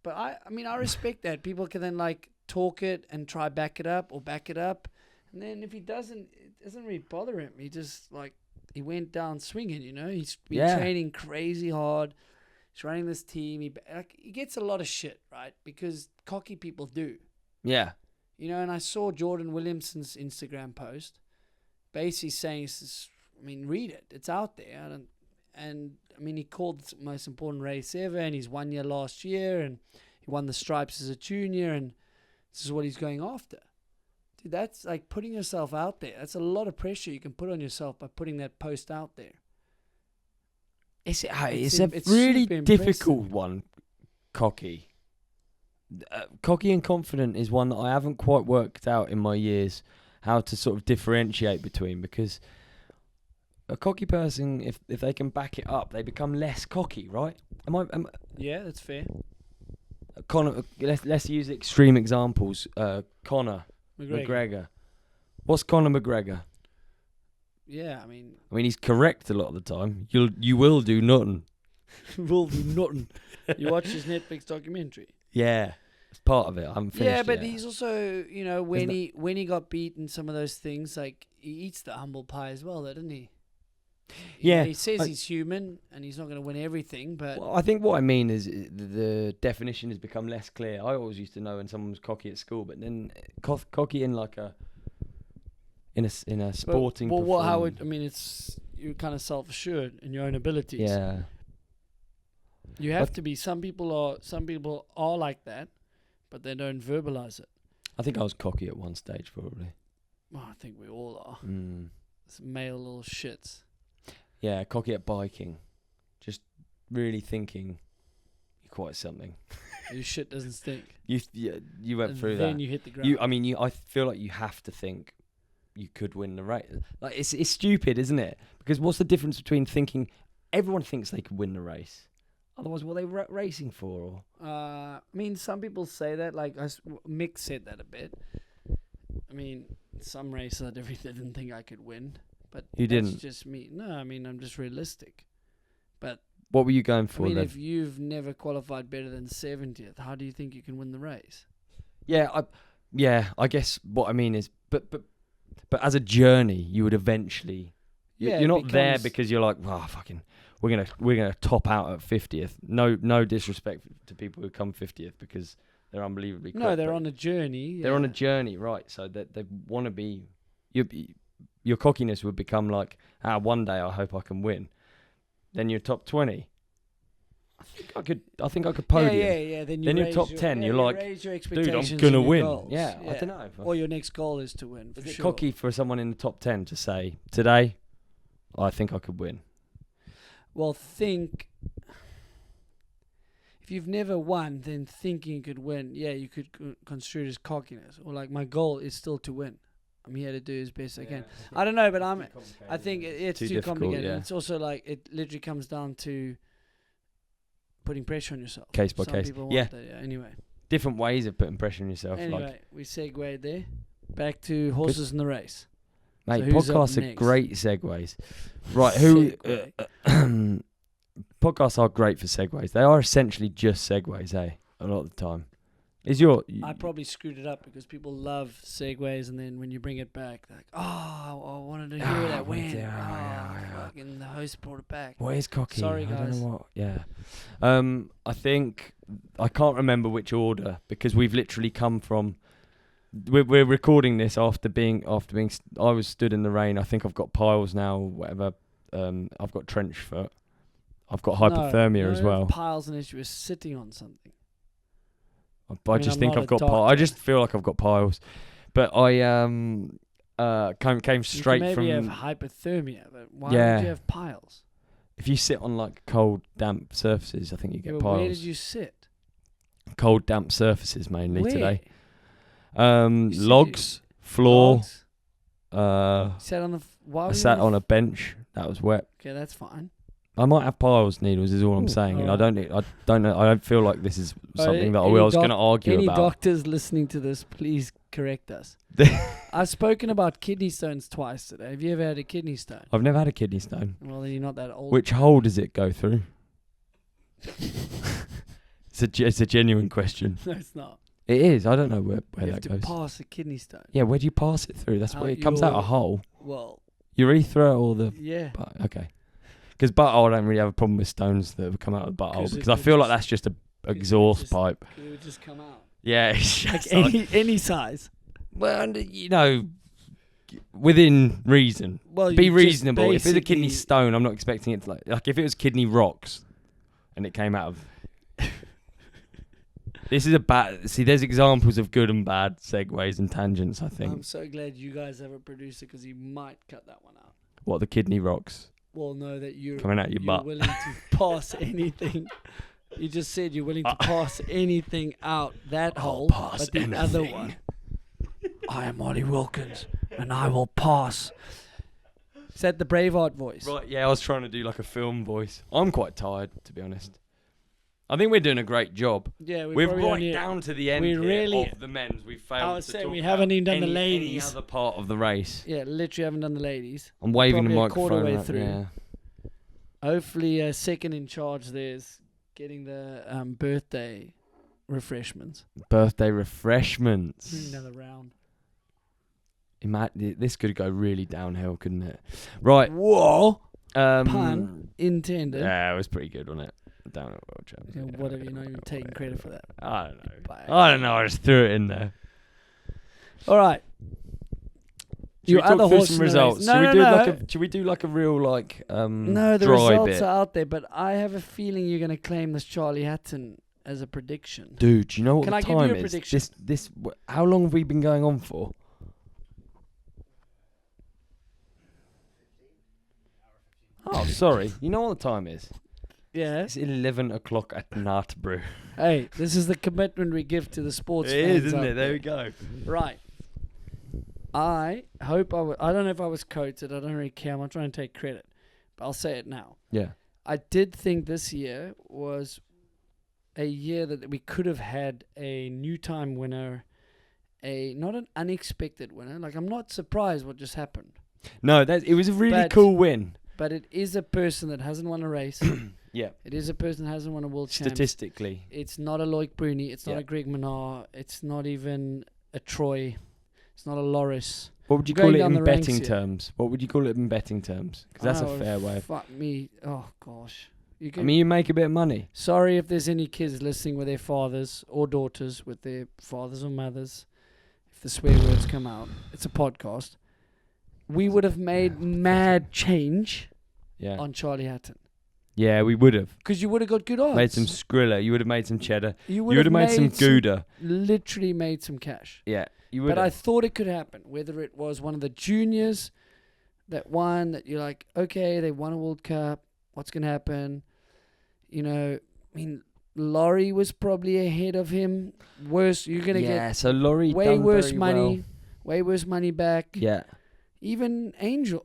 Speaker 2: but I mean I respect that. People can then like talk it and try back it up, and then if he doesn't, it doesn't really bother him. He just like he went down swinging. You know, he's been
Speaker 1: Yeah.
Speaker 2: training crazy hard. He's running this team. He gets a lot of shit, right? Because cocky people do.
Speaker 1: Yeah.
Speaker 2: You know, and I saw Jordan Williamson's Instagram post basically saying, I mean, read it. It's out there. And I mean, he called the most important race ever, and he's 1 year last year, and he won the stripes as a junior, and this is what he's going after. Dude, that's like putting yourself out there. That's a lot of pressure you can put on yourself by putting that post out there.
Speaker 1: It's
Speaker 2: It's
Speaker 1: a really
Speaker 2: super impressive.
Speaker 1: difficult one, cocky. Cocky and confident is one that I haven't quite worked out in my years how to sort of differentiate between, because a cocky person, if they can back it up, they become less cocky, right?
Speaker 2: Yeah, that's fair.
Speaker 1: Conor, let's use extreme examples. Conor McGregor. What's Conor McGregor?
Speaker 2: Yeah, I mean,
Speaker 1: He's correct a lot of the time. You will do nothing.
Speaker 2: will do nothing. You watch his Netflix documentary.
Speaker 1: Yeah, it's part of it. I haven't finished
Speaker 2: Yeah, but
Speaker 1: yet.
Speaker 2: he's also, you know, when
Speaker 1: Isn't
Speaker 2: he got beat in some of those things, like he eats the humble pie as well, doesn't he?
Speaker 1: Yeah,
Speaker 2: he says
Speaker 1: I-
Speaker 2: he's human and he's not going to win everything, but
Speaker 1: Well, I think what I mean is the definition has become less clear. I always used to know when someone was cocky at school, but then cocky in like in a sporting.
Speaker 2: well, how
Speaker 1: perform-
Speaker 2: would I mean? It's you're kind of self-assured in your own abilities.
Speaker 1: Yeah,
Speaker 2: you have
Speaker 1: But-
Speaker 2: to be. Some people are like that, but they don't verbalize it.
Speaker 1: I think I was cocky at one stage probably.
Speaker 2: Well, I think we all are.
Speaker 1: Mm.
Speaker 2: It's male little shits.
Speaker 1: Yeah, cocky at biking, just really thinking you're quite something.
Speaker 2: Your shit doesn't stink.
Speaker 1: You went
Speaker 2: And
Speaker 1: through
Speaker 2: then
Speaker 1: that.
Speaker 2: you hit the ground.
Speaker 1: I feel like you have to think you could win the race. Like it's stupid, isn't it? Because what's the difference between thinking everyone thinks they could win the race? Otherwise, what are they racing for? Or
Speaker 2: I mean, some people say that. Like Mick said that a bit. I mean, some races I didn't think I could win, but
Speaker 1: You
Speaker 2: that's
Speaker 1: didn't?
Speaker 2: just me. No, I mean, I'm just realistic. But
Speaker 1: what were you going for
Speaker 2: I mean,
Speaker 1: then?
Speaker 2: if you've never qualified better than 70th, how do you think you can win the race?
Speaker 1: I guess what I mean is, but as a journey, you would eventually
Speaker 2: Yeah,
Speaker 1: You're
Speaker 2: it
Speaker 1: not there
Speaker 2: becomes-
Speaker 1: because you're like, oh, fucking, we're gonna top out at 50th. No disrespect to people who come 50th because they're unbelievably quick.
Speaker 2: No, they're
Speaker 1: but
Speaker 2: on a journey.
Speaker 1: They're on a
Speaker 2: yeah.
Speaker 1: journey, right? So that they want to be. Your cockiness would become like, one day I hope I can win. Then you're top 20. I think I could podium.
Speaker 2: Yeah. Then
Speaker 1: Then you're
Speaker 2: raise
Speaker 1: top
Speaker 2: your-
Speaker 1: 10,
Speaker 2: yeah,
Speaker 1: you're
Speaker 2: you
Speaker 1: like,
Speaker 2: raise your
Speaker 1: Dude, I'm
Speaker 2: expectations
Speaker 1: gonna
Speaker 2: and your
Speaker 1: win.
Speaker 2: goals.
Speaker 1: Yeah, I don't know.
Speaker 2: Or your next goal is to win.
Speaker 1: Is
Speaker 2: For
Speaker 1: it
Speaker 2: sure.
Speaker 1: cocky for someone in the top 10 to say, today, I think I could win?
Speaker 2: Well, think. If you've never won, then thinking you could win, you could construe it as cockiness. Or like, my goal is still to win. I'm here to do as best I can. I don't know, but I think it's
Speaker 1: Too
Speaker 2: too
Speaker 1: difficult,
Speaker 2: complicated.
Speaker 1: yeah.
Speaker 2: It's also like, it literally comes down to putting pressure on yourself.
Speaker 1: Case by
Speaker 2: Some
Speaker 1: case.
Speaker 2: people want
Speaker 1: Yeah.
Speaker 2: that, Anyway,
Speaker 1: Different ways of putting pressure on yourself.
Speaker 2: we segued there. Back to horses in the race.
Speaker 1: Mate,
Speaker 2: So who's up
Speaker 1: podcasts are
Speaker 2: next?
Speaker 1: great segues. Right, who...
Speaker 2: Segue.
Speaker 1: podcasts are great for segues. They are essentially just segues, a lot of the time. Is your...
Speaker 2: I probably screwed it up because people love segues, and then when you bring it back, they're like, I wanted to hear that win. Fucking the host brought it back.
Speaker 1: What is cocky?
Speaker 2: Sorry,
Speaker 1: I don't
Speaker 2: guys.
Speaker 1: know what. Yeah. I think... I can't remember which order because we've literally come from... We're recording this after being... I was stood in the rain. I think I've got piles now, whatever. I've got trench foot. I've got hypothermia as well.
Speaker 2: Piles unless you were sitting on something.
Speaker 1: I
Speaker 2: mean,
Speaker 1: just
Speaker 2: I'm
Speaker 1: think
Speaker 2: not
Speaker 1: I've
Speaker 2: a
Speaker 1: got piles. I
Speaker 2: doctor.
Speaker 1: just feel like I've got piles. But I came
Speaker 2: You
Speaker 1: straight
Speaker 2: can
Speaker 1: from...
Speaker 2: maybe have hypothermia, but why
Speaker 1: Yeah.
Speaker 2: would you have piles?
Speaker 1: If you sit on like cold, damp surfaces, I think you
Speaker 2: Yeah,
Speaker 1: get
Speaker 2: but where
Speaker 1: piles.
Speaker 2: did you sit?
Speaker 1: Cold, damp surfaces mainly
Speaker 2: Where?
Speaker 1: today.
Speaker 2: You said
Speaker 1: Logs, floor.
Speaker 2: Logs? Sat on the. Why
Speaker 1: I
Speaker 2: were you
Speaker 1: sat
Speaker 2: the
Speaker 1: on a bench that was wet.
Speaker 2: Okay, that's fine.
Speaker 1: I might have piles, needles, is all I'm
Speaker 2: Ooh,
Speaker 1: saying, and I
Speaker 2: alright.
Speaker 1: don't know. I don't feel like this is something that I
Speaker 2: any
Speaker 1: was going to argue
Speaker 2: Any
Speaker 1: about.
Speaker 2: doctors listening to this, please correct us. I've spoken about kidney stones twice today. Have you ever had a kidney stone?
Speaker 1: I've never had a kidney stone.
Speaker 2: Well, then you're not that old.
Speaker 1: Which hole does it go through? It's a genuine question.
Speaker 2: No, it's not.
Speaker 1: It is. I don't know where
Speaker 2: You have
Speaker 1: that
Speaker 2: to
Speaker 1: goes.
Speaker 2: pass a kidney stone.
Speaker 1: Yeah, where do you pass it through? That's
Speaker 2: Out
Speaker 1: where it comes out a
Speaker 2: your-
Speaker 1: hole.
Speaker 2: Well,
Speaker 1: Urethra or the
Speaker 2: yeah.
Speaker 1: butt? Okay. Because butthole, I don't really have a problem with stones that have come out of the butthole
Speaker 2: 'Cause
Speaker 1: because
Speaker 2: it
Speaker 1: I feel like
Speaker 2: just-
Speaker 1: that's just a
Speaker 2: it
Speaker 1: exhaust
Speaker 2: just-
Speaker 1: pipe.
Speaker 2: It would just come out.
Speaker 1: Yeah, it's
Speaker 2: Like
Speaker 1: just like,
Speaker 2: any size.
Speaker 1: well, and, within reason.
Speaker 2: Well,
Speaker 1: Be
Speaker 2: you just
Speaker 1: reasonable. If it's a kidney
Speaker 2: basically-
Speaker 1: stone, I'm not expecting it to like if it was kidney rocks, and it came out of. This is a bad. See, there's examples of good and bad segues and tangents. I think.
Speaker 2: I'm so glad you guys have a producer because he might cut that one out.
Speaker 1: What the kidney rocks
Speaker 2: Well, know that you're
Speaker 1: coming out your butt.
Speaker 2: willing to pass anything. You just said you're willing to pass anything out that hole,
Speaker 1: pass
Speaker 2: but the other
Speaker 1: anything.
Speaker 2: one. I am Olly Wilkins, and I will pass. Is that the Braveheart voice?
Speaker 1: Right, yeah, I was trying to do like a film voice. I'm quite tired, to be honest. I think we're doing a great job.
Speaker 2: Yeah,
Speaker 1: We're
Speaker 2: probably
Speaker 1: right
Speaker 2: only-
Speaker 1: down to the end
Speaker 2: we
Speaker 1: here
Speaker 2: really-
Speaker 1: of the men's. We failed
Speaker 2: I was
Speaker 1: to
Speaker 2: saying
Speaker 1: talk
Speaker 2: we
Speaker 1: about
Speaker 2: haven't even done the
Speaker 1: any
Speaker 2: ladies.
Speaker 1: other part of the race.
Speaker 2: Yeah, literally haven't done the ladies.
Speaker 1: I'm waving the
Speaker 2: Probably a quarter
Speaker 1: microphone
Speaker 2: way
Speaker 1: around,
Speaker 2: through.
Speaker 1: yeah.
Speaker 2: Hopefully, second in charge there's getting the birthday refreshments.
Speaker 1: Birthday refreshments.
Speaker 2: Another round.
Speaker 1: This could go really downhill, couldn't it? Right.
Speaker 2: Whoa!
Speaker 1: Um,
Speaker 2: Pun intended.
Speaker 1: Yeah, it was pretty good, wasn't it? Down at World
Speaker 2: Yeah,
Speaker 1: Champions.
Speaker 2: whatever, you're not even taking credit for that.
Speaker 1: I don't know.
Speaker 2: Bye.
Speaker 1: I don't know. I just threw it in there.
Speaker 2: All right.
Speaker 1: Should we talk through
Speaker 2: horse
Speaker 1: some
Speaker 2: in the race.
Speaker 1: results?
Speaker 2: No,
Speaker 1: should we
Speaker 2: no,
Speaker 1: do
Speaker 2: no.
Speaker 1: like a? Should we do like a real like
Speaker 2: No, the
Speaker 1: dry
Speaker 2: results
Speaker 1: bit?
Speaker 2: are out there, but I have a feeling you're going to claim this Charlie Hatton as a prediction.
Speaker 1: Dude, do you know what
Speaker 2: Can
Speaker 1: the
Speaker 2: I give you
Speaker 1: time
Speaker 2: a
Speaker 1: is?
Speaker 2: prediction?
Speaker 1: How long have we been going on for? Oh, sorry. You know what the time is?
Speaker 2: Yeah.
Speaker 1: It's 11 o'clock at night, bro.
Speaker 2: Hey, this is the commitment we give to the sports
Speaker 1: It
Speaker 2: fans
Speaker 1: is, isn't
Speaker 2: out
Speaker 1: it? There we go.
Speaker 2: Right. I hope I don't know if I was quoted. I don't really care. I'm not trying to take credit. But I'll say it now.
Speaker 1: Yeah.
Speaker 2: I did think this year was a year that we could have had a new time winner, not an unexpected winner. Like, I'm not surprised what just happened.
Speaker 1: No, it was a really
Speaker 2: But-
Speaker 1: cool win.
Speaker 2: But it is a person that hasn't won a race.
Speaker 1: Yeah.
Speaker 2: It is a person that hasn't won a world championship.
Speaker 1: Statistically.
Speaker 2: It's not a Loic Bruni. It's not
Speaker 1: Yeah.
Speaker 2: a Greg Menard. It's not even a Troy. It's not a Loris.
Speaker 1: What would you
Speaker 2: Going
Speaker 1: call it
Speaker 2: down
Speaker 1: in
Speaker 2: the ranks
Speaker 1: betting
Speaker 2: here.
Speaker 1: terms? What would you call it in betting terms? Because that's
Speaker 2: Oh,
Speaker 1: a fair way.
Speaker 2: Fuck me. Oh, gosh. You
Speaker 1: I
Speaker 2: can,
Speaker 1: mean, you make a bit of money.
Speaker 2: sorry if there's any kids listening with their fathers or daughters, with their fathers or mothers. If the swear words come out, it's a podcast. We would have made mad change
Speaker 1: Yeah.
Speaker 2: on Charlie Hatton.
Speaker 1: Yeah, we would have.
Speaker 2: Because you would have got good odds.
Speaker 1: Made some Skrilla. You would have made some cheddar.
Speaker 2: You
Speaker 1: You would have made some Gouda.
Speaker 2: Literally made some cash.
Speaker 1: Yeah, you would
Speaker 2: But I
Speaker 1: have.
Speaker 2: thought it could happen. Whether it was one of the juniors that won, that you're like, okay, they won a World Cup. What's going to happen? You know, I mean, Laurie was probably ahead of him. Worse, you're going to
Speaker 1: Yeah, so Laurie
Speaker 2: get way
Speaker 1: done
Speaker 2: worse
Speaker 1: very
Speaker 2: money.
Speaker 1: well.
Speaker 2: Way worse money back.
Speaker 1: Yeah.
Speaker 2: Even Angel.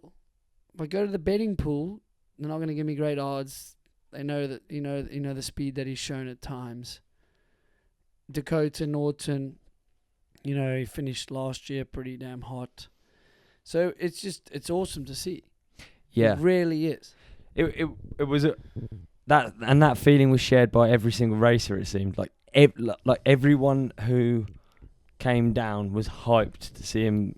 Speaker 2: If I go to the betting pool, they're not going to give me great odds. They know that, you know the speed that he's shown at times. Dakota Norton, you know, he finished last year pretty damn hot. So it's awesome to see.
Speaker 1: Yeah.
Speaker 2: It really is.
Speaker 1: It was that feeling was shared by every single racer. It seemed like everyone who came down was hyped to see him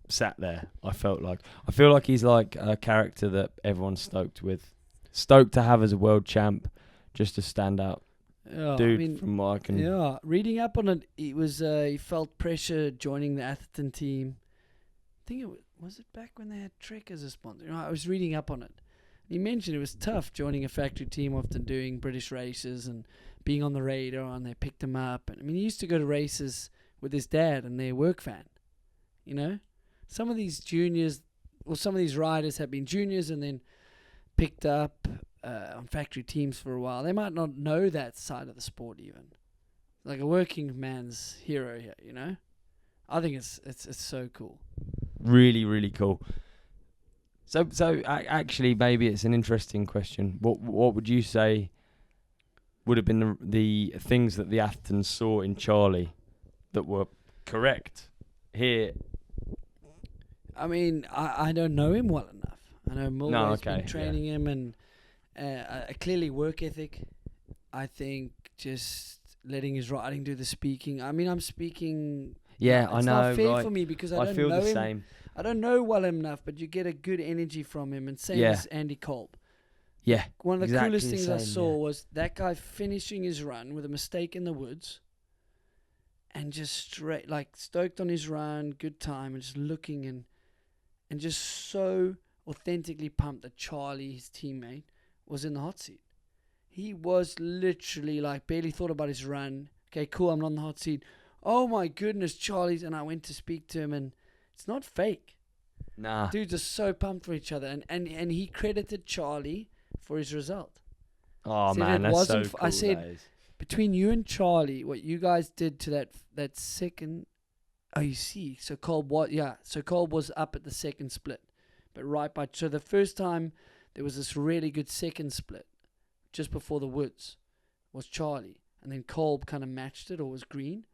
Speaker 1: sat there. I feel like he's like a character that everyone's stoked to have as a world champ, just to stand out
Speaker 2: Yeah,
Speaker 1: dude.
Speaker 2: I mean,
Speaker 1: From what I can,
Speaker 2: yeah, reading up on it, it was he felt pressure joining the Atherton team. I think was it back when they had Trek as a sponsor. You know, I was reading up on it. He mentioned it was tough joining a factory team after doing British races and being on the radar, and they picked him up. And I mean, he used to go to races with his dad and their work van. You know, some of these juniors, or some of these riders have been juniors and then picked up on factory teams for a while. They might not know that side of the sport even. Like a working man's hero here, you know. I think it's so cool.
Speaker 1: really, really cool. So actually, maybe it's an interesting question. What would you say would have been the things that the Athertons saw in Charlie that were correct here?
Speaker 2: I mean, I don't know him well enough. I know Mulway's been training him, and clearly work ethic. I think just letting his riding do the speaking. I mean, I'm speaking.
Speaker 1: Yeah, I
Speaker 2: it's
Speaker 1: know.
Speaker 2: not fair
Speaker 1: right.
Speaker 2: for me because I
Speaker 1: I
Speaker 2: don't
Speaker 1: feel
Speaker 2: know
Speaker 1: the
Speaker 2: him.
Speaker 1: same.
Speaker 2: I don't know well enough, but you get a good energy from him. And same
Speaker 1: Yeah.
Speaker 2: as Andy Kolb.
Speaker 1: Yeah,
Speaker 2: One of the
Speaker 1: exactly
Speaker 2: coolest
Speaker 1: the
Speaker 2: things I
Speaker 1: same,
Speaker 2: saw
Speaker 1: yeah.
Speaker 2: was that guy finishing his run with a mistake in the woods, and just straight, like stoked on his run, good time, and just looking and just so authentically pumped that Charlie, his teammate, was in the hot seat. He was literally like barely thought about his run. Okay, cool, I'm not in the hot seat. Oh my goodness, Charlie's, and I went to speak to him, and it's not fake.
Speaker 1: Nah.
Speaker 2: Dudes are so pumped for each other, and he credited Charlie for his result.
Speaker 1: Oh
Speaker 2: Said
Speaker 1: man,
Speaker 2: it
Speaker 1: that's so
Speaker 2: wasn't
Speaker 1: cool.
Speaker 2: I said,
Speaker 1: that is.
Speaker 2: Between you and Charlie, what you guys did to that second, oh, you see, so Kolb was up at the second split, but right by, so the first time there was this really good second split, just before the woods, was Charlie, and then Kolb kind of matched it or was green,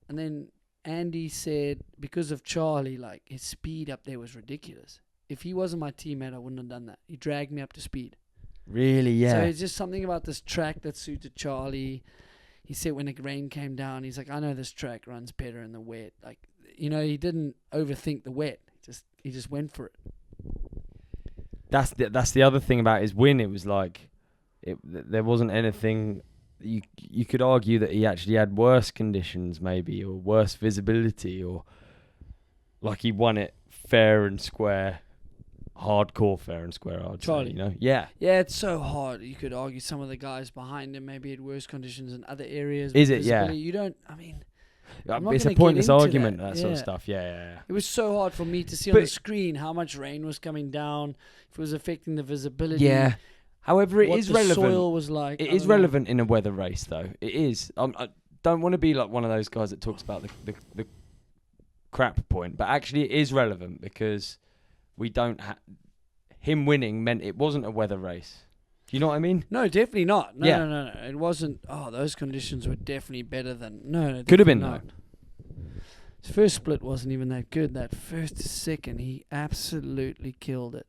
Speaker 2: and then Andy said because of Charlie, like his speed up there was ridiculous. If he wasn't my teammate, I wouldn't have done that. He dragged me up to speed.
Speaker 1: Really, yeah.
Speaker 2: So it's just something about this track that suited Charlie. He said when the rain came down, he's like, I know this track runs better in the wet. Like, you know, he didn't overthink the wet. He just went for it.
Speaker 1: That's the other thing about his win. It was like, there wasn't anything. You could argue that he actually had worse conditions, maybe, or worse visibility, or like he won it fair and square, hardcore fair and square. I'd
Speaker 2: Charlie.
Speaker 1: say, you know, yeah.
Speaker 2: Yeah, it's so hard. You could argue some of the guys behind him maybe had worse conditions in other areas.
Speaker 1: Is
Speaker 2: with
Speaker 1: it? Yeah.
Speaker 2: visibility. You don't. I mean, I'm not
Speaker 1: It's a
Speaker 2: gonna get
Speaker 1: pointless
Speaker 2: into
Speaker 1: argument, that sort of
Speaker 2: Yeah.
Speaker 1: stuff. Yeah.
Speaker 2: it was so hard for me to see on
Speaker 1: But-
Speaker 2: the screen how much rain was coming down, if it was affecting the visibility.
Speaker 1: Yeah. However, it
Speaker 2: what
Speaker 1: is
Speaker 2: the
Speaker 1: relevant.
Speaker 2: soil was like.
Speaker 1: It
Speaker 2: I
Speaker 1: is
Speaker 2: don't know.
Speaker 1: relevant in a weather race, though. It is. I don't want to be like one of those guys that talks about the crap point, but actually it is relevant because we don't him winning meant it wasn't a weather race. Do you know what I mean?
Speaker 2: No, definitely not. No,
Speaker 1: Yeah.
Speaker 2: no. It wasn't. Oh, those conditions were definitely better than. No,
Speaker 1: Could have been,
Speaker 2: definitely not. His first split wasn't even that good. That first to second, he absolutely killed it.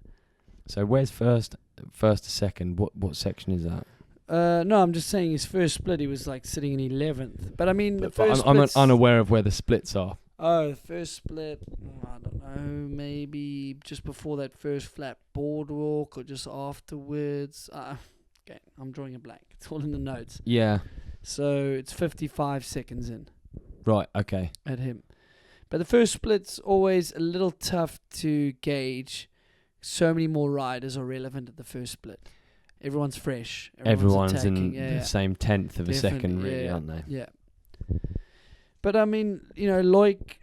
Speaker 1: So where's first to second? What section is that?
Speaker 2: No, I'm just saying his first split, he was like sitting in 11th. But I mean, the
Speaker 1: But
Speaker 2: first
Speaker 1: I'm
Speaker 2: splits,
Speaker 1: unaware of where the splits are.
Speaker 2: Oh, the first split, I don't know, maybe just before that first flat boardwalk or just afterwards. Okay, I'm drawing a blank. It's all in the notes.
Speaker 1: Yeah.
Speaker 2: So it's 55 seconds in
Speaker 1: Right. Okay.
Speaker 2: at him. But the first split's always a little tough to gauge. So many more riders are relevant at the first split. Everyone's fresh.
Speaker 1: Everyone's
Speaker 2: attacking.
Speaker 1: in the same tenth of a second,
Speaker 2: Definitely,
Speaker 1: really,
Speaker 2: yeah,
Speaker 1: aren't they?
Speaker 2: Yeah. But I mean, Loic,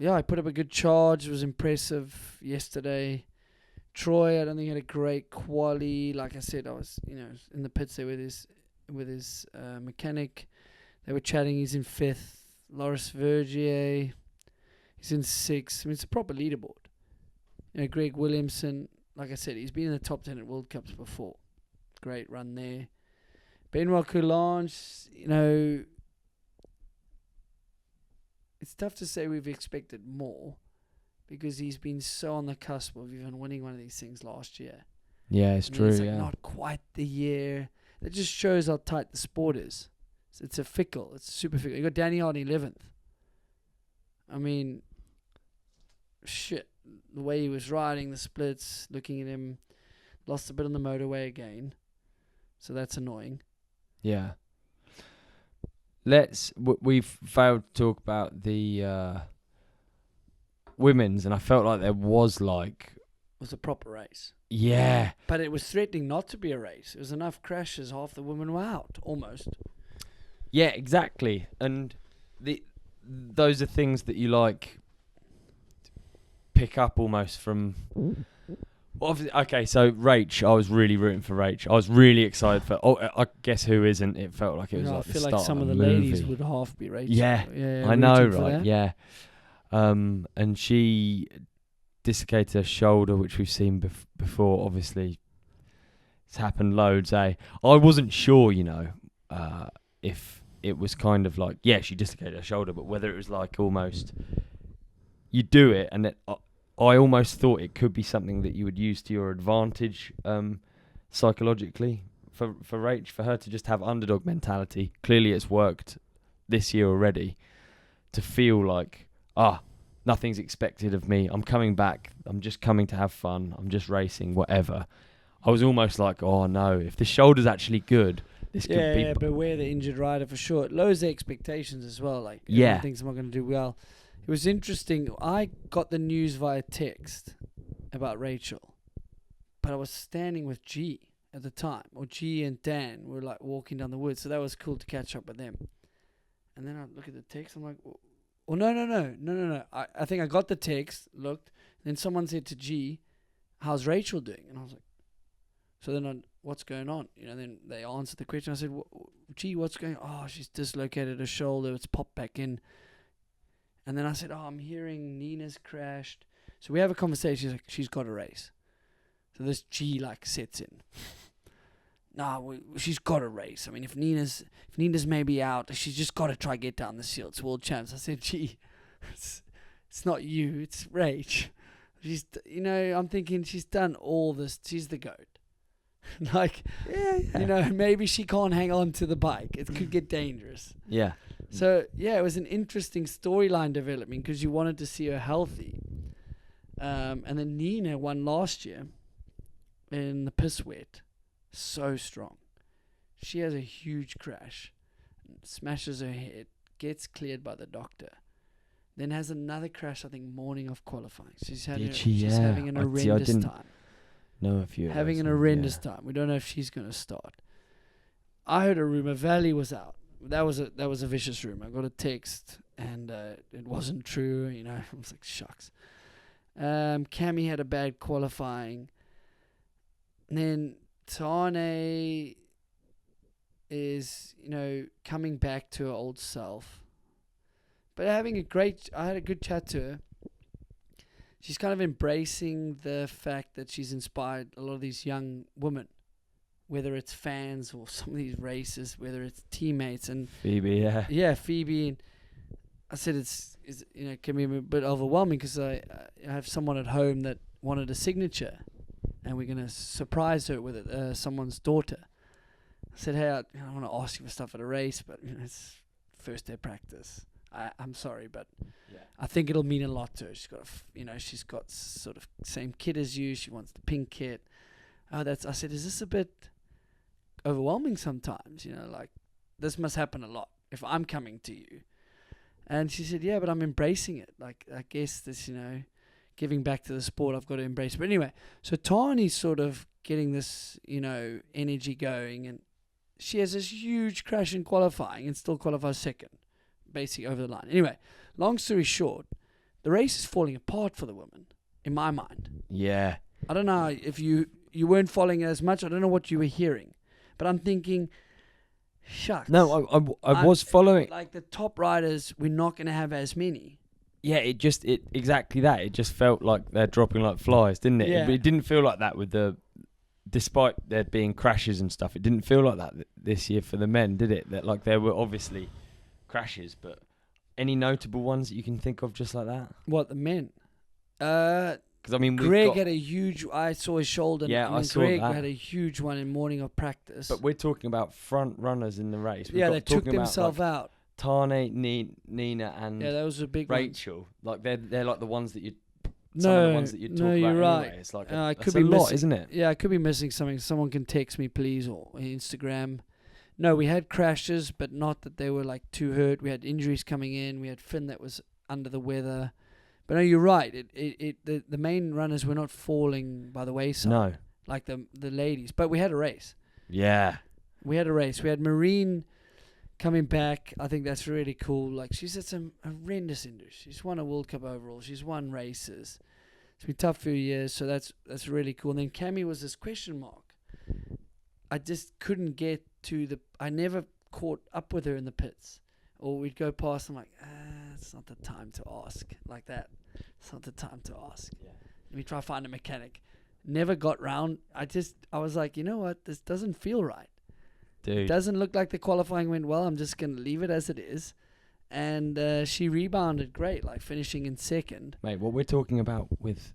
Speaker 2: I put up a good charge. It was impressive yesterday. Troy, I don't think had a great quali. Like I said, I was, in the pits there with his mechanic. They were chatting. He's in 5th. Loris Vergier, he's in 6th. I mean, it's a proper leaderboard. Greg Williamson, like I said, he's been in the top 10 at World Cups before. Great run there. Benoit Coulange, it's tough to say we've expected more because he's been so on the cusp of even winning one of these things last year.
Speaker 1: Yeah, it's true.
Speaker 2: It's
Speaker 1: Yeah.
Speaker 2: not quite the year. That just shows how tight the sport is. It's a fickle. It's super fickle. You got Danny on 11th. I mean, shit. The way he was riding the splits, looking at him, lost a bit on the motorway again. So that's annoying.
Speaker 1: Yeah. We've failed to talk about the women's, and I felt like there was
Speaker 2: It was a proper race.
Speaker 1: yeah.
Speaker 2: But it was threatening not to be a race. It was enough crashes, half the women were out, almost.
Speaker 1: Yeah, exactly. And those are things that you pick up almost from. Okay, so Rach, I was really rooting for Rach. I was really excited for. Oh, I guess who isn't? It felt like it was
Speaker 2: I
Speaker 1: the
Speaker 2: feel
Speaker 1: start
Speaker 2: like some
Speaker 1: of
Speaker 2: of
Speaker 1: the
Speaker 2: the
Speaker 1: movie.
Speaker 2: ladies would half be Rachel.
Speaker 1: Yeah,
Speaker 2: yeah,
Speaker 1: I know,
Speaker 2: rooting for
Speaker 1: right?
Speaker 2: that.
Speaker 1: Yeah. And she dislocated her shoulder, which we've seen before. Obviously, it's happened loads. I wasn't sure, if it was kind of like, yeah, she dislocated her shoulder, but whether it was like almost you do it, and I almost thought it could be something that you would use to your advantage psychologically for Rach, for her to just have underdog mentality. Clearly it's worked this year already, to feel like, nothing's expected of me. I'm coming back. I'm just coming to have fun. I'm just racing, whatever. I was almost like, oh no, if the shoulder's actually good, this could be...
Speaker 2: Yeah, beware the injured rider for sure. It lowers the expectations as well. Like,
Speaker 1: Yeah.
Speaker 2: everyone thinks I'm not going to do well. It was interesting. I got the news via text about Rachel, but I was standing with G at the time, or G and Dan were like walking down the woods, so that was cool to catch up with them. And then I look at the text, I'm like, oh, no. I think I got the text, looked, then someone said to G, how's Rachel doing? And I was like, so then what's going on? Then they answered the question. I said, G, what's going on? Oh, she's dislocated her shoulder. It's popped back in. And then I said, I'm hearing Nina's crashed. So we have a conversation. She's like, she's got a race. So this G sets in. She's got a race. I mean, if Nina's maybe out, she's just got to try get down the seal. It's world champs. I said, G, it's not you. It's Rach. She's, I'm thinking she's done all this. She's the GOAT. Maybe she can't hang on to the bike. It could get dangerous.
Speaker 1: Yeah.
Speaker 2: So, it was an interesting storyline developing because you wanted to see her healthy. And then Nina won last year in the piss wet. So strong. She has a huge crash, smashes her head, gets cleared by the doctor, then has another crash, I think, morning of qualifying. She's having an horrendous time.
Speaker 1: Know a few.
Speaker 2: Having an horrendous time. We don't know if she's going to start. I heard a rumor Valley was out. That was a vicious rumor. I got a text and it wasn't true. I was like, shucks. Cammy had a bad qualifying. And then Tahnee is, coming back to her old self. But I had a good chat to her. She's kind of embracing the fact that she's inspired a lot of these young women, whether it's fans or some of these races, whether it's teammates and
Speaker 1: Phoebe, yeah.
Speaker 2: Yeah, Phoebe. And I said it can be a bit overwhelming because I have someone at home that wanted a signature, and we're gonna surprise her with it, someone's daughter. I said, hey, I want to ask you for stuff at a race, but it's first day practice. I'm sorry, but
Speaker 1: Yeah.
Speaker 2: I think it'll mean a lot to her. She's got, she's got sort of same kit as you. She wants the pink kit. I said, is this a bit overwhelming sometimes? Like this must happen a lot if I'm coming to you. And she said, yeah, but I'm embracing it. Like, I guess this, giving back to the sport, I've got to embrace it. But anyway, so Tahnee's sort of getting this, energy going. And she has this huge crash in qualifying and still qualifies second, basically over the line. Anyway, long story short, the race is falling apart for the women, in my mind.
Speaker 1: Yeah.
Speaker 2: I don't know if you weren't following it as much. I don't know what you were hearing. But I'm thinking, shucks.
Speaker 1: No, I was following.
Speaker 2: Like the top riders, we're not going to have as many.
Speaker 1: Yeah, it exactly that. It just felt like they're dropping like flies, didn't it?
Speaker 2: Yeah.
Speaker 1: It didn't feel like that despite there being crashes and stuff. It didn't feel like that this year for the men, did it? That like there were obviously crashes, but any notable ones that you can think of just like that?
Speaker 2: What, the men?
Speaker 1: Because I mean,
Speaker 2: Greg had a huge. I saw his shoulder.
Speaker 1: Yeah, I saw
Speaker 2: Greg
Speaker 1: that.
Speaker 2: had a huge one in morning of practice.
Speaker 1: But we're talking about front runners in the race.
Speaker 2: Yeah, they took themselves out.
Speaker 1: Tahnee, Nina, and
Speaker 2: Yeah, that was a big one.
Speaker 1: Rachel. Like they're like the ones that you. Some
Speaker 2: No,
Speaker 1: of the ones that you talk
Speaker 2: no,
Speaker 1: about
Speaker 2: you're right.
Speaker 1: anyway. It's like
Speaker 2: I
Speaker 1: that's
Speaker 2: could
Speaker 1: a
Speaker 2: be
Speaker 1: lot,
Speaker 2: missing-
Speaker 1: isn't it?
Speaker 2: Yeah, I could be missing something. Someone can text me, please, or Instagram. No, we had crashes, but not that they were like too hurt. We had injuries coming in. We had Finn that was under the weather. But no, you're right. The main runners were not falling by the wayside.
Speaker 1: No.
Speaker 2: Like the ladies. But we had a race.
Speaker 1: Yeah.
Speaker 2: We had Marine coming back. I think that's really cool. Like, she's had some horrendous injuries. She's won a World Cup overall. She's won races. It's been a tough few years, so that's really cool. And then Cammy was this question mark. I just couldn't get to I never caught up with her in the pits. Or we'd go past, I'm like, it's not the time to ask. Like that. It's not the time to ask.
Speaker 1: Yeah.
Speaker 2: Let me try to find a mechanic. Never got round. I was like, you know what? This doesn't feel right.
Speaker 1: Dude.
Speaker 2: It doesn't look like the qualifying went well. I'm just going to leave it as it is. And she rebounded great, like finishing in second.
Speaker 1: Mate, what we're talking about with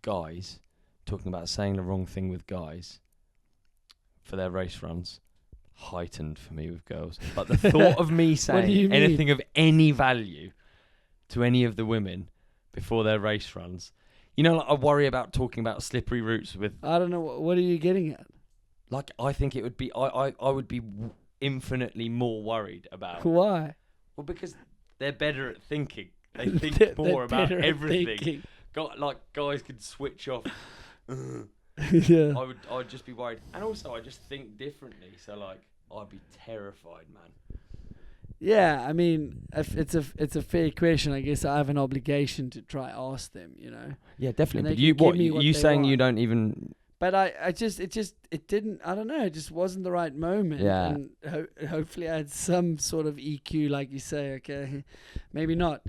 Speaker 1: guys, talking about saying the wrong thing with guys for their race runs, heightened for me with girls. But the thought of me saying anything of any value to any of the women before their race runs, like I worry about talking about slippery routes with.
Speaker 2: I don't know. What are you getting at?
Speaker 1: Like, I think it would be. I would be infinitely more worried about.
Speaker 2: Why?
Speaker 1: Well, because they're better at thinking. They think more about everything. Guys could switch off.
Speaker 2: Yeah.
Speaker 1: I'd just be worried, and also I just think differently. So like, I'd be terrified, man.
Speaker 2: Yeah, I mean, if it's a fair question. I guess I have an obligation to try ask them.
Speaker 1: Yeah, definitely.
Speaker 2: And
Speaker 1: But
Speaker 2: they
Speaker 1: you,
Speaker 2: can
Speaker 1: what
Speaker 2: give me what
Speaker 1: you
Speaker 2: they
Speaker 1: saying? You
Speaker 2: want.
Speaker 1: don't even.
Speaker 2: But it didn't. I don't know. It just wasn't the right moment.
Speaker 1: Yeah.
Speaker 2: And hopefully I had some sort of EQ, like you say. Okay, maybe not.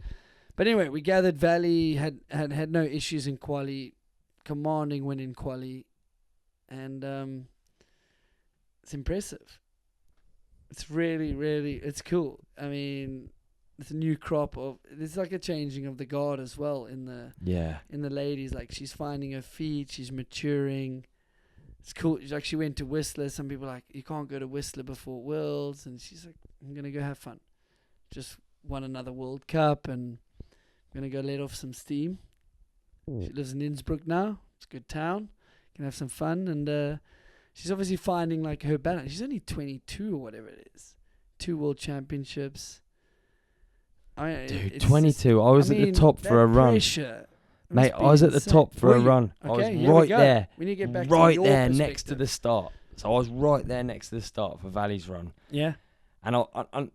Speaker 2: But anyway, we gathered Valley had no issues in quali, commanding win in quali, and it's impressive. It's really, really, it's cool. I mean, it's a new crop of. It's like a changing of the guard as well in the ladies. Like, she's finding her feet. She's maturing. It's cool. Like, she went to Whistler. Some people are like, you can't go to Whistler before Worlds, and she's like, I'm gonna go have fun. Just won another World Cup, and I'm gonna go let off some steam. She lives in Innsbruck now. It's a good town. Can have some fun, and she's obviously finding like her balance. She's only 22 or whatever it is. 2 World Championships.
Speaker 1: Dude, 22. I was at the top for a run.
Speaker 2: Pressure
Speaker 1: Mate, I was at the top for a run. I was right there.
Speaker 2: We need to get back
Speaker 1: right
Speaker 2: to your
Speaker 1: there next to
Speaker 2: perspective.
Speaker 1: the start. So I was right there next to the start for Valley's run.
Speaker 2: Yeah.
Speaker 1: And I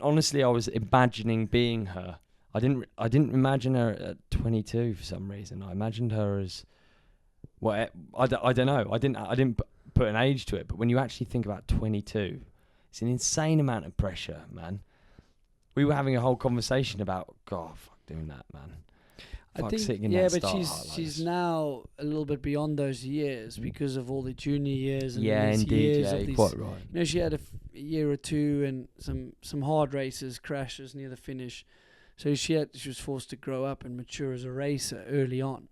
Speaker 1: honestly, I was imagining being her. I didn't imagine her at 22 for some reason. I imagined her as, well, I don't know. I didn't put an age to it. But when you actually think about 22, it's an insane amount of pressure, man. We were having a whole conversation about, God, fuck doing that, man.
Speaker 2: I think,
Speaker 1: sitting in
Speaker 2: yeah,
Speaker 1: that
Speaker 2: but
Speaker 1: start
Speaker 2: she's now a little bit beyond those years because of all the junior years and
Speaker 1: yeah,
Speaker 2: these
Speaker 1: indeed,
Speaker 2: years
Speaker 1: yeah,
Speaker 2: of
Speaker 1: you're
Speaker 2: these.
Speaker 1: quite right.
Speaker 2: You know, she had a year or two and some hard races, crashes near the finish. So she was forced to grow up and mature as a racer early on.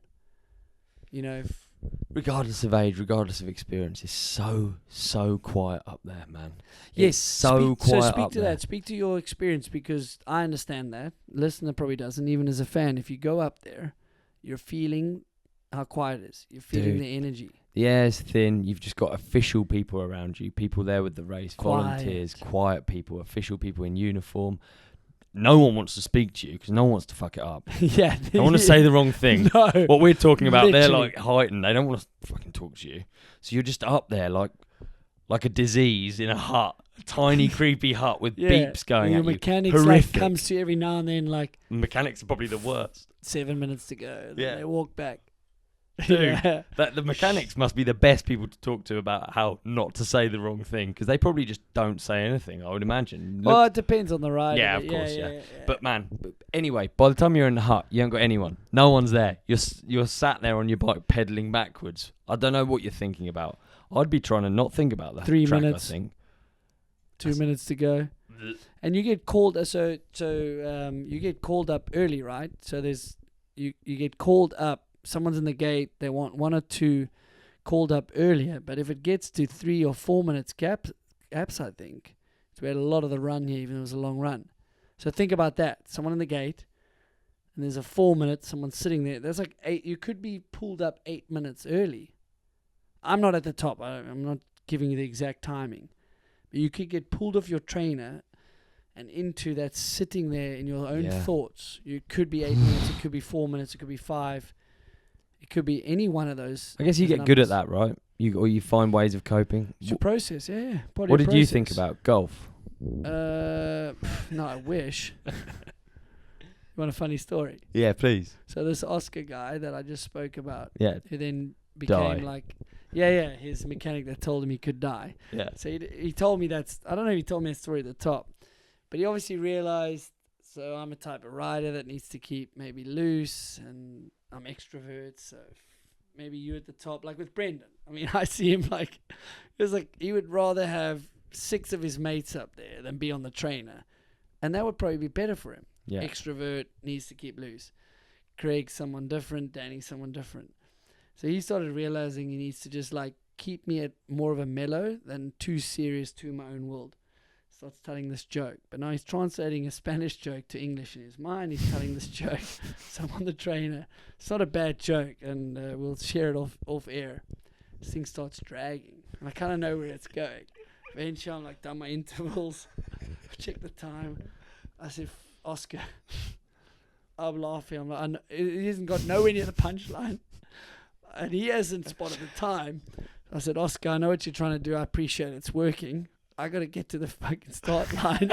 Speaker 1: regardless of age, regardless of experience, it's so quiet up there, man.
Speaker 2: Yes,
Speaker 1: It's so quiet
Speaker 2: So speak
Speaker 1: up
Speaker 2: to
Speaker 1: there.
Speaker 2: that. Speak to your experience, because I understand that. Listener probably doesn't. Even as a fan, if you go up there, you're feeling how quiet it is. You're feeling
Speaker 1: Dude.
Speaker 2: the energy.
Speaker 1: The air's thin. You've just got official people around you, people there with the race, volunteers, quiet people, official people in uniform. No one wants to speak to you because no one wants to fuck it up.
Speaker 2: Yeah.
Speaker 1: They want to say the wrong thing.
Speaker 2: No.
Speaker 1: What we're talking about, they're
Speaker 2: Literally.
Speaker 1: like heightened. They don't want to fucking talk to you. So you're just up there like a disease in a hut, a tiny creepy hut with beeps going
Speaker 2: your
Speaker 1: at you.
Speaker 2: mechanics like
Speaker 1: Horrific.
Speaker 2: comes to you every now and then, like
Speaker 1: Mechanics are probably the worst.
Speaker 2: 7 minutes to go. Then
Speaker 1: Yeah.
Speaker 2: they walk back.
Speaker 1: Dude,
Speaker 2: Yeah.
Speaker 1: That the mechanics must be the best people to talk to about how not to say the wrong thing because they probably just don't say anything. I would imagine.
Speaker 2: Well, it depends on the ride.
Speaker 1: Yeah, of course, yeah. But man, anyway, by the time you're in the hut, you haven't got anyone. No one's there. You're sat there on your bike pedaling backwards. I don't know what you're thinking about. I'd be trying to not think about that.
Speaker 2: 3
Speaker 1: track,
Speaker 2: minutes.
Speaker 1: I think.
Speaker 2: 2 minutes to go. And you get called. So you get called up early, right? So there's you get called up. Someone's in the gate. They want 1 or 2 called up earlier. But if it gets to 3 or 4 minutes gaps, I think we had a lot of the run here, even though it was a long run. So think about that. Someone in the gate, and there's a 4 minute. Someone sitting there. There's like 8. You could be pulled up 8 minutes early. I'm not at the top. I'm not giving you the exact timing. But you could get pulled off your trainer and into that sitting there in your own thoughts. You could be 8 minutes. It could be 4 minutes. It could be 5. It could be any one of those.
Speaker 1: I guess you
Speaker 2: those
Speaker 1: get good at
Speaker 2: numbers.
Speaker 1: that, right? You find ways of coping.
Speaker 2: It's a process, yeah.
Speaker 1: What did you think about golf?
Speaker 2: No, I wish. You want a funny story?
Speaker 1: Yeah, please.
Speaker 2: So this Oscar guy that I just spoke about,
Speaker 1: Yeah,
Speaker 2: who then became
Speaker 1: Die.
Speaker 2: like, his mechanic that told him he could die.
Speaker 1: yeah.
Speaker 2: So he told me I don't know if he told me that story at the top, but he obviously realized, so I'm a type of rider that needs to keep maybe loose, and I'm extrovert, so maybe you at the top, like with Brendan. I mean, I see him like, it was like he would rather have 6 of his mates up there than be on the trainer, and that would probably be better for him.
Speaker 1: Yeah.
Speaker 2: Extrovert, needs to keep loose. Craig, someone different. Danny, someone different. So he started realizing he needs to just like keep me at more of a mellow than too serious to my own world. Starts telling this joke, but now he's translating a Spanish joke to English in his mind. He's telling this joke. So I'm on the trainer. It's not a bad joke, and we'll share it off air. This thing starts dragging, and I kind of know where it's going. Eventually, I'm like done my intervals. Check the time. I said, Oscar. I'm laughing. I'm like, he hasn't got nowhere near the punchline. And he hasn't spotted the time. I said, Oscar, I know what you're trying to do. I appreciate it. It's working. I got to get to the fucking start line.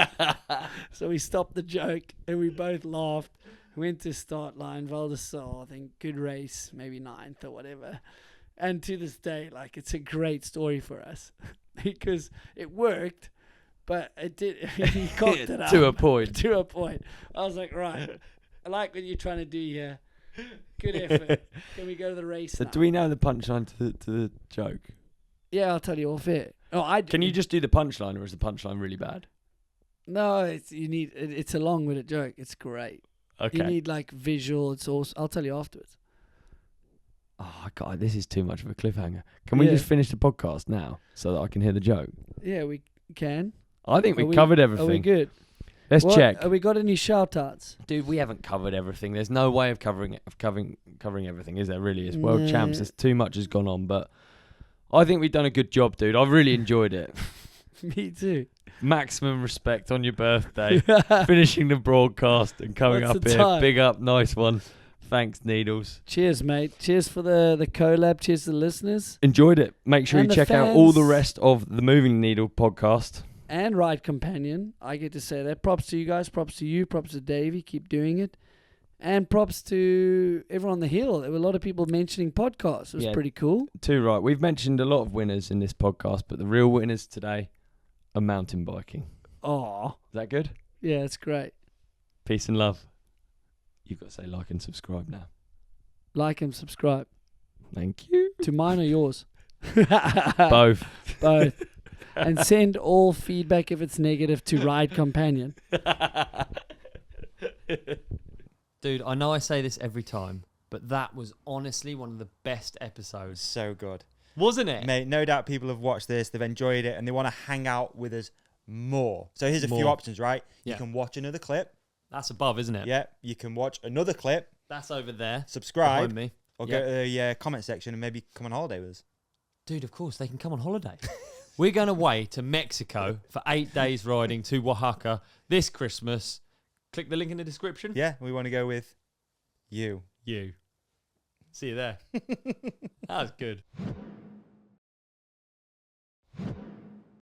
Speaker 2: So we stopped the joke and we both laughed. Went to start line. Valdesol, I think, good race, maybe 9th or whatever. And to this day, like, it's a great story for us because it worked, but it did. He cocked it up.
Speaker 1: To a point.
Speaker 2: To a point. I was like, right, I like what you're trying to do here. Good effort. Can we go to the race
Speaker 1: So
Speaker 2: now?
Speaker 1: do we know the punchline to the joke?
Speaker 2: Yeah, I'll tell you off air. Oh, I
Speaker 1: Can you just do the punchline, or is the punchline really bad?
Speaker 2: No, it's a long-winded joke. It's great.
Speaker 1: Okay.
Speaker 2: You need like visual. It's also. I'll tell you afterwards.
Speaker 1: Oh God, this is too much of a cliffhanger. Can we
Speaker 2: Yeah.
Speaker 1: just finish the podcast now so that I can hear the joke?
Speaker 2: Yeah, we can.
Speaker 1: I think
Speaker 2: Are
Speaker 1: we covered
Speaker 2: Are we
Speaker 1: everything.
Speaker 2: good?
Speaker 1: Let's
Speaker 2: What-
Speaker 1: check.
Speaker 2: Have we got any shout-outs?
Speaker 1: Dude, we haven't covered everything. There's no way of covering everything, is there really? It's world champs.
Speaker 2: Nah.
Speaker 1: There's too much has gone on, but I think we've done a good job, dude. I've really enjoyed it.
Speaker 2: Me too.
Speaker 1: Maximum respect on your birthday. Finishing the broadcast and coming
Speaker 2: What's
Speaker 1: up
Speaker 2: the
Speaker 1: here.
Speaker 2: time?
Speaker 1: Big up, nice one. Thanks, Needles.
Speaker 2: Cheers, mate. Cheers for the collab. Cheers to the listeners
Speaker 1: Enjoyed it. Make sure
Speaker 2: And
Speaker 1: you
Speaker 2: the
Speaker 1: check out all the
Speaker 2: fans.
Speaker 1: rest of the Moving Needle podcast.
Speaker 2: and Ride Companion. I get to say that. Props to you guys. Props to you. Props to Davey. Keep doing it. And props to everyone on the hill. There were a lot of people mentioning podcasts. It was
Speaker 1: Yeah.
Speaker 2: pretty cool.
Speaker 1: Too right. We've mentioned a lot of winners in this podcast, but the real winners today are mountain biking.
Speaker 2: Oh,
Speaker 1: Is that good?
Speaker 2: yeah, it's great.
Speaker 1: Peace and love. You've got to say like and subscribe now.
Speaker 2: Like and subscribe.
Speaker 1: Thank you.
Speaker 2: To mine or yours?
Speaker 1: Both.
Speaker 2: Both. And send all feedback if it's negative to Ride Companion.
Speaker 4: Dude, I know I say this every time, but that was honestly one of the best episodes.
Speaker 3: So good.
Speaker 4: Wasn't it?
Speaker 3: Mate, no doubt people have watched this, they've enjoyed it, and they want to hang out with us more. So here's a few
Speaker 4: More.
Speaker 3: options, right?
Speaker 4: Yeah.
Speaker 3: You can watch another clip.
Speaker 4: That's above, isn't it?
Speaker 3: Yeah. You can watch another clip,
Speaker 4: That's over there.
Speaker 3: subscribe,
Speaker 4: Behind me.
Speaker 3: or
Speaker 4: Yeah.
Speaker 3: go to the comment section and maybe come on holiday with us.
Speaker 4: Dude, of course, they can come on holiday. We're going away to Mexico for 8 days riding to Oaxaca this Christmas. Click the link in the description.
Speaker 3: Yeah, we want to go with you.
Speaker 4: You. See you there. That was good.